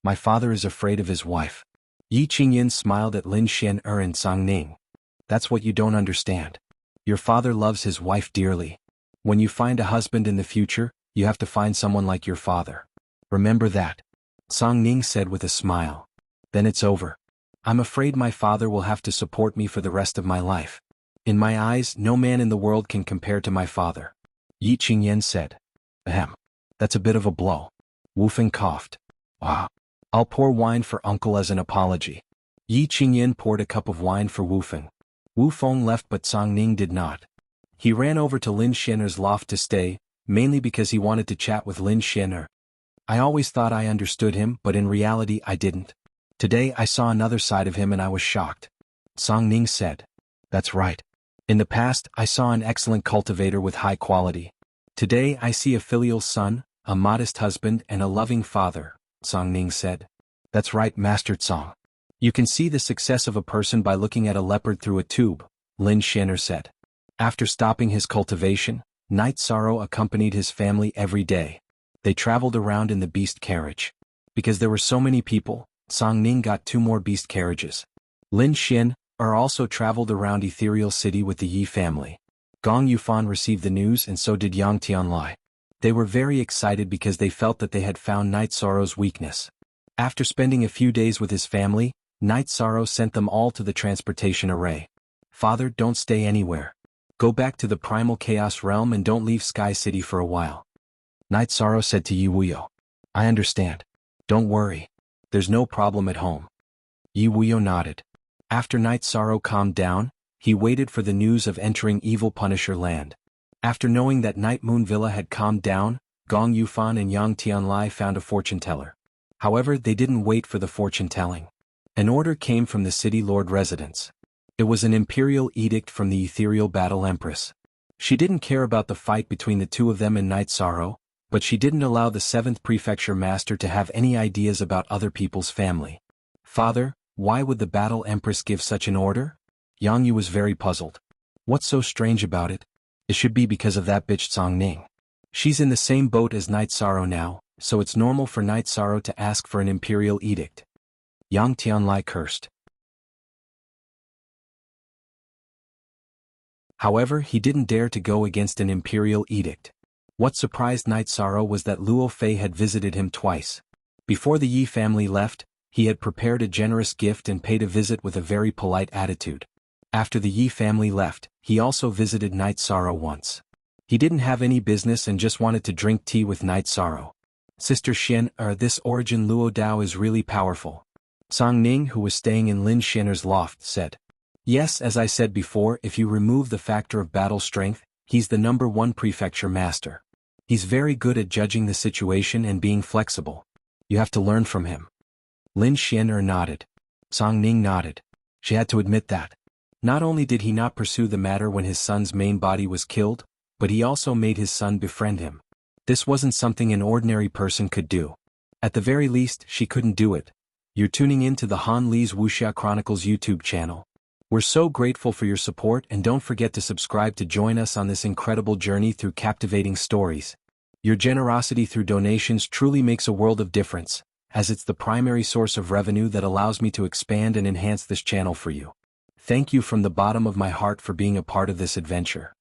My father is afraid of his wife. Yi Qingyan smiled at Lin Shen and Songning. That's what you don't understand. Your father loves his wife dearly. When you find a husband in the future, you have to find someone like your father. Remember that. Songning said with a smile. Then it's over. I'm afraid my father will have to support me for the rest of my life. In my eyes, no man in the world can compare to my father. Yi Qingyan said. Ahem. That's a bit of a blow. Wu Feng coughed. Ah. I'll pour wine for uncle as an apology. Yi Qingyan poured a cup of wine for Wu Feng. Wu Feng left but Songning did not. He ran over to Lin Shen'er's loft to stay, mainly because he wanted to chat with Lin Shen'er. I always thought I understood him, but in reality I didn't. Today I saw another side of him and I was shocked. Songning said. That's right. In the past, I saw an excellent cultivator with high quality. Today I see a filial son, a modest husband and a loving father, Songning said. That's right, Master Tsong. You can see the success of a person by looking at a leopard through a tube, Lin Shen'er said. After stopping his cultivation, Night Sorrow accompanied his family every day. They traveled around in the beast carriage. Because there were so many people, Songning got 2 more beast carriages. Lin Shen'er also traveled around Ethereal City with the Yi family. Gong Yufan received the news and so did Yang Tianlai. They were very excited because they felt that they had found Night Sorrow's weakness. After spending a few days with his family, Night Sorrow sent them all to the transportation array. Father, don't stay anywhere. Go back to the primal chaos realm and don't leave Sky City for a while. Night Sorrow said to Yi Wuyo. I understand. Don't worry. There's no problem at home. Yi Wuyo nodded. After Night Sorrow calmed down, he waited for the news of entering Evil Punisher Land. After knowing that Night Moon Villa had calmed down, Gong Yufan and Yang Tianlai found a fortune teller. However, they didn't wait for the fortune telling. An order came from the city lord residence. It was an imperial edict from the ethereal battle empress. She didn't care about the fight between the two of them and Night Sorrow, but she didn't allow the 7th prefecture master to have any ideas about other people's family. Father, why would the battle empress give such an order? Yang Yu was very puzzled. What's so strange about it? It should be because of that bitch Songning. She's in the same boat as Night Sorrow now, so it's normal for Night Sorrow to ask for an imperial edict. Yang Tianlai cursed. However, he didn't dare to go against an imperial edict. What surprised Night Sorrow was that Luo Fei had visited him twice. Before the Yi family left, he had prepared a generous gift and paid a visit with a very polite attitude. After the Yi family left, he also visited Night Sorrow once. He didn't have any business and just wanted to drink tea with Night Sorrow. Sister Shen, this origin Luo Dao is really powerful. Songning, who was staying in Lin Shen'er's loft, said. Yes, as I said before, if you remove the factor of battle strength, he's the #1 prefecture master. He's very good at judging the situation and being flexible. You have to learn from him. Lin Shen'er nodded. Songning nodded. She had to admit that. Not only did he not pursue the matter when his son's main body was killed, but he also made his son befriend him. This wasn't something an ordinary person could do. At the very least, she couldn't do it. You're tuning in to the Han Li's Wuxia Chronicles YouTube channel. We're so grateful for your support and don't forget to subscribe to join us on this incredible journey through captivating stories. Your generosity through donations truly makes a world of difference, as it's the primary source of revenue that allows me to expand and enhance this channel for you. Thank you from the bottom of my heart for being a part of this adventure.